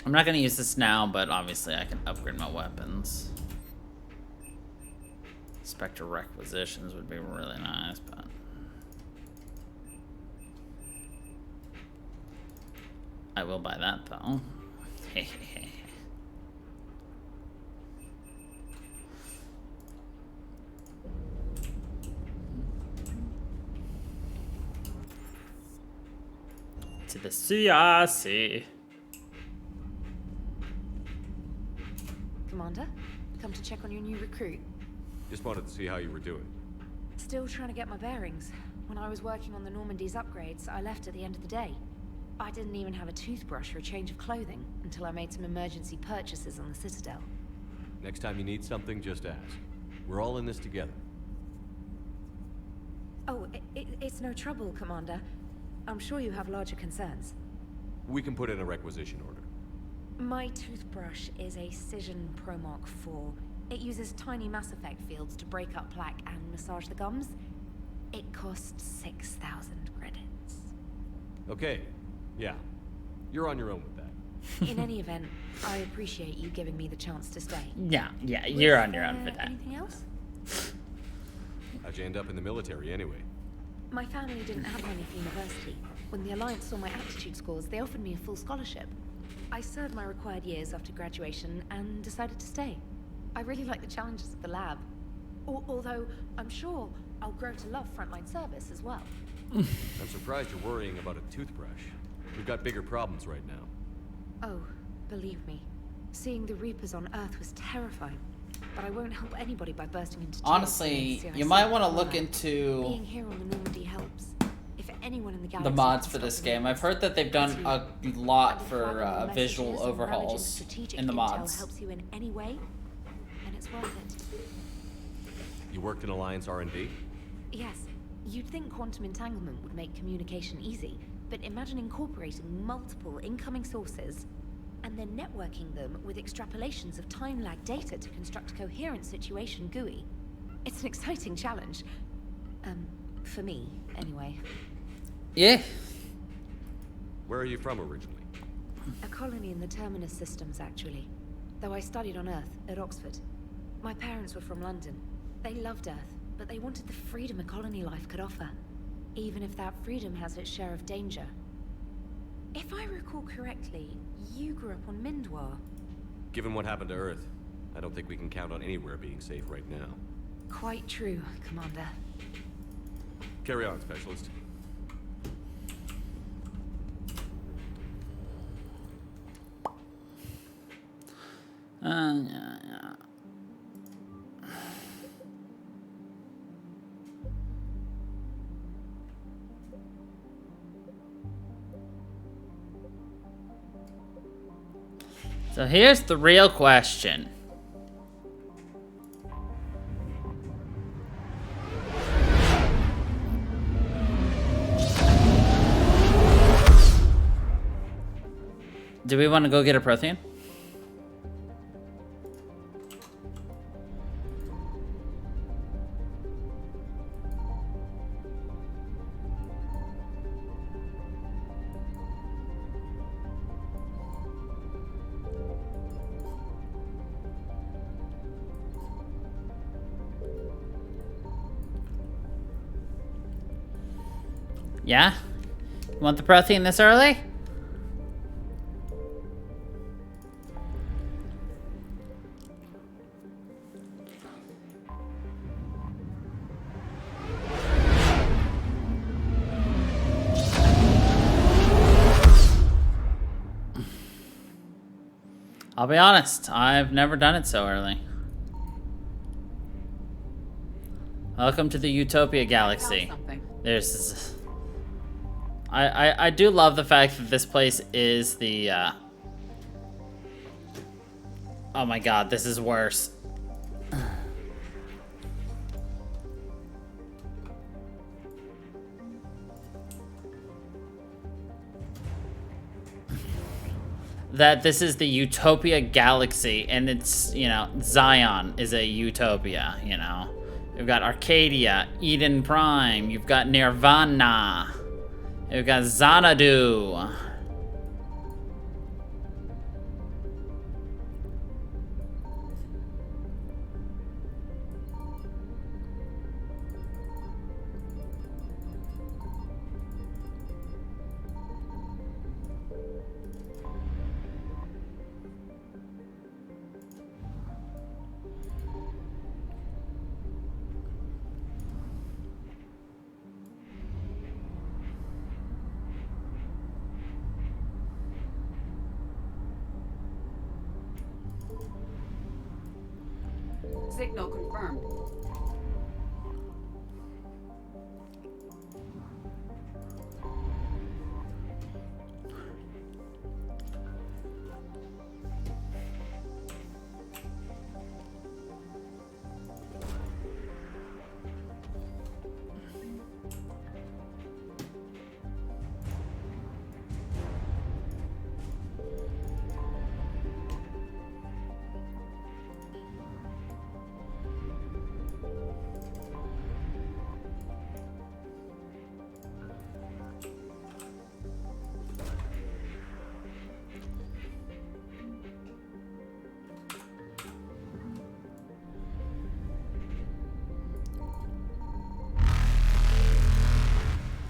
S1: I'm not gonna use this now, but obviously I can upgrade my weapons. Spectre requisitions would be really nice, but I will buy that though. To the CRC.
S22: Commander, come to check on your new recruit.
S5: Just wanted to see how you were doing.
S22: Still trying to get my bearings. When I was working on the Normandy's upgrades, I left at the end of the day. I didn't even have a toothbrush or a change of clothing until I made some emergency purchases on the Citadel.
S5: Next time you need something, just ask. We're all in this together.
S22: Oh, it's no trouble, Commander. I'm sure you have larger concerns.
S5: We can put in a requisition order.
S22: My toothbrush is a Cision Pro Mark IV. It uses tiny Mass Effect fields to break up plaque and massage the gums. It costs 6,000 credits.
S5: Okay, yeah. You're on your own with that.
S22: In any event, I appreciate you giving me the chance to stay.
S1: Yeah, you're on your own for that.
S22: Anything else?
S5: How'd you end up in the military anyway?
S22: My family didn't have money for university. When the Alliance saw my aptitude scores, they offered me a full scholarship. I served my required years after graduation and decided to stay. I really like the challenges of the lab. Although, I'm sure I'll grow to love frontline service as well.
S5: I'm surprised you're worrying about a toothbrush. We've got bigger problems right now.
S22: Oh, believe me. Seeing the Reapers on Earth was terrifying. But I won't help anybody by bursting into tears.
S1: Honestly, you might want to look into
S22: being here on the Normandy helps. If anyone in the galaxy
S1: the mods for this game. I've heard that they've done a lot for visual overhauls in the mods.
S22: Helps you in any way, and it's worth it.
S5: You worked in Alliance R&D?
S22: Yes. You'd think quantum entanglement would make communication easy, but imagine incorporating multiple incoming sources and then networking them with extrapolations of time-lag data to construct a coherent situation GUI. It's an exciting challenge. For me, anyway.
S1: Yeah.
S5: Where are you from originally?
S22: A colony in the Terminus systems, actually. Though I studied on Earth, at Oxford. My parents were from London. They loved Earth, but they wanted the freedom a colony life could offer. Even if that freedom has its share of danger. If I recall correctly, you grew up on Mindwar.
S5: Given what happened to Earth, I don't think we can count on anywhere being safe right now.
S22: Quite true, Commander.
S5: Carry on, Specialist.
S1: Yeah. So here's the real question. Do we want to go get a Prothean? Yeah? You want the Prothean this early? I'll be honest, I've never done it so early. Welcome to the Utopia Galaxy. There's... I do love the fact that this place is the, Oh my god, this is worse. That this is the Utopia Galaxy, and it's, you know, Zion is a utopia, you know. You've got Arcadia, Eden Prime. You've got Nirvana. You've got Xanadu.
S9: Signal confirmed.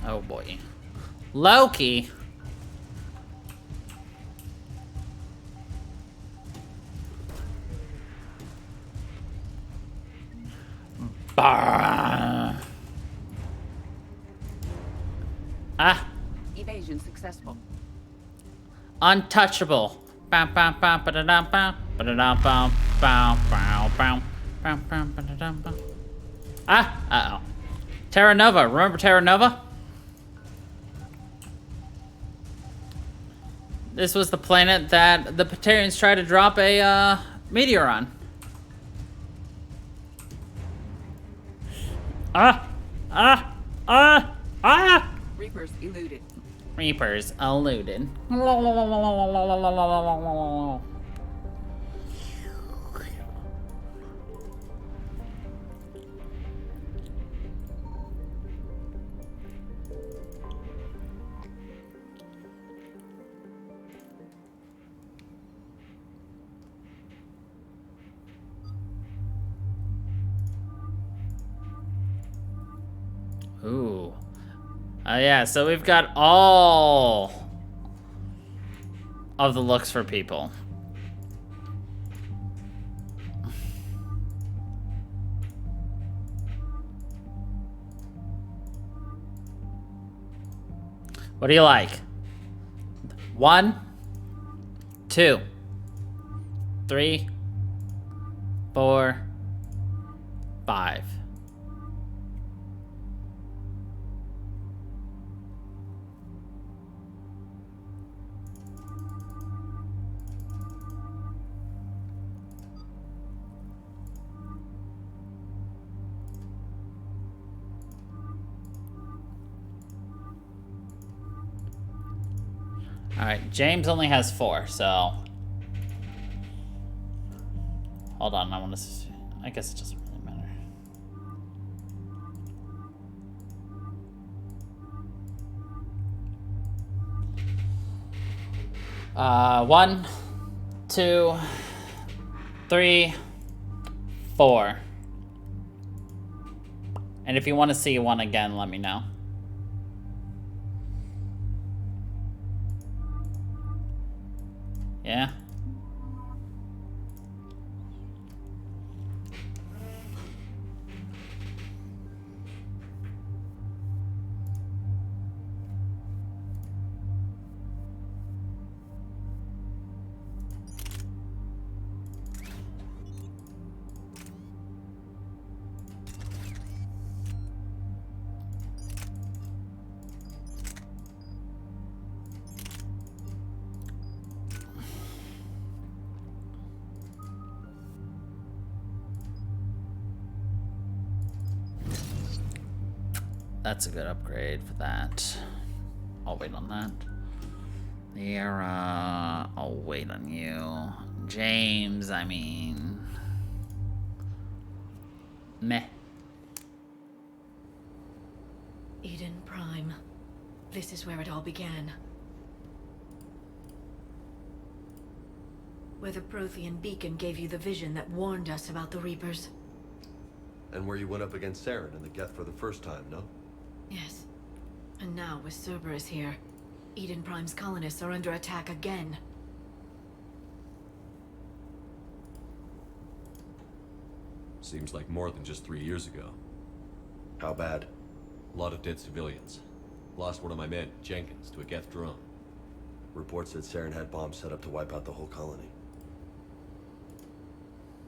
S1: Oh boy. Loki. Bah. Ah.
S9: Evasion successful.
S1: Untouchable. Bam, bam, bam, ba-da-dum, bam, ba-da-dum, bam, bam, bam, bam, bam, bam, ba-da-dum, bam. Ah, uh-oh. Terra Nova. Remember Terra Nova? This was the planet that the Patarians tried to drop a meteor on.
S9: Reapers eluded.
S1: Reapers eluded. Ooh. Yeah, so we've got all of the looks for people. What do you like? 1, 2, 3, 4, 5. Alright, James only has 4, so... Hold on, I want to see. I guess it doesn't really matter. 1, 2, 3, 4. And if you want to see one again, let me know. Yeah? That's a good upgrade for that. I'll wait on that. Liara, I'll wait on you. James, I mean... Meh.
S6: This is where it all began. Where the Prothean beacon gave you the vision that warned us about the Reapers.
S3: And where you went up against Saren and the Geth for the first time, no?
S6: Yes. And now, with Cerberus here, Eden Prime's colonists are under attack again.
S5: Seems like more than just 3 years ago.
S3: How bad?
S5: A lot of dead civilians. Lost one of my men, Jenkins, to a Geth drone.
S3: Reports said Saren had bombs set up to wipe out the whole colony.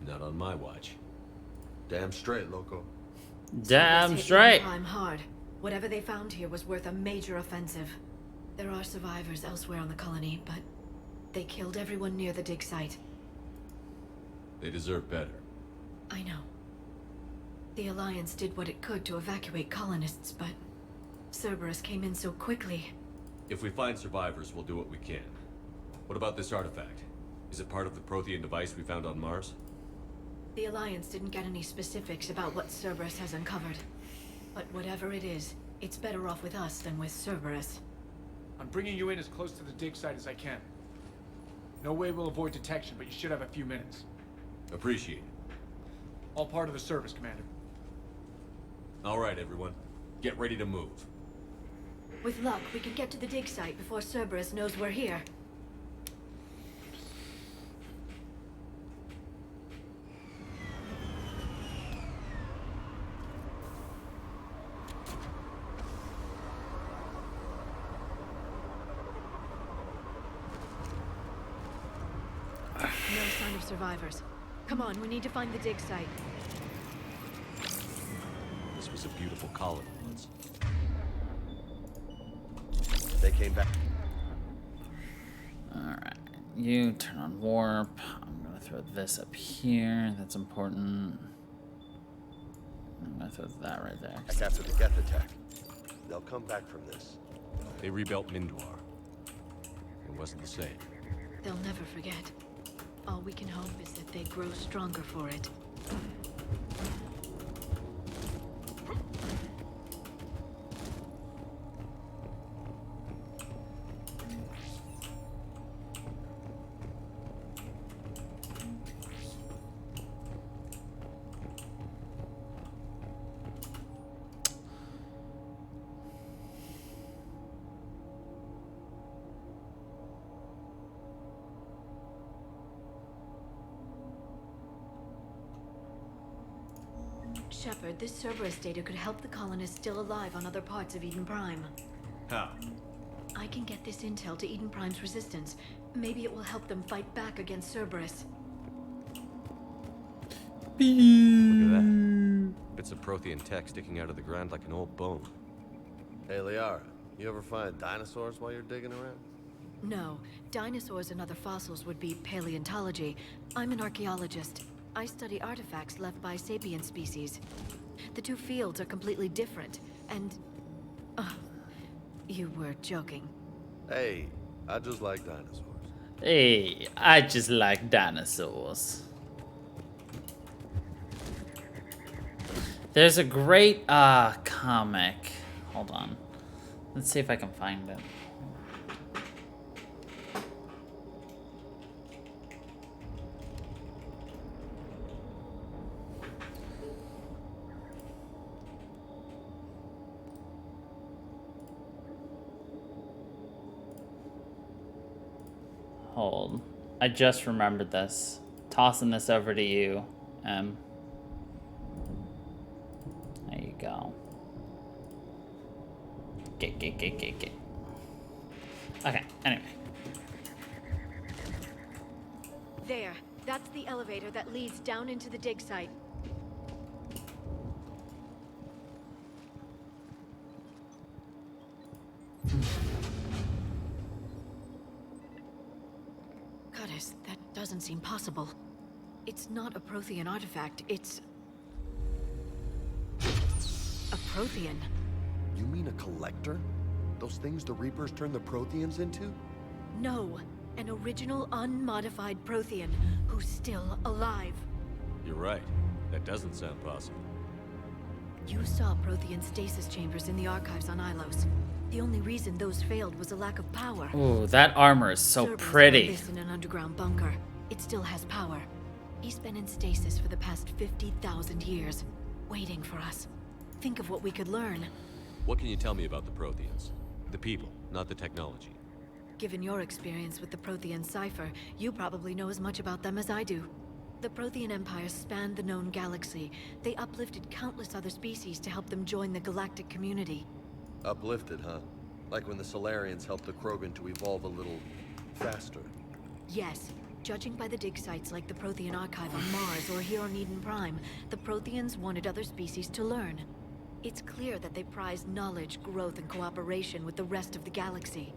S5: Not on my watch.
S3: Damn straight, loco.
S1: Damn
S6: Cerberus hit
S1: straight.
S6: Eden Prime hard. Whatever they found here was worth a major offensive. There are survivors elsewhere on the colony, but they killed everyone near the dig site.
S5: They deserve better.
S6: I know. The Alliance did what it could to evacuate colonists, but Cerberus came in so quickly.
S5: If we find survivors, we'll do what we can. What about this artifact? Is it part of the Prothean device we found on Mars?
S6: The Alliance didn't get any specifics about what Cerberus has uncovered. But whatever it is, it's better off with us than with Cerberus.
S15: I'm bringing you in as close to the dig site as I can. No way we'll avoid detection, but you should have a few minutes.
S5: Appreciate it.
S15: All part of the service, Commander.
S5: All right, everyone. Get ready to move.
S6: With luck, we can get to the dig site before Cerberus knows we're here. No sign of survivors. Come on, we need to find the dig site.
S5: This was a beautiful colony once.
S3: They came back.
S1: Alright. You turn on warp. I'm gonna throw this up here. That's important. I'm gonna throw that right there.
S3: After the Geth attack. They'll come back from this.
S5: They rebuilt Mindwar. It wasn't the same.
S6: They'll never forget. All we can hope is that they grow stronger for it. Shepard, this Cerberus data could help the colonists still alive on other parts of Eden Prime.
S5: How?
S6: I can get this intel to Eden Prime's resistance. Maybe it will help them fight back against Cerberus.
S5: Look at that. Bits of Prothean tech sticking out of the ground like an old bone.
S3: Hey, Liara, you ever find dinosaurs while you're digging around?
S6: No, dinosaurs and other fossils would be paleontology. I'm an archaeologist. I study artifacts left by sapient species. The two fields are completely different, and... you were joking.
S3: Hey, I just like dinosaurs.
S1: Hey, I just like dinosaurs. There's a great comic. Hold on. Let's see if I can find it. Hold. I just remembered this. Tossing this over to you, Em. There you go. Get. Okay, anyway.
S6: There. That's the elevator that leads down into the dig site. Goddess, that doesn't seem possible. It's not a Prothean artifact, it's... a Prothean.
S3: You mean a collector? Those things the Reapers turn the Protheans into?
S6: No, an original unmodified Prothean who's still alive.
S5: You're right. That doesn't sound possible.
S6: You saw Prothean stasis chambers in the archives on Ilos. The only reason those failed was a lack of power.
S1: Ooh, that armor is so
S6: Cerberus
S1: pretty.
S6: found this in an underground bunker. It still has power. He's been in stasis for the past 50,000 years, waiting for us. Think of what we could learn.
S5: What can you tell me about the Protheans? The people, not the technology.
S6: Given your experience with the Prothean cipher, you probably know as much about them as I do. The Prothean Empire spanned the known galaxy. They uplifted countless other species to help them join the galactic community.
S3: Uplifted, huh? Like when the Solarians helped the Krogan to evolve a little faster.
S6: Yes. Judging by the dig sites like the Prothean Archive on Mars or here on Eden Prime, the Protheans wanted other species to learn. It's clear that they prized knowledge, growth, and cooperation with the rest of the galaxy.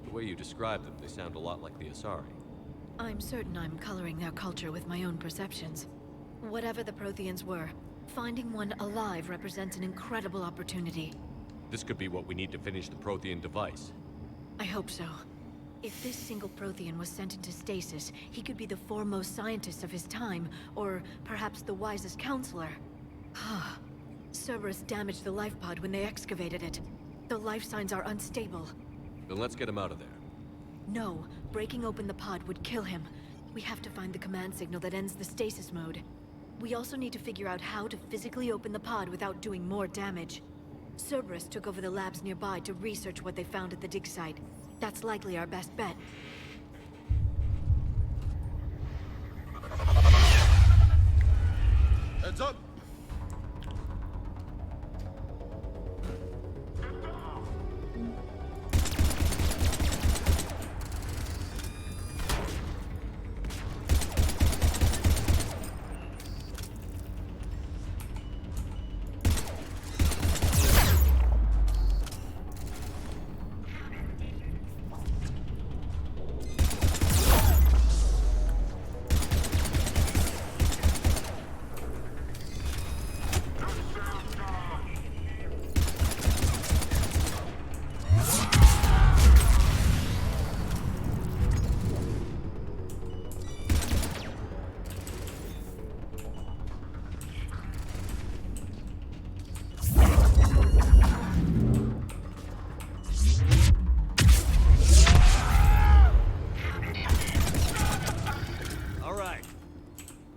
S5: The way you describe them, they sound a lot like the Asari.
S6: I'm certain I'm coloring their culture with my own perceptions. Whatever the Protheans were, finding one alive represents an incredible opportunity.
S5: This could be what we need to finish the Prothean device.
S6: I hope so. If this single Prothean was sent into stasis, he could be the foremost scientist of his time, or perhaps the wisest counselor. Cerberus damaged the life pod when they excavated it. The life signs are unstable.
S5: Then let's get him out of there.
S6: No, breaking open the pod would kill him. We have to find the command signal that ends the stasis mode. We also need to figure out how to physically open the pod without doing more damage. Cerberus took over the labs nearby to research what they found at the dig site. That's likely our best bet.
S3: Heads up!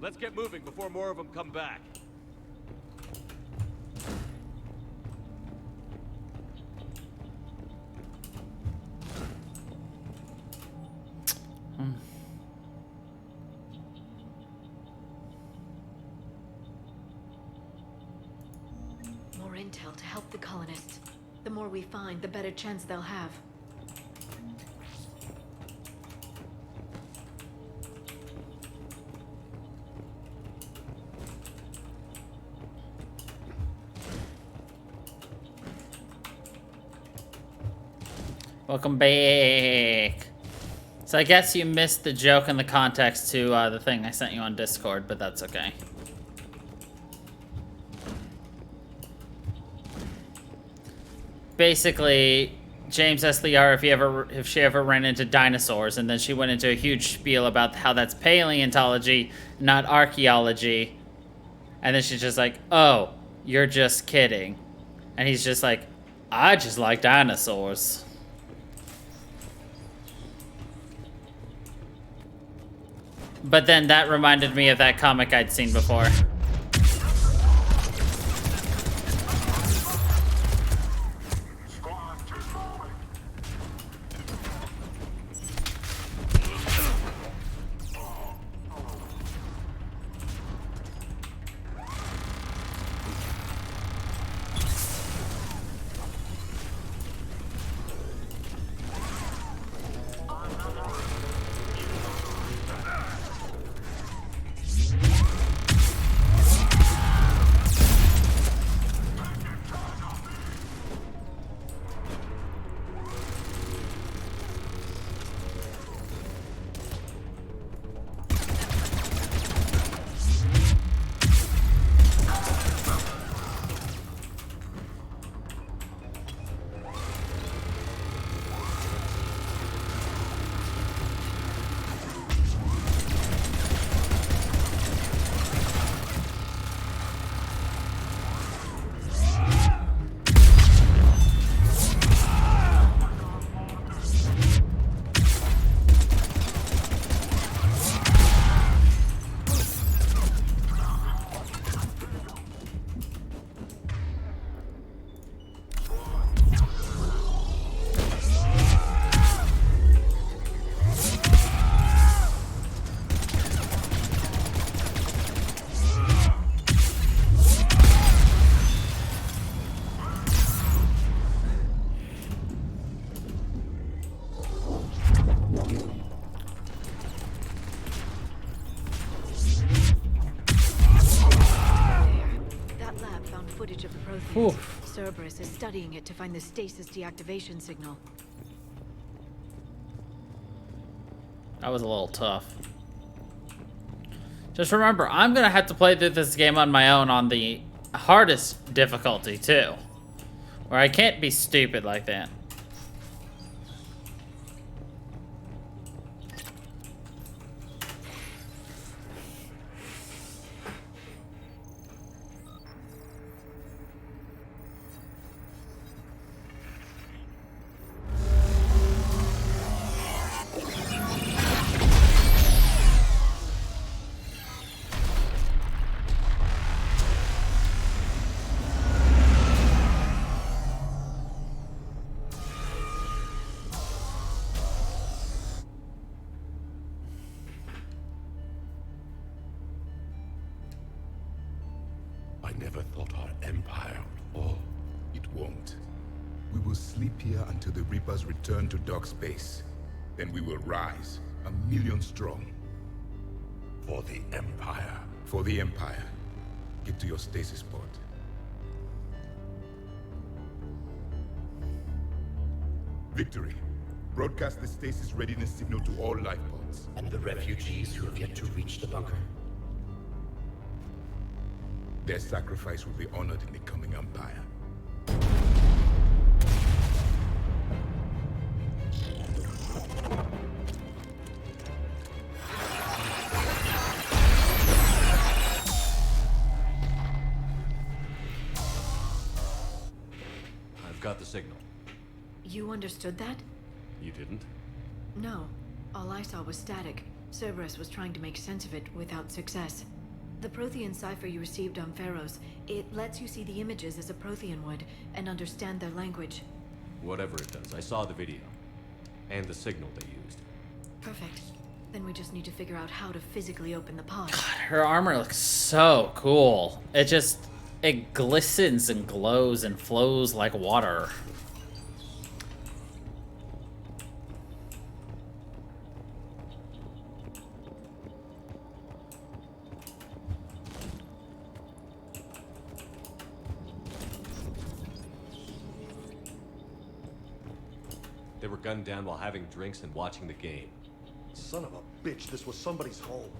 S5: Let's get moving before more of them come back.
S6: More intel to help the colonists. The more we find, the better chance they'll have.
S1: Welcome back. So I guess you missed the joke in the context to the thing I sent you on Discord, but that's okay. Basically, James asked Liara if she ever ran into dinosaurs, and then she went into a huge spiel about how that's paleontology, not archaeology. And then she's just like, "Oh, you're just kidding." And he's just like, "I just like dinosaurs." But then that reminded me of that comic I'd seen before.
S6: Cerberus is studying it to find the stasis deactivation signal.
S1: That was a little tough. Just remember, I'm gonna have to play through this game on my own on the hardest difficulty too, where I can't be stupid like that.
S18: I never thought our empire would fall. It won't. We will sleep here until the Reapers return to dark space. Then we will rise, 1,000,000 strong. For the Empire. For the Empire. Get to your stasis pod. Victory. Broadcast the stasis readiness signal to all life pods.
S20: And the refugees who have yet to reach the bunker.
S18: Their sacrifice will be honored in the coming Empire.
S5: I've got the signal.
S6: You understood that?
S5: You didn't?
S6: No. All I saw was static. Cerberus was trying to make sense of it without success. The Prothean cipher you received on Pharaohs, it lets you see the images as a Prothean would, and understand their language.
S5: Whatever it does, I saw the video. And the signal they used.
S6: Perfect. Then we just need to figure out how to physically open the pod.
S1: Her armor looks so cool. It glistens and glows and flows like water.
S5: They were gunned down while having drinks and watching the game.
S3: Son of a bitch, this was somebody's home.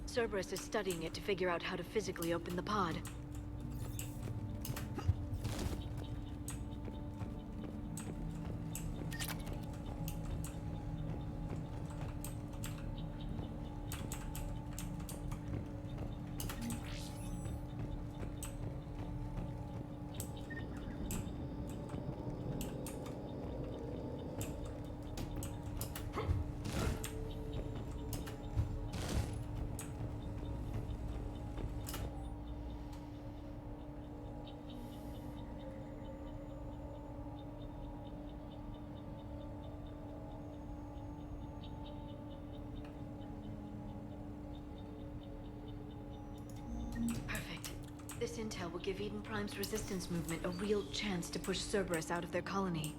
S6: Cerberus is studying it to figure out how to physically open the pod. Perfect. This intel will give Eden Prime's resistance movement a real chance to push Cerberus out of their colony.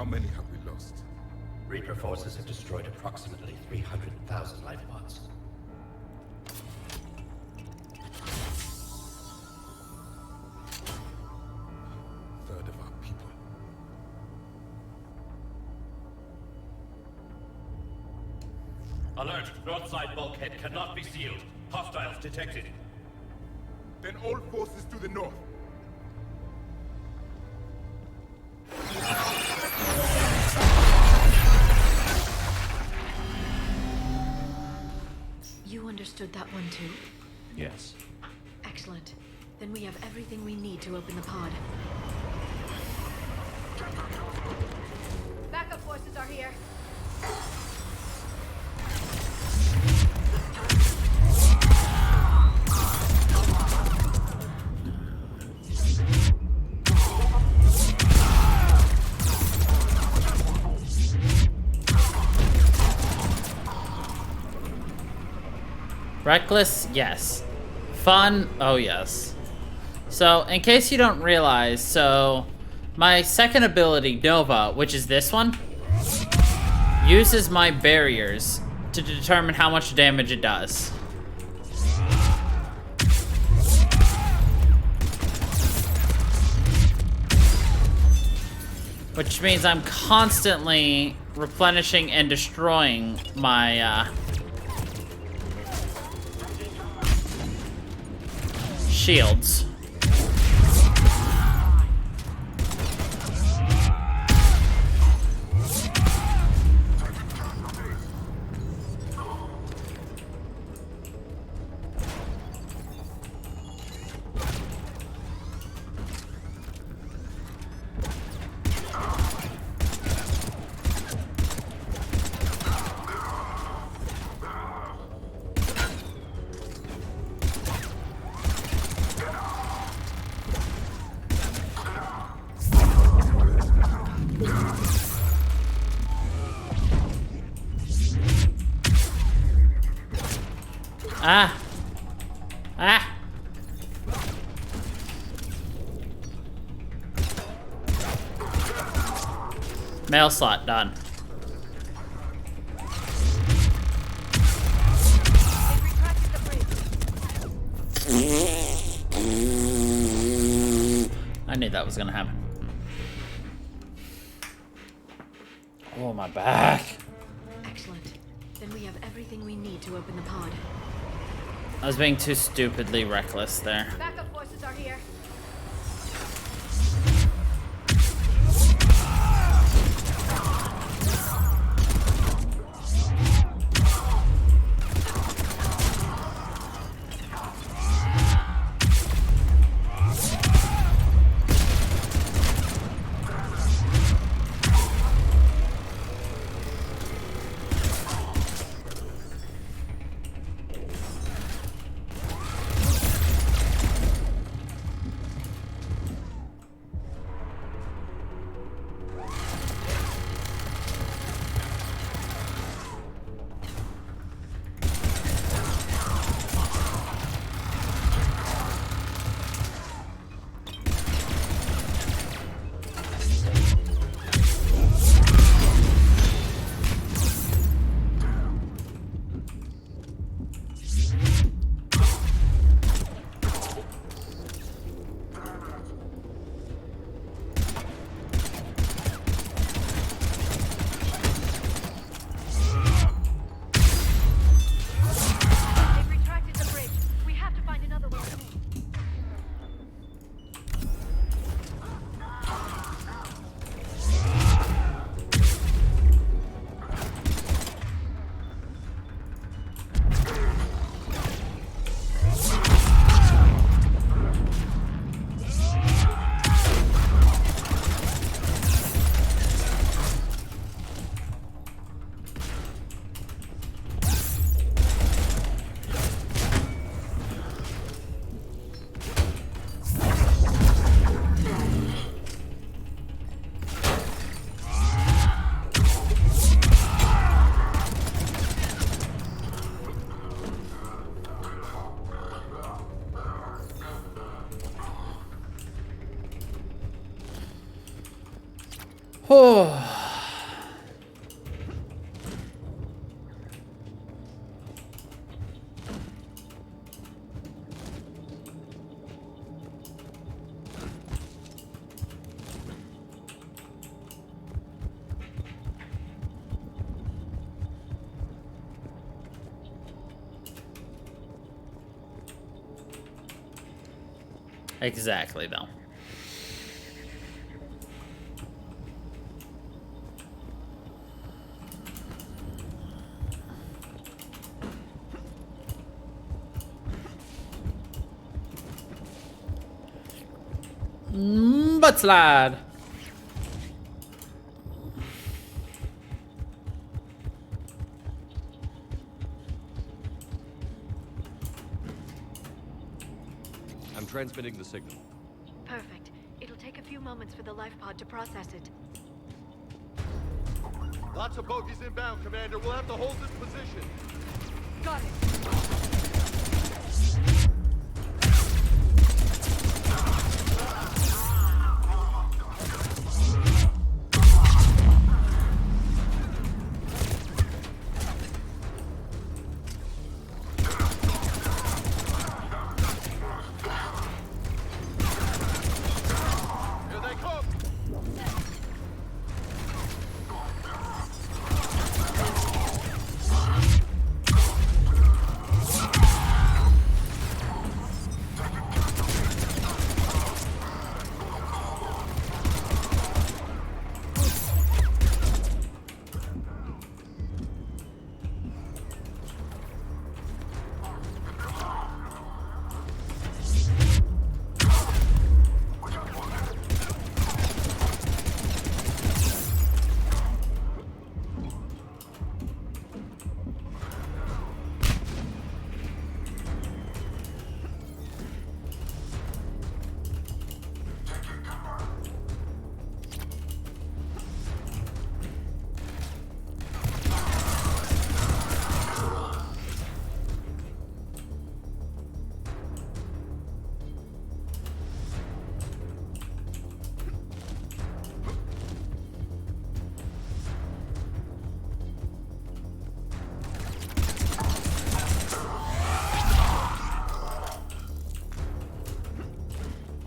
S18: How many have we lost?
S20: Reaper forces have destroyed approximately 300,000 life pods.
S18: Third of our people.
S20: Alert! North side bulkhead cannot be sealed. Hostiles detected.
S18: Then all forces to the north.
S6: You understood that one too?
S5: Yes.
S6: Excellent. Then we have everything we need to open the pod.
S16: Backup forces are here.
S1: Reckless, yes. Fun, oh yes. So, in case you don't realize, so my second ability, Nova, which is this one, uses my barriers to determine how much damage it does. Which means I'm constantly replenishing and destroying my, shields. Ah! Ah! Mail slot done. I knew that was gonna happen. Oh, my back.
S6: Excellent. Then we have everything we need to open the pod.
S1: I was being too stupidly reckless there.
S16: Backup forces are here.
S1: Oh. Exactly, though. Butt slide.
S3: I'm transmitting the signal.
S6: Perfect. It'll take a few moments for the life pod to process it.
S3: Lots of bogies inbound, Commander. We'll have to hold this position.
S6: Got it.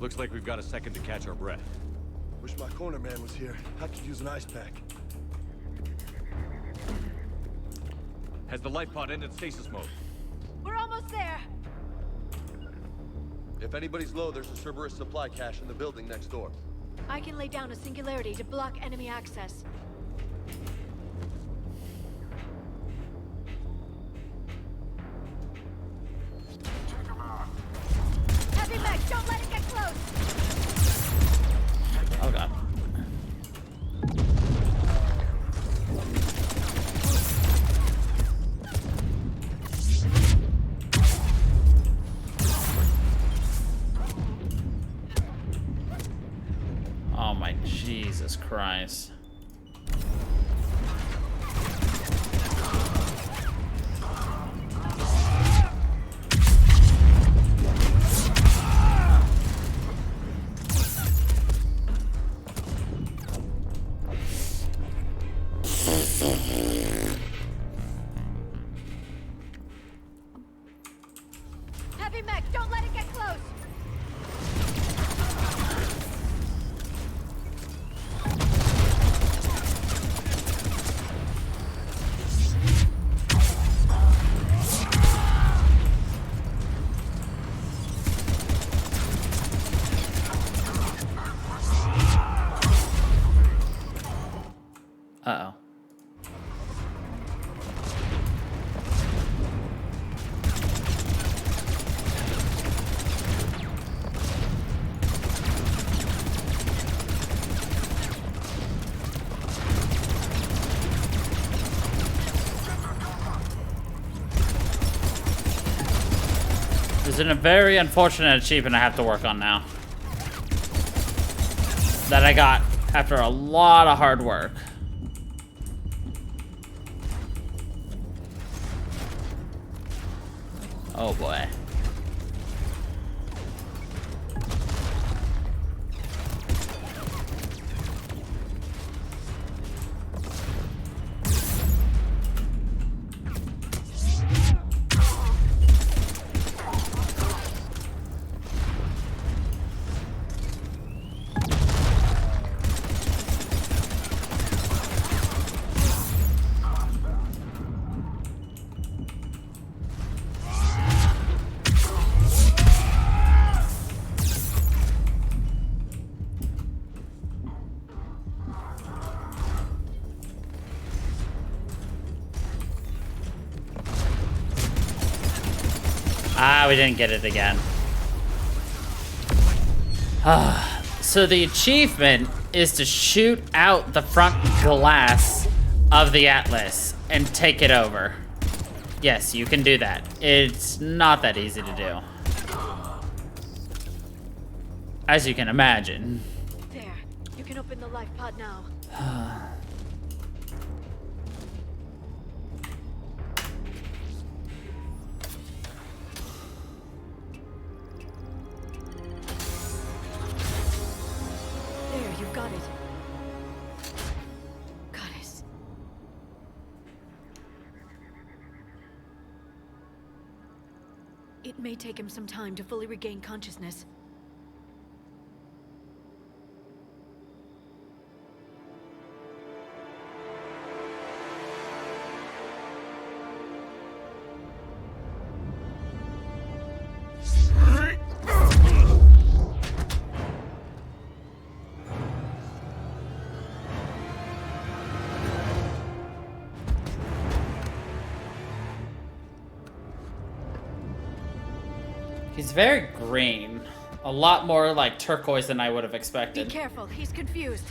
S5: Looks like we've got a second to catch our breath.
S3: Wish my corner man was here. I could use an ice pack.
S5: Has the life pod ended stasis mode?
S6: We're almost there.
S3: If anybody's low, there's a Cerberus supply cache in the building next door.
S6: I can lay down a singularity to block enemy access. Heavy mech, don't let it get close!
S1: Oh god. Oh my Jesus Christ.
S6: Heavy mech, don't let it get close!
S1: Uh-oh. There's a very unfortunate achievement I have to work on now. That I got after a lot of hard work. Oh boy. Ah, we didn't get it again. So the achievement is to shoot out the front glass of the Atlas and take it over. Yes, you can do that. It's not that easy to do, as you can imagine.
S6: There. You can open the life pod now. There, you've got it. Goddess. It may take him some time to fully regain consciousness.
S1: He's very green. A lot more like turquoise than I would have
S6: Be
S1: expected.
S6: careful, he's confused.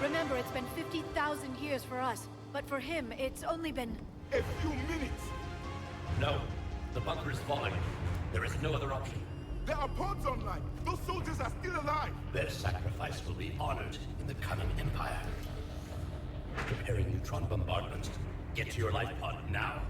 S6: Remember, it's been 50,000 years for us, but for him, it's only been...
S18: A few minutes!
S20: No. The bunker is falling. There is no other option.
S18: There are pods online! Those soldiers are still alive!
S20: Their sacrifice will be honored in the coming Empire. Preparing neutron bombardment. Get to your life pod now.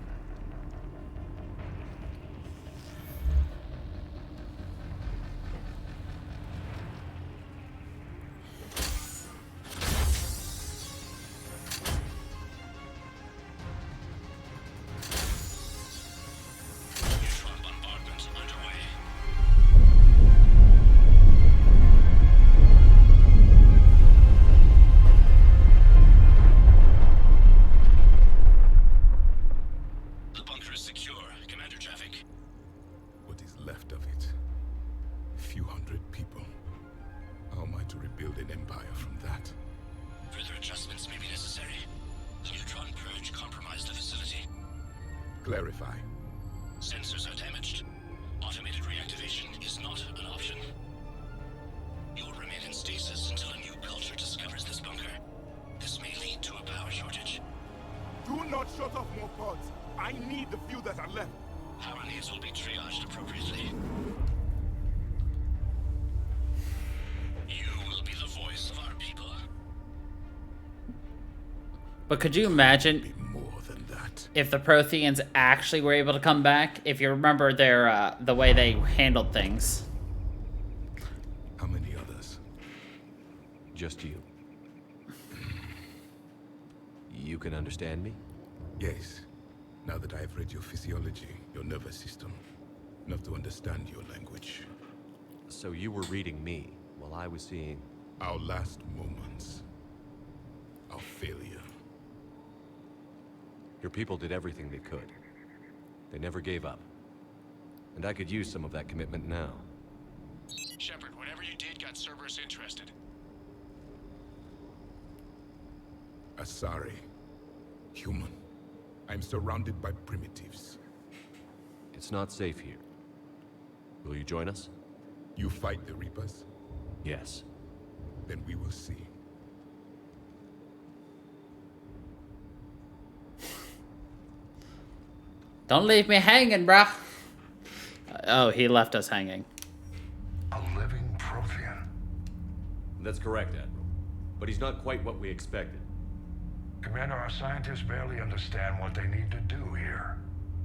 S18: Clarify.
S20: Sensors are damaged. Automated reactivation is not an option. You will remain in stasis until a new culture discovers this bunker. This may lead to a power shortage.
S18: Do not shut off more pods. I need the few that are left.
S20: Power needs will be triaged appropriately. You will be the voice of our people.
S1: But could you imagine if the Protheans actually were able to come back? If you remember their the way they handled things.
S18: How many others?
S5: Just you. You can understand me?
S18: Yes. Now that I have read your physiology, your nervous system, enough to understand your language.
S5: So you were reading me while I was seeing...
S18: Our last moments. Our failure.
S5: Your people did everything they could. They never gave up. And I could use some of that commitment now.
S7: Shepard, whatever you did got Cerberus interested.
S18: Asari. Human. I'm surrounded by primitives.
S5: It's not safe here. Will you join us?
S18: You fight the Reapers?
S5: Yes.
S18: Then we will see.
S1: Don't leave me hanging, bruh. Oh, he left us hanging.
S4: A living Prothean.
S5: That's correct, Admiral. But he's not quite what we expected.
S4: Commander, our scientists barely understand what they need to do here.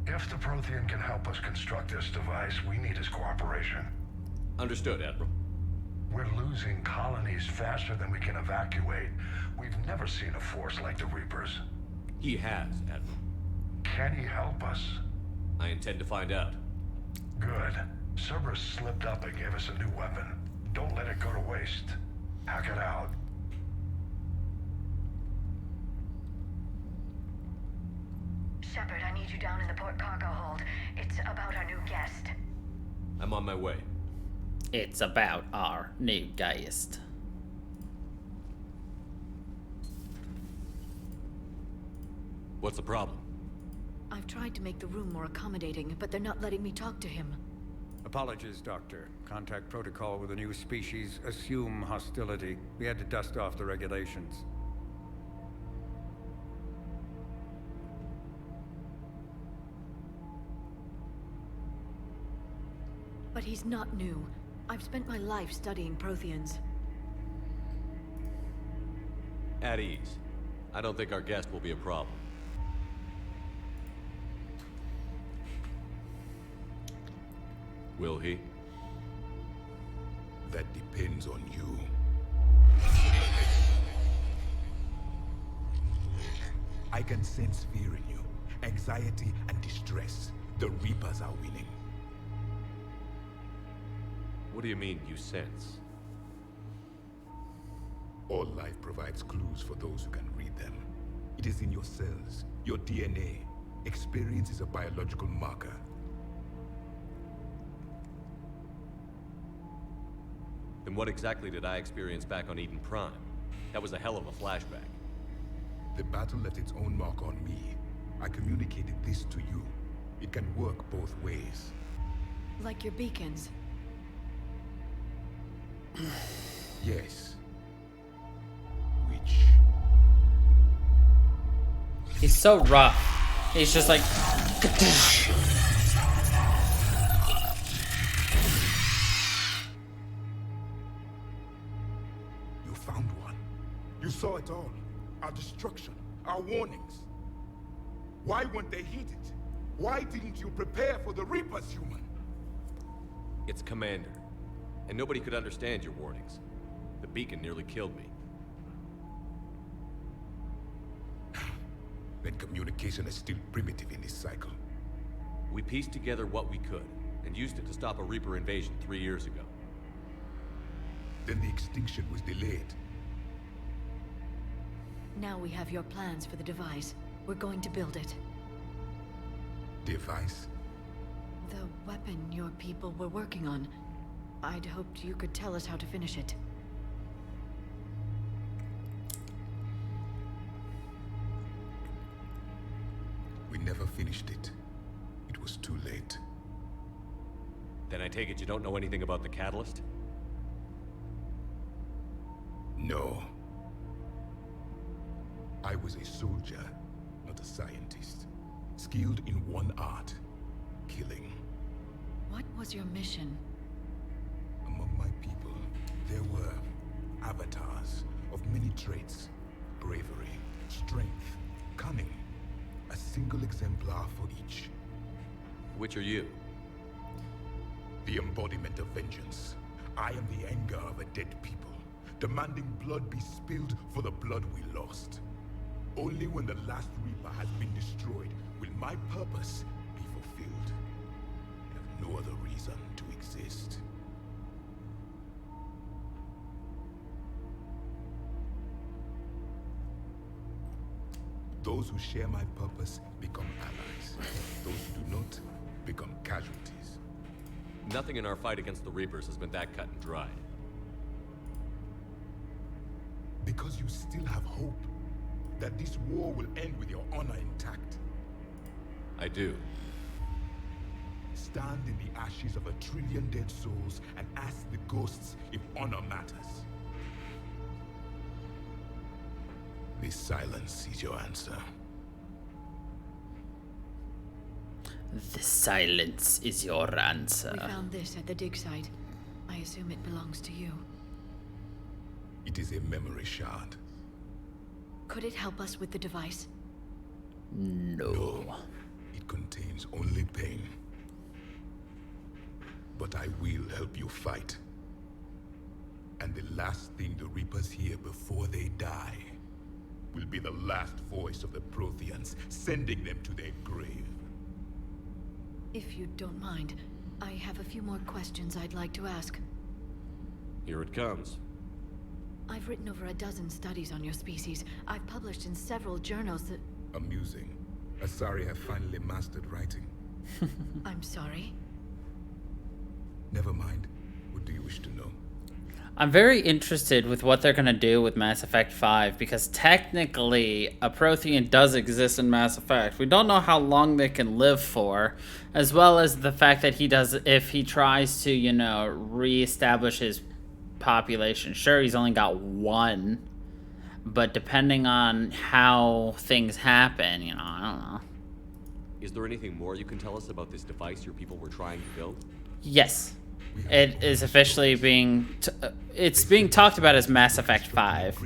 S4: If the Prothean can help us construct this device, we need his cooperation.
S5: Understood, Admiral.
S4: We're losing colonies faster than we can evacuate. We've never seen a force like the Reapers.
S5: He has, Admiral.
S4: Can he help us?
S5: I intend to find out.
S4: Good. Cerberus slipped up and gave us a new weapon. Don't let it go to waste. Hack it out.
S10: Shepard, I need you down in the port cargo hold. It's about our new guest.
S5: I'm I'm on my way.
S1: It's about our new Geist.
S5: What's the problem?
S6: I've tried to make the room more accommodating, but they're not letting me talk to him.
S2: Apologies, Doctor. Contact protocol with a new species. Assume hostility. We had to dust off the regulations.
S6: But he's not new. I've spent my life studying Protheans.
S5: At ease. I don't think our guest will be a problem. Will he?
S18: That depends on you. I can sense fear in you, anxiety and distress. The Reapers are winning.
S5: What do you mean, you sense?
S18: All life provides clues for those who can read them. It is in your cells, your DNA. Experience is a biological marker.
S5: Then what exactly did I experience back on Eden Prime? That was a hell of a flashback.
S18: The battle left its own mark on me. I communicated this to you. It can work both ways.
S6: Like your beacons.
S18: Yes. Which?
S1: He's so rough. He's just like...
S18: You found one. You saw it all. Our destruction, our warnings. Why weren't they heeded? Why didn't you prepare for the Reapers, human?
S5: It's Commander. And nobody could understand your warnings. The beacon nearly killed me.
S18: Then communication is still primitive in this cycle.
S5: We pieced together what we could, and used it to stop a Reaper invasion 3 years ago.
S18: Then the extinction was delayed.
S6: Now we have your plans for the device. We're going to build it.
S18: Device?
S6: The weapon your people were working on. I'd hoped you could tell us how to finish it.
S18: We never finished it. It was too late.
S5: Then I take it you don't know anything about the catalyst?
S18: No. I was a soldier, not a scientist. Skilled in one art, killing.
S6: What was your mission?
S18: Among my people, there were avatars of many traits. Bravery, strength, cunning. A single exemplar for each.
S5: Which are you?
S18: The embodiment of vengeance. I am the anger of a dead people, demanding blood be spilled for the blood we lost. Only when the last Reaper has been destroyed will my purpose be fulfilled. I have no other reason to exist. Those who share my purpose become allies. Those who do not become casualties.
S5: Nothing in our fight against the Reapers has been that cut and dried.
S18: Because you still have hope that this war will end with your honor intact.
S5: I do.
S18: Stand in the ashes of 1 trillion dead souls and ask the ghosts if honor matters. This silence is your answer.
S1: The silence is your answer.
S6: We found this at the dig site. I assume it belongs to you.
S18: It is a memory shard.
S6: Could it help us with the device?
S1: No.
S18: It contains only pain. But I will help you fight. And the last thing the Reapers hear before they die will be the last voice of the Protheans, sending them to their grave.
S6: If you don't mind, I have a few more questions I'd like to ask.
S5: Here it comes.
S6: I've written over a dozen studies on your species. I've published in several journals that...
S18: Amusing. Asari have finally mastered writing.
S6: I'm sorry.
S18: Never mind. What do you wish to know?
S1: I'm very interested with what they're going to do with Mass Effect 5, because technically a Prothean does exist in Mass Effect. We don't know how long they can live for, as well as the fact that if he tries to, you know, reestablish his population. Sure, he's only got one, but depending on how things happen, you know, I don't know.
S5: Is there anything more you can tell us about this device your people were trying to build?
S1: Yes. It is officially being it's being talked about as Mass Effect 5.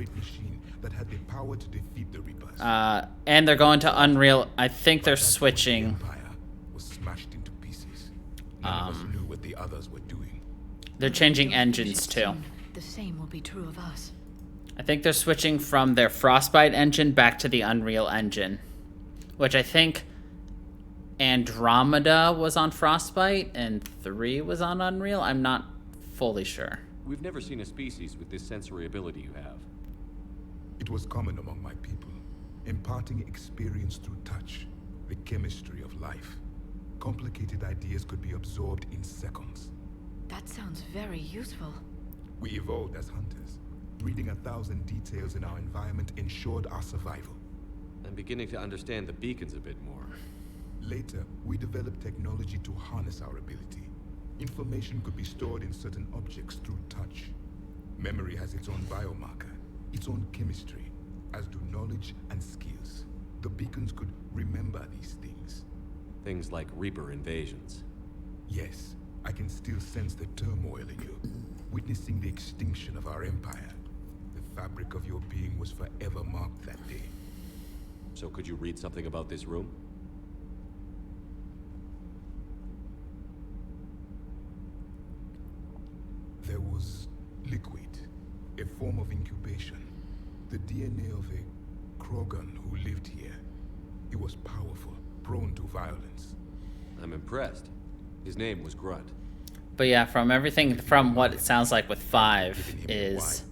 S18: That had the power to defeat the Reapers.
S1: And they're going to Unreal. I think they're switching.
S18: Was smashed into pieces. None of us knew what the others were doing.
S1: They're changing engines too.
S6: The same will be true of us.
S1: I think they're switching from their Frostbite engine back to the Unreal engine, which I think Andromeda was on Frostbite and 3 was on Unreal. I'm not fully sure.
S5: We've never seen a species with this sensory ability you have.
S18: It was common among my people, imparting experience through touch, the chemistry of life. Complicated ideas could be absorbed in seconds.
S6: That sounds very useful.
S18: We evolved as hunters. Reading 1,000 details in our environment ensured our survival.
S5: I'm beginning to understand the beacons a bit more.
S18: Later, we developed technology to harness our ability. Information could be stored in certain objects through touch. Memory has its own biomarker, its own chemistry, as do knowledge and skills. The beacons could remember these things.
S5: Things like Reaper invasions.
S18: Yes, I can still sense the turmoil in you, witnessing the extinction of our empire. The fabric of your being was forever marked that day.
S5: So could you read something about this room?
S18: There was liquid, a form of incubation. The DNA of a Krogan who lived here. He was powerful, prone to violence.
S5: I'm impressed. His name was Grunt.
S1: But yeah, from everything, from what it sounds like with 5 is,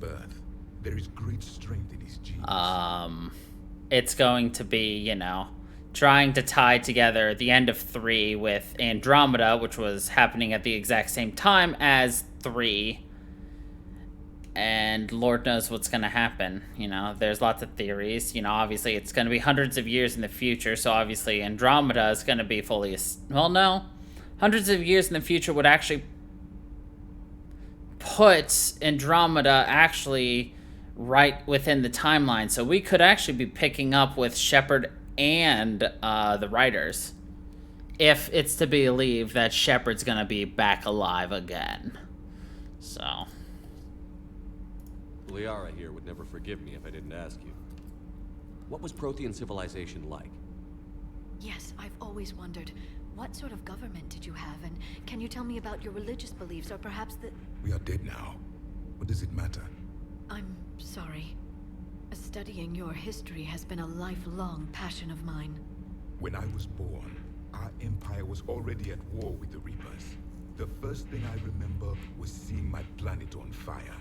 S18: there is great strength in his genes.
S1: It's going to be, you know, trying to tie together the end of 3 with Andromeda, which was happening at the exact same time as 3. And Lord knows what's going to happen. You know, there's lots of theories. You know, obviously it's going to be hundreds of years in the future. So obviously Andromeda is going to be fully... Well, no. Hundreds of years in the future would actually put Andromeda actually right within the timeline. So we could actually be picking up with Shepard and the writers, if it's to be believed that Shepard's going to be back alive again. So...
S5: Liara here would never forgive me if I didn't ask you. What was Prothean civilization like?
S6: Yes, I've always wondered, what sort of government did you have, and can you tell me about your religious beliefs, or perhaps the...
S18: We are dead now. What does it matter?
S6: I'm sorry. Studying your history has been a lifelong passion of mine.
S18: When I was born, our empire was already at war with the Reapers. The first thing I remember was seeing my planet on fire.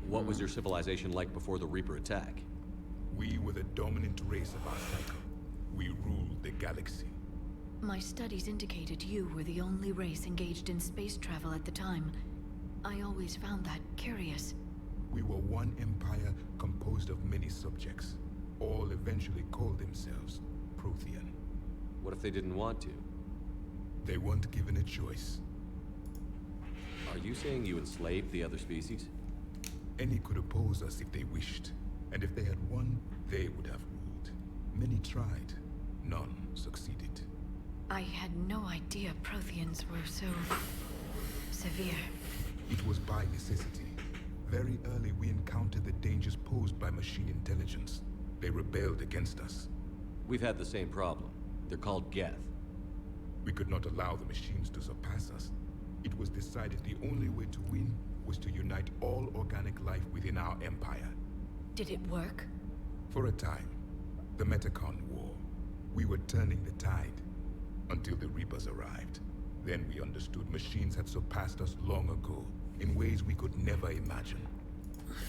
S5: What was your civilization like before the Reaper attack?
S18: We were the dominant race of our cycle. We ruled the galaxy.
S6: My studies indicated you were the only race engaged in space travel at the time. I always found that curious.
S18: We were one empire composed of many subjects. All eventually called themselves Prothean.
S5: What if they didn't want to?
S18: They weren't given a choice.
S5: Are you saying you enslaved the other species?
S18: Any could oppose us if they wished, and if they had won, they would have ruled. Many tried, none succeeded.
S6: I had no idea Protheans were so... severe.
S18: It was by necessity. Very early we encountered the dangers posed by machine intelligence. They rebelled against us.
S5: We've had the same problem. They're called Geth.
S18: We could not allow the machines to surpass us. It was decided the only way to win was to unite all organic life within our empire.
S6: Did it work?
S18: For a time. The Metacon War. We were turning the tide. Until the Reapers arrived. Then we understood machines had surpassed us long ago, in ways we could never imagine.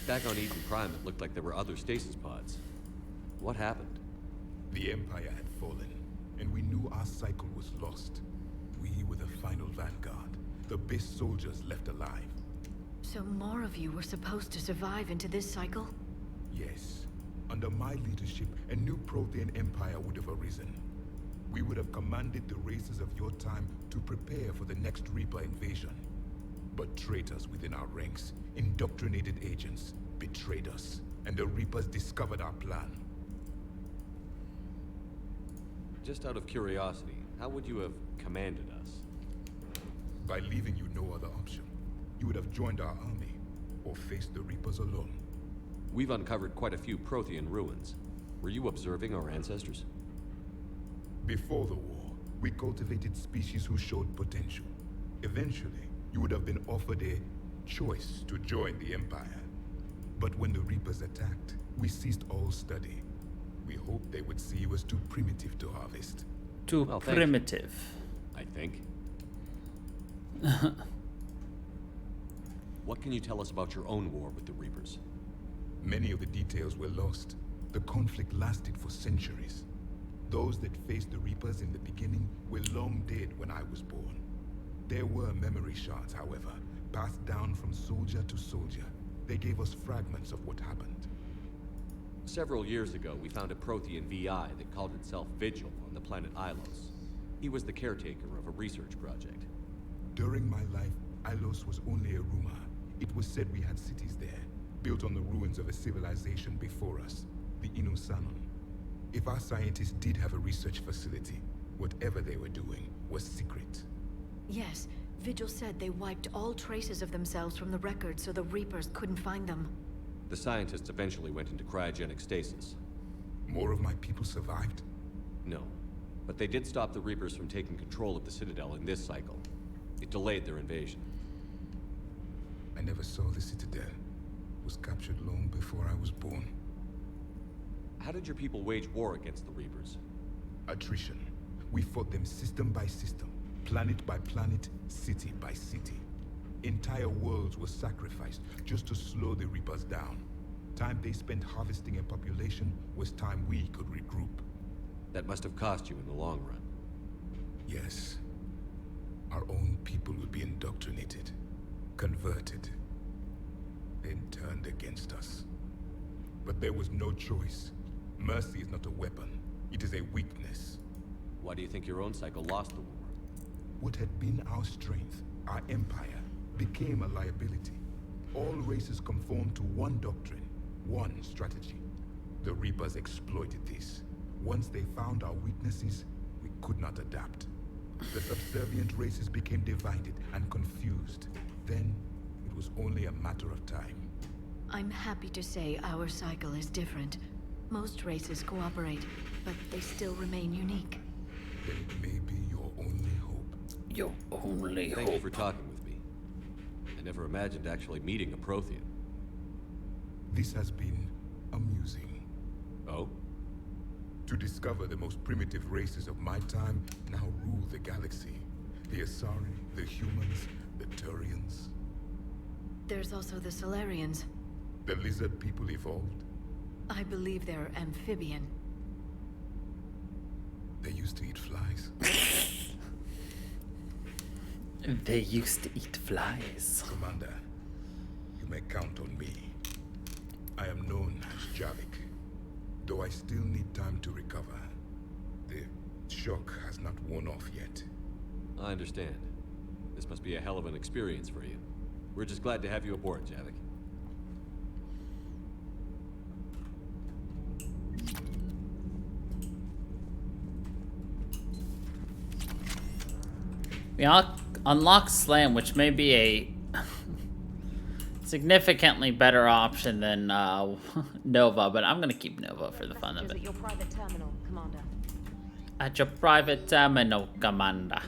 S5: Back on Eden Prime, it looked like there were other stasis pods. What happened?
S18: The Empire had fallen, and we knew our cycle was lost. We were the final vanguard, the best soldiers left alive.
S6: So more of you were supposed to survive into this cycle?
S18: Yes. Under my leadership, a new Prothean empire would have arisen. We would have commanded the races of your time to prepare for the next Reaper invasion. But traitors within our ranks, indoctrinated agents, betrayed us, and the Reapers discovered our plan.
S5: Just out of curiosity, how would you have commanded us?
S18: By leaving you no other option. You would have joined our army, or faced the Reapers alone.
S5: We've uncovered quite a few Prothean ruins. Were you observing our ancestors?
S18: Before the war, we cultivated species who showed potential. Eventually, you would have been offered a choice to join the Empire. But when the Reapers attacked, we ceased all study. We hoped they would see you as too primitive to harvest.
S1: Too primitive.
S5: I think. What can you tell us about your own war with the Reapers?
S18: Many of the details were lost. The conflict lasted for centuries. Those that faced the Reapers in the beginning were long dead when I was born. There were memory shards, however, passed down from soldier to soldier. They gave us fragments of what happened.
S5: Several years ago, we found a Prothean VI that called itself Vigil on the planet Ilos. He was the caretaker of a research project.
S18: During my life, Ilos was only a rumor. It was said we had cities there, built on the ruins of a civilization before us, the Inosanon. If our scientists did have a research facility, whatever they were doing was secret.
S6: Yes, Vigil said they wiped all traces of themselves from the records so the Reapers couldn't find them.
S5: The scientists eventually went into cryogenic stasis.
S18: More of my people survived?
S5: No, but they did stop the Reapers from taking control of the Citadel in this cycle. It delayed their invasion.
S18: I never saw the Citadel. It was captured long before I was born.
S5: How did your people wage war against the Reapers?
S18: Attrition. We fought them system by system, planet by planet, city by city. Entire worlds were sacrificed just to slow the Reapers down. Time they spent harvesting a population was time we could regroup.
S5: That must have cost you in the long run.
S18: Yes. Our own people would be indoctrinated, converted, then turned against us. But there was no choice. Mercy is not a weapon. It is a weakness.
S5: Why do you think your own cycle lost the war?
S18: What had been our strength, our empire, became a liability. All races conformed to one doctrine, one strategy. The Reapers exploited this. Once they found our weaknesses, we could not adapt. The subservient races became divided and confused. Then, it was only a matter of time.
S6: I'm happy to say our cycle is different. Most races cooperate, but they still remain unique.
S18: Then it may be your only hope.
S1: Your only hope.
S5: Thank you for talking with me. I never imagined actually meeting a Prothean.
S18: This has been amusing.
S5: Oh?
S18: To discover the most primitive races of my time now rule the galaxy. The Asari, the humans, the Turians.
S6: There's also the Solarians.
S18: The lizard people evolved.
S6: I believe they're amphibian.
S18: They used to eat flies.
S1: They used to eat flies.
S18: Commander, you may count on me. I am known as Javik, though I still need time to recover. The shock has not worn off yet.
S5: I understand. This must be a hell of an experience for you. We're just glad to have you aboard, Javik.
S1: We unlock Slam, which may be a significantly better option than Nova, but I'm gonna keep Nova for the fun of it.
S22: At your private terminal, Commander.
S1: At your private terminal, Commander.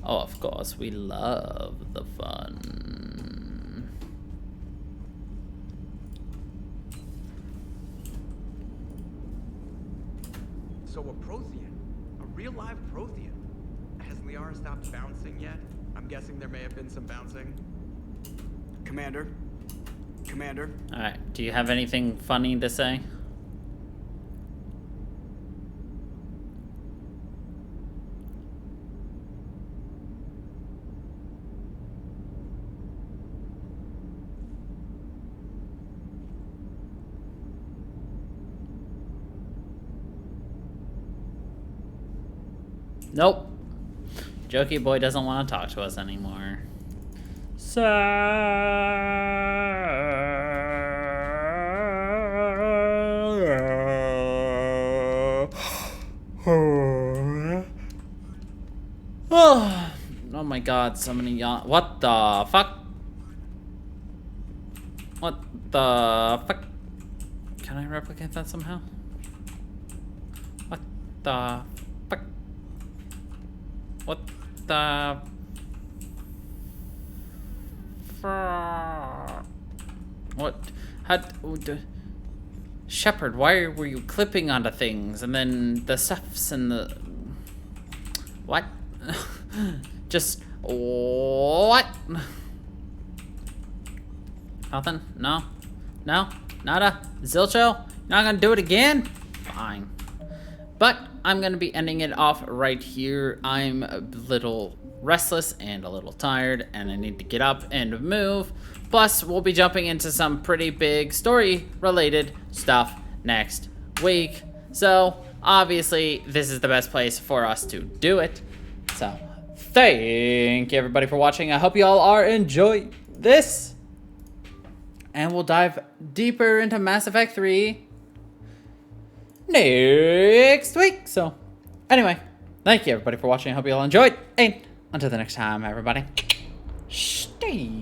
S1: Oh, of course, we love the fun.
S8: So a Prothean? A real live Prothean? Has Liara stopped bouncing yet? I'm guessing there may have been some bouncing. Commander? Commander?
S1: Alright, do you have anything funny to say? Nope. Jokey boy doesn't want to talk to us anymore. Oh my god, so many yawn. What the fuck? What the fuck? Can I replicate that somehow? What the fuck? What the what? How? Shepard, why were you clipping onto things and then the stuffs and the what? Just what? Nothing? No? No? Nada? Zilcho? Not gonna do it again? Fine. But I'm gonna be ending it off right here. I'm a little restless and a little tired, and I need to get up and move. Plus, we'll be jumping into some pretty big story-related stuff next week. So, obviously, this is the best place for us to do it. So, thank you everybody for watching. I hope you all are enjoying this. And we'll dive deeper into Mass Effect 3 next week. So, anyway, thank you everybody for watching. I hope you all enjoyed. And until the next time, everybody, stay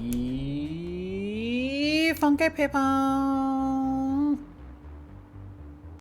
S1: funky people.